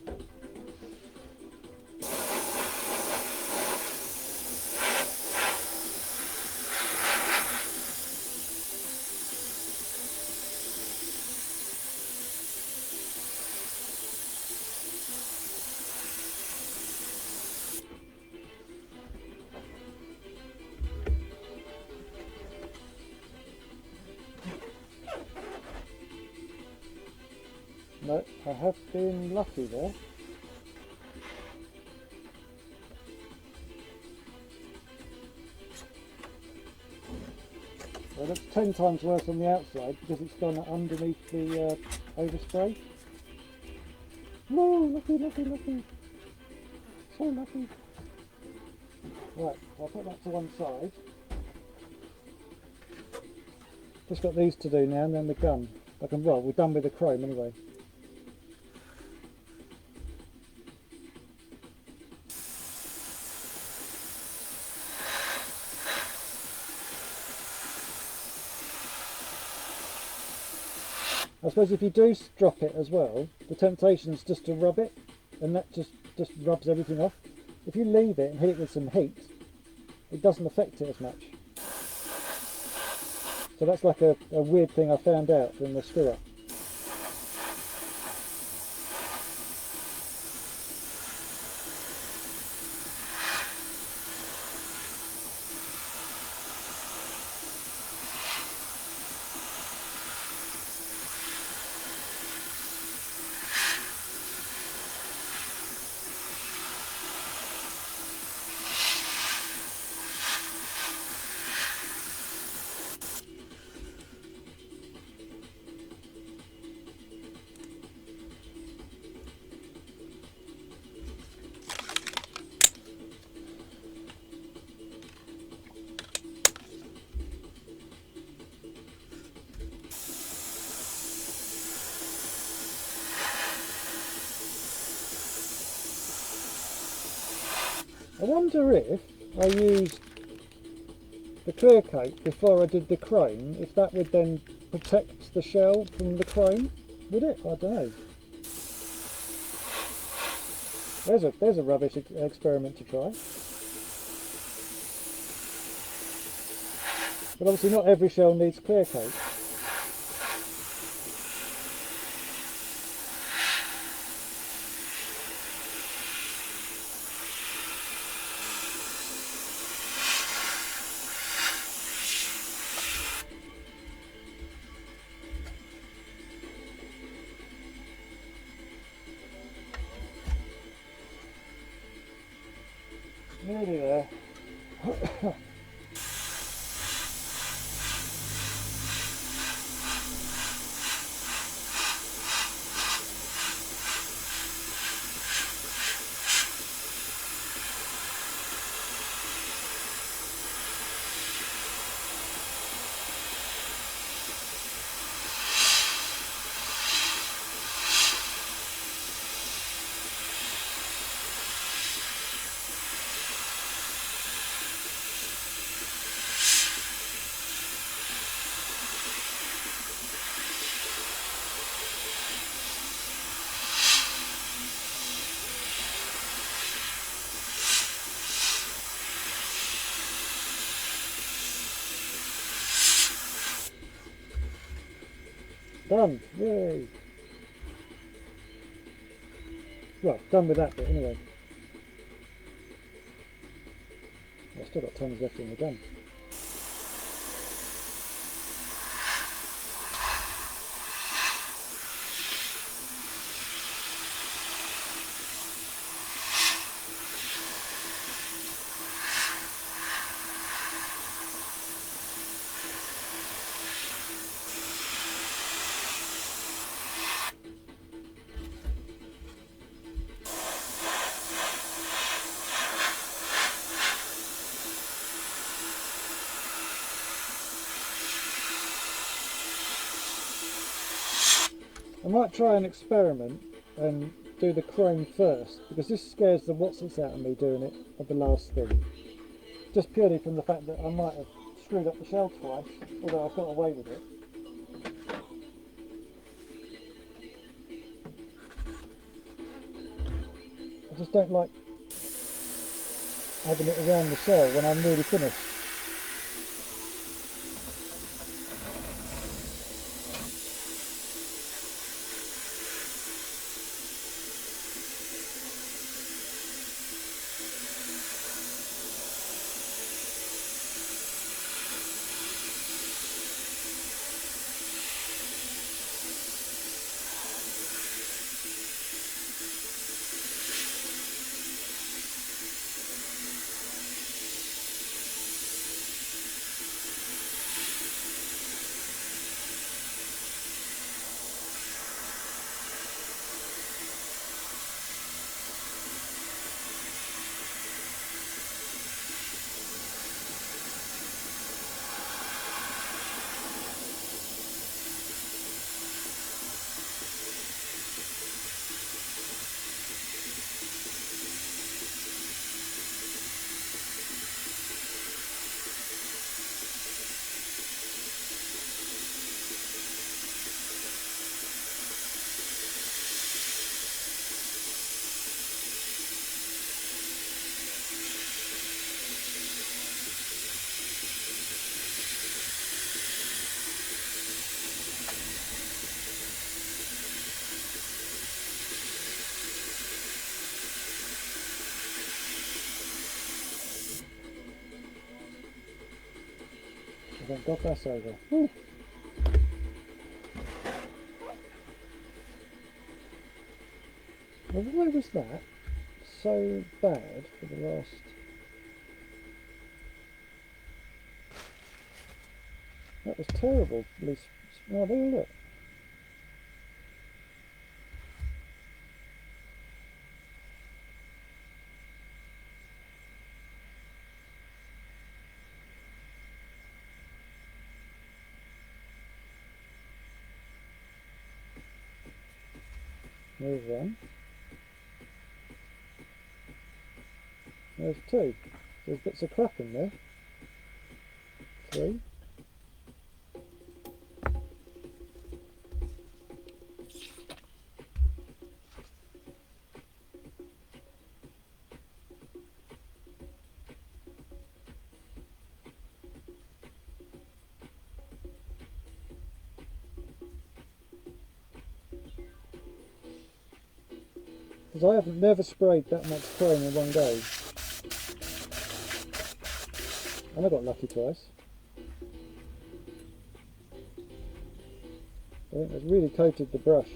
No, I have been lucky there. Well, it looks 10 times worse on the outside because it's gone underneath the overspray. No, lucky, lucky, lucky. So lucky. Right, I'll put that to one side. Just got these to do now and then the gun. Well, we're done with the chrome anyway. I suppose if you do drop it as well, the temptation is just to rub it, and that just rubs everything off. If you leave it and hit it with some heat, it doesn't affect it as much. So that's like a weird thing I found out from the screw up. I wonder if I used the clear coat before I did the chrome, if that would then protect the shell from the chrome. Would it? I don't know. There's a rubbish experiment to try. But obviously not every shell needs clear coat. Nearly there. Done! Yay! Well, done with that bit anyway. I've still got tons left in the gun. I might try an experiment and do the chrome first, because this scares the whatsits out of me doing it at the last thing. Just purely from the fact that I might have screwed up the shell twice, although I've got away with it. I just don't like having it around the shell when I'm nearly finished. Thank God that's over. Woo. Well, why was that so bad for the last... That was terrible. At least, oh, there, look. There's one. There's two. There's bits of crap in there. Three. because I haven't never sprayed that much chrome in one go. And I got lucky twice. I think it's really coated the brush.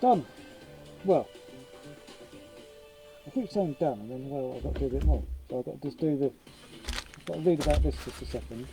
Done. Well, I keep saying done, and then well, I've got to do a bit more. So I've got to just do the. I've got to read about this just a second.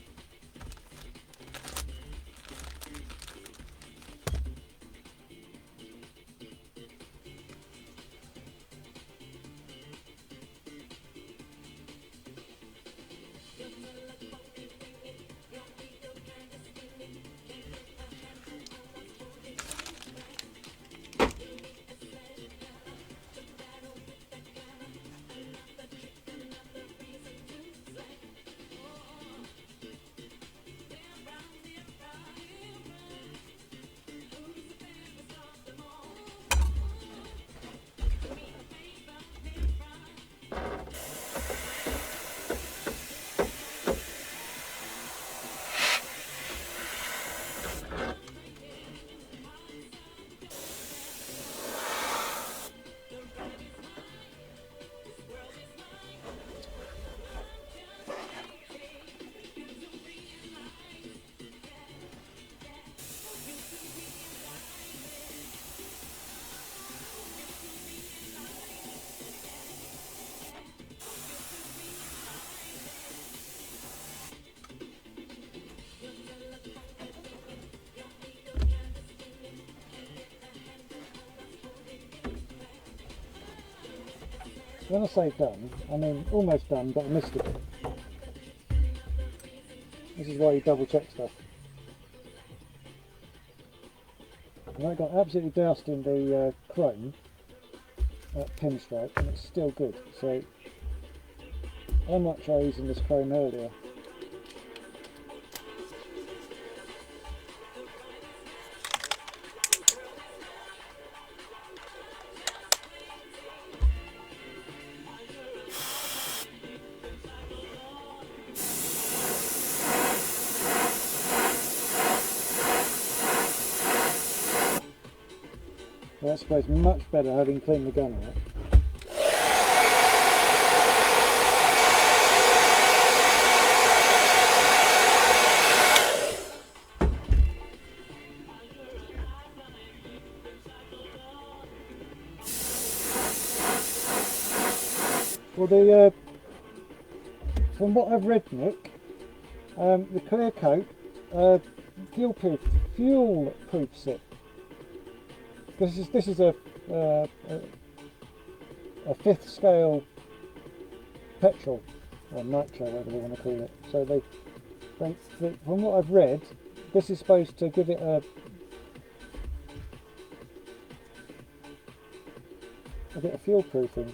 When I say done, I mean almost done, but I missed a bit. This is why you double check stuff. And I got absolutely doused in the chrome at pinstripe, and it's still good. So I might try using this chrome earlier. Well, I suppose much better having cleaned the gun out. Well, from what I've read, Nick, the clear coat fuel proofs it. This is a 5th scale petrol or nitro, whatever they want to call it. So from what I've read, this is supposed to give it a bit of fuel proofing.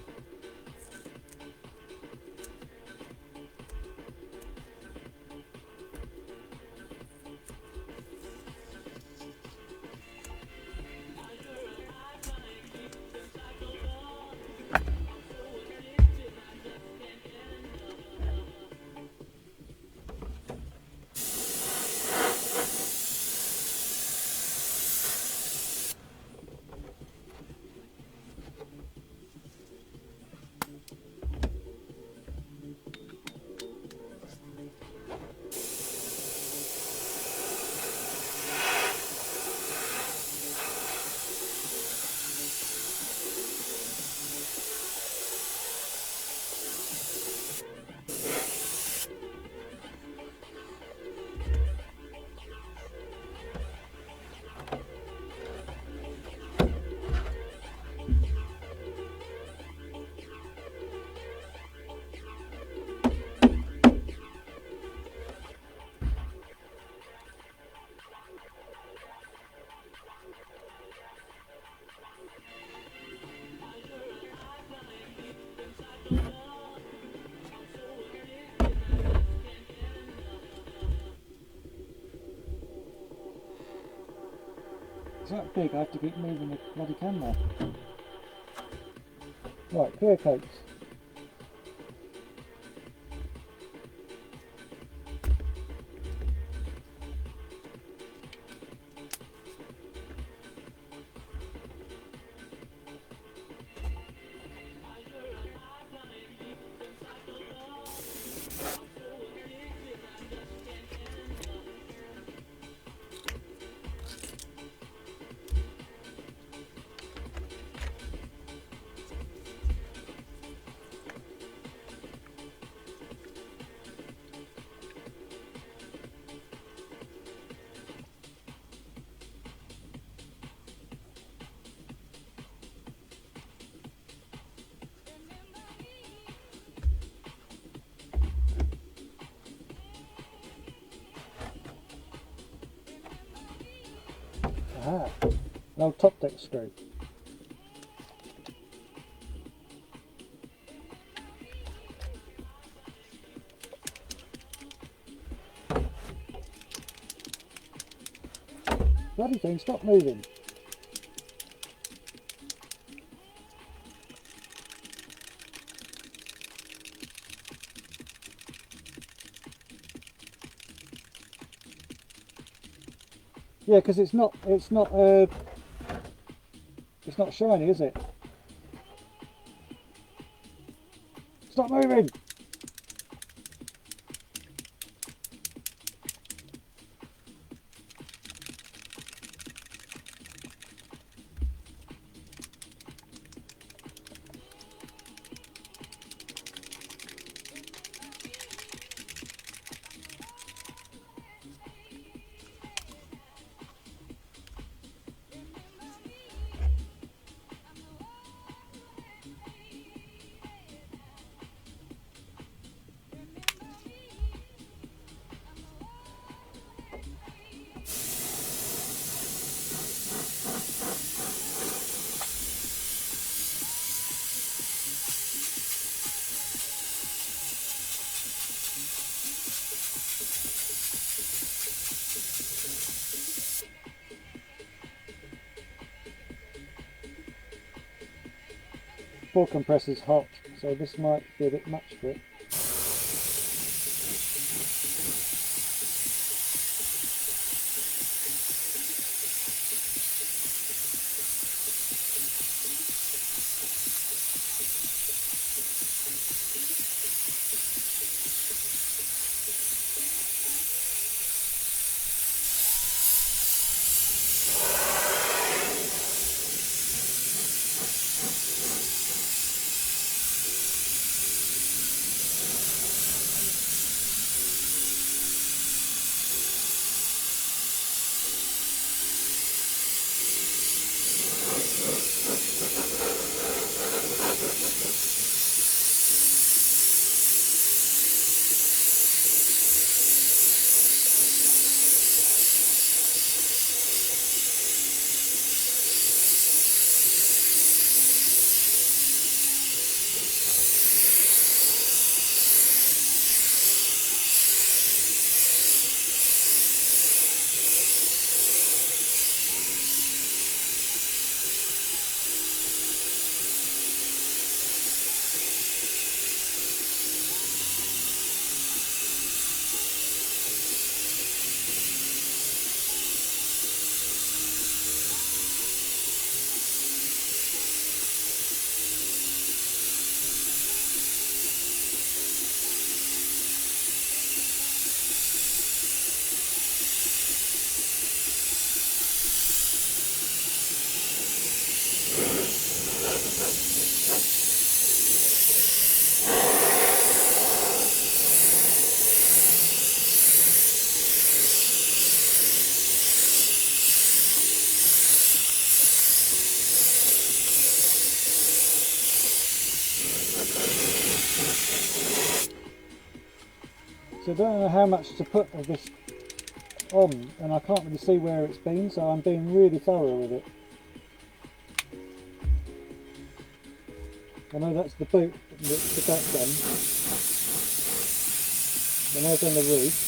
It's that big, I have to keep moving the bloody camera. Right, clear coats. Aha, an old top deck screw. Bloody thing, stop moving. Yeah, because it's not shiny, is it? Stop moving. Ball compressor's hot, so this might be a bit much for it. So I don't know how much to put of this on, and I can't really see where it's been, so I'm being really thorough with it. I know that's the boot, the back done. And I've done the roof.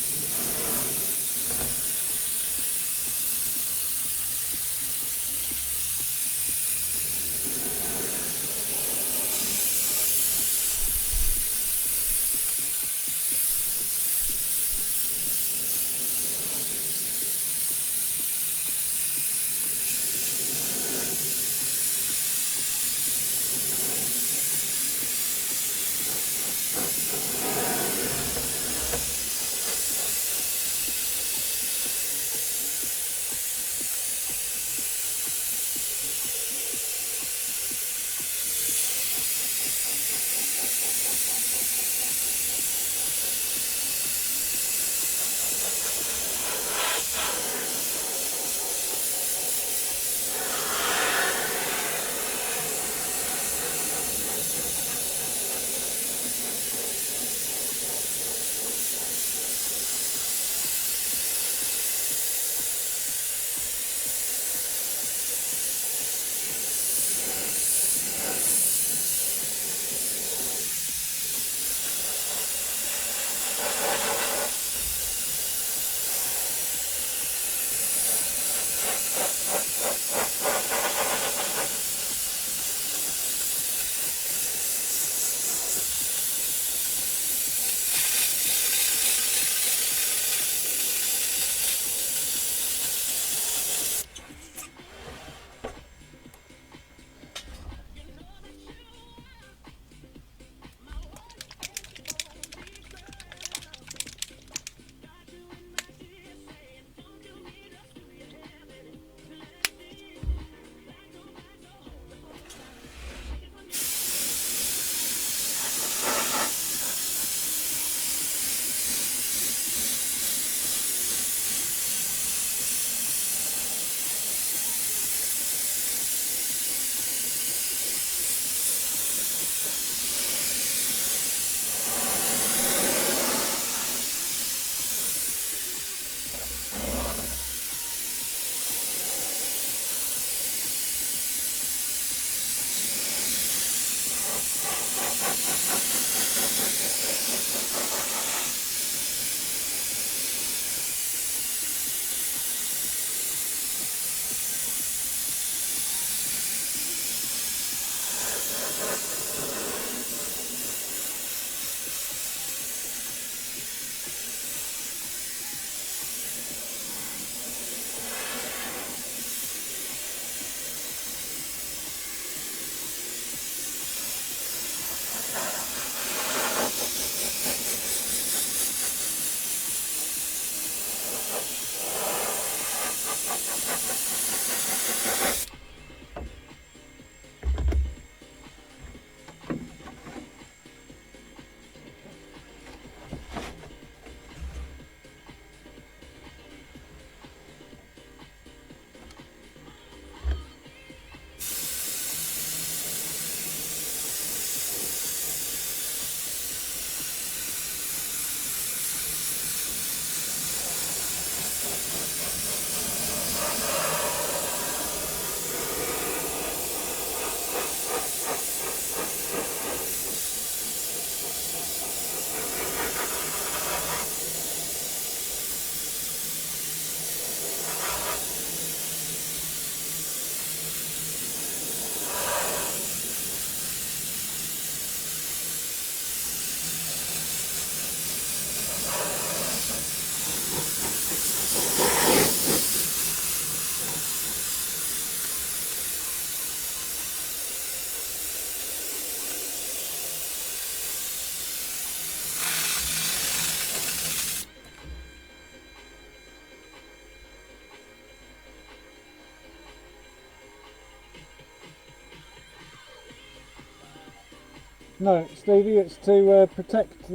No, Stevie, it's to protect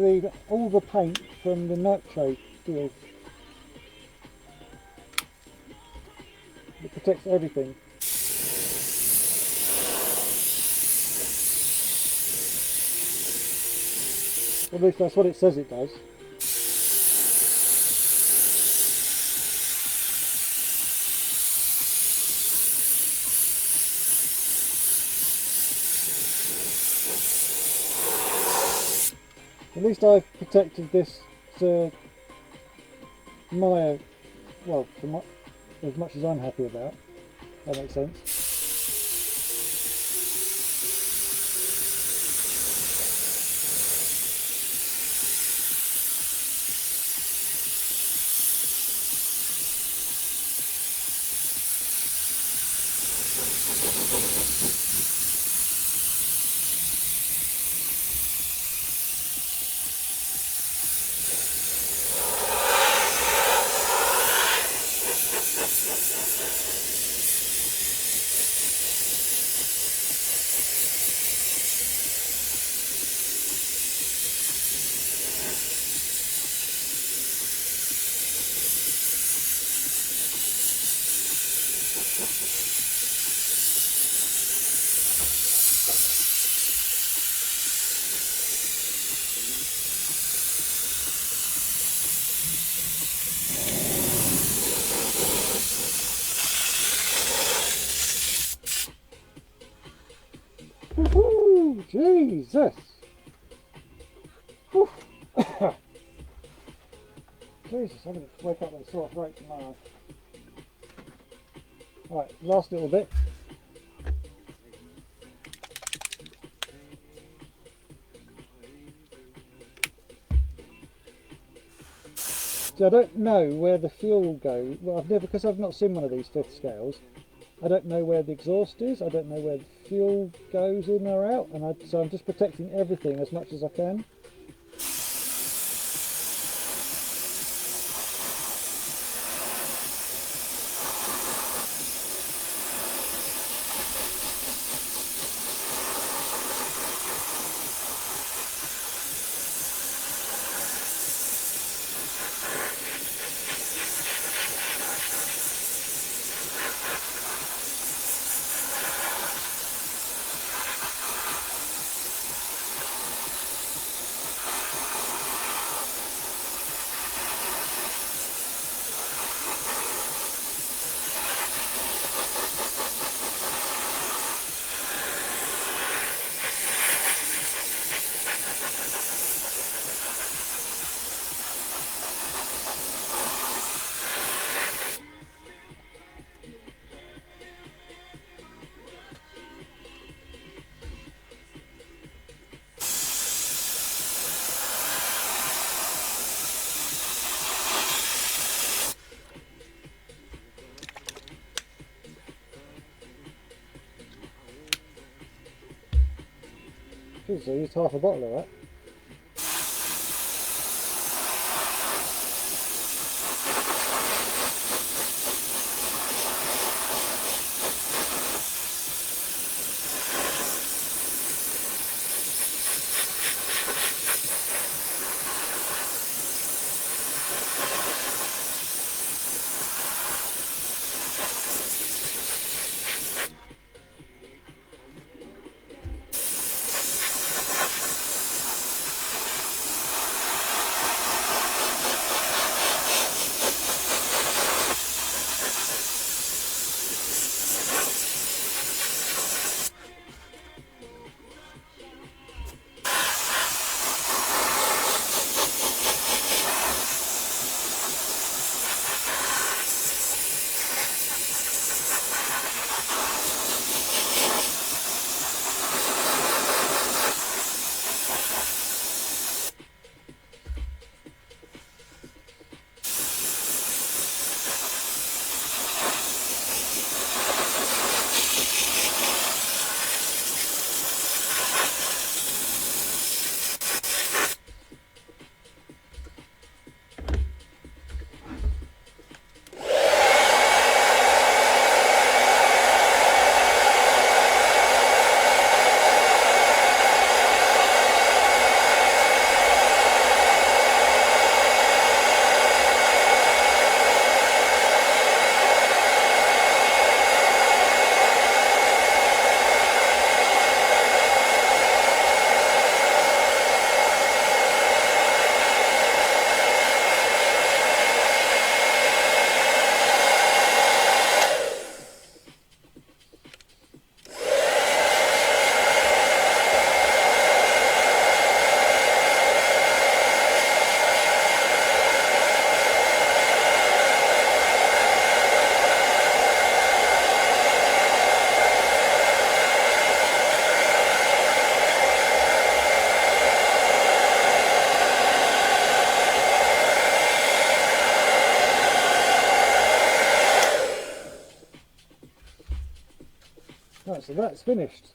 all the paint from the nitrate deal. It protects everything. At least that's what it says it does. At least I've protected this to my, well, as much as I'm happy about. That makes sense. Woohoo! Jesus! Whew. Jesus, I'm going to wake up with a sore throat tomorrow. Right, last little bit. So I don't know where the fuel goes. Well, because I've not seen one of these fifth scales. I don't know where the exhaust is. I don't know where the fuel goes in or out, and so I'm just protecting everything as much as I can. Jeez, I used half a bottle of that. so that's finished.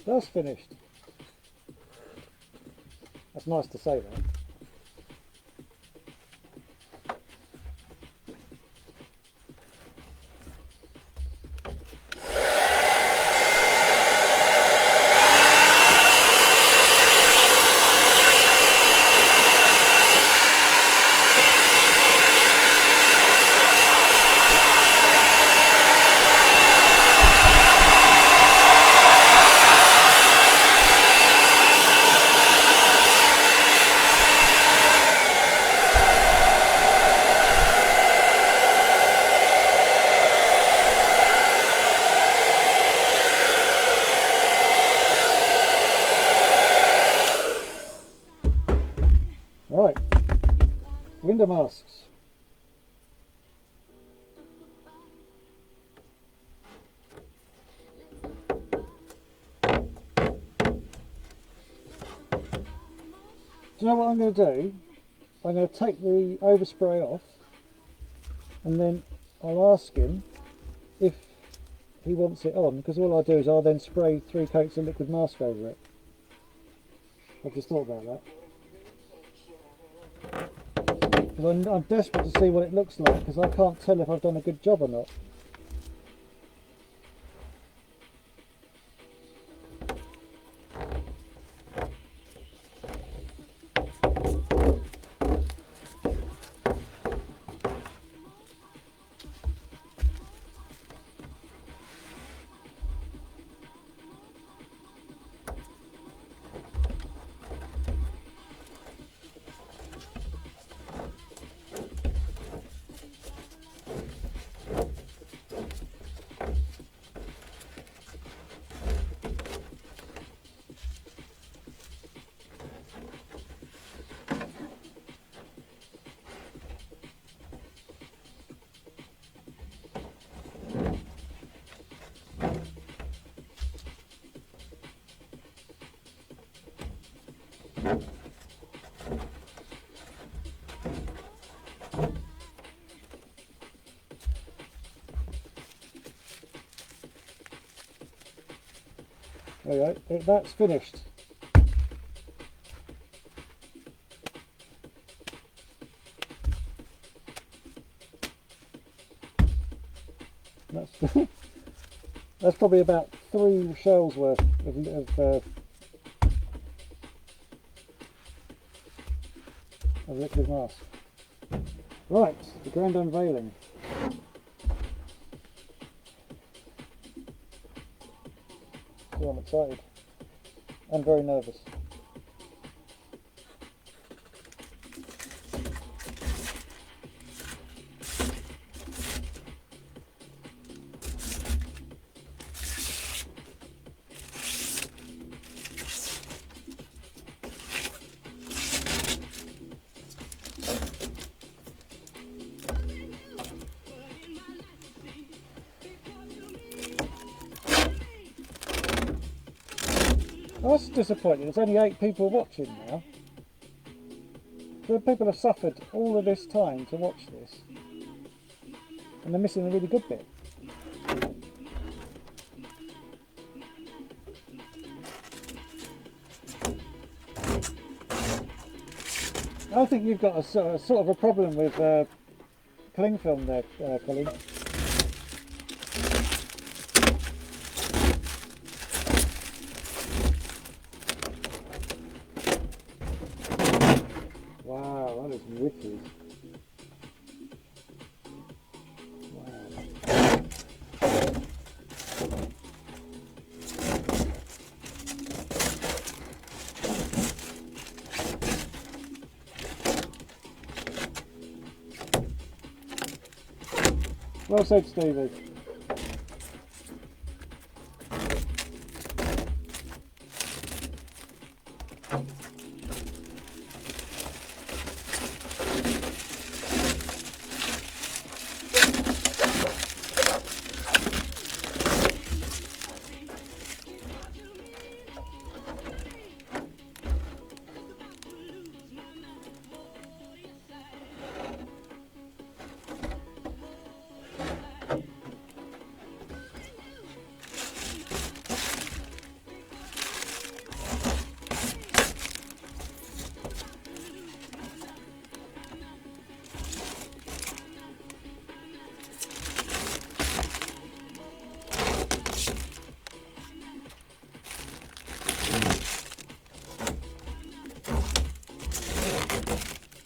That's finished. That's nice to say that. Right, window masks. Do you know what I'm going to do? I'm going to take the overspray off and then I'll ask him if he wants it on, because all I'll do is I'll then spray 3 coats of liquid mask over it. I've just thought about that. Because I'm desperate to see what it looks like, because I can't tell if I've done a good job or not. There you go, that's finished. That's probably about 3 shells worth of liquid mask. Right, the grand unveiling. So I'm excited and very nervous. That's disappointing. There's only 8 people watching now. The people have suffered all of this time to watch this, and they're missing a really good bit. I think you've got a sort of a problem with cling film there, Colin. Wow, that is wicked. Well said, Stevie.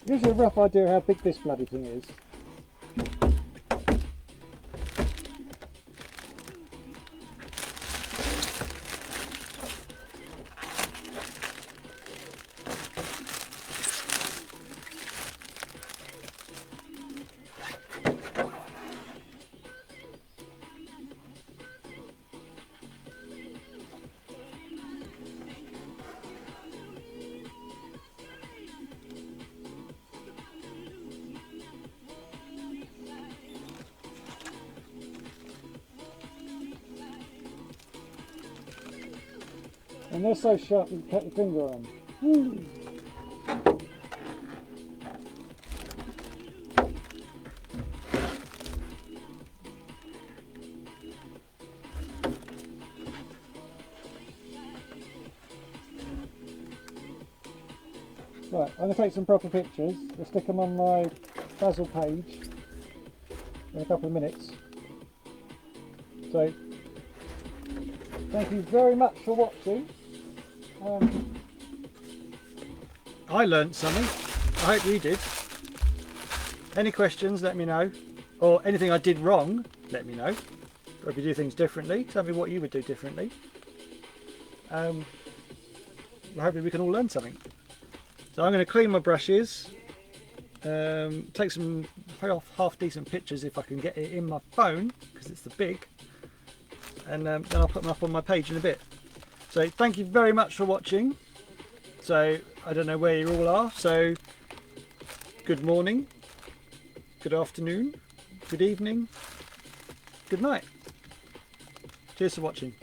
Gives you a rough idea how big this bloody thing is. And they're so sharp you can cut your finger on them. Right, I'm going to take some proper pictures. I'll stick them on my Basil page in a couple of minutes. So, thank you very much for watching. I learnt something. I hope you did. Any questions, let me know. Or anything I did wrong, let me know. Or if you do things differently, tell me what you would do differently. Hopefully we can all learn something. So I'm going to clean my brushes, take some half decent pictures if I can get it in my phone, because it's the big, and then I'll put them up on my page in a bit. So thank you very much for watching. So I don't know where you all are, so good morning, good afternoon, good evening, good night. Cheers for watching.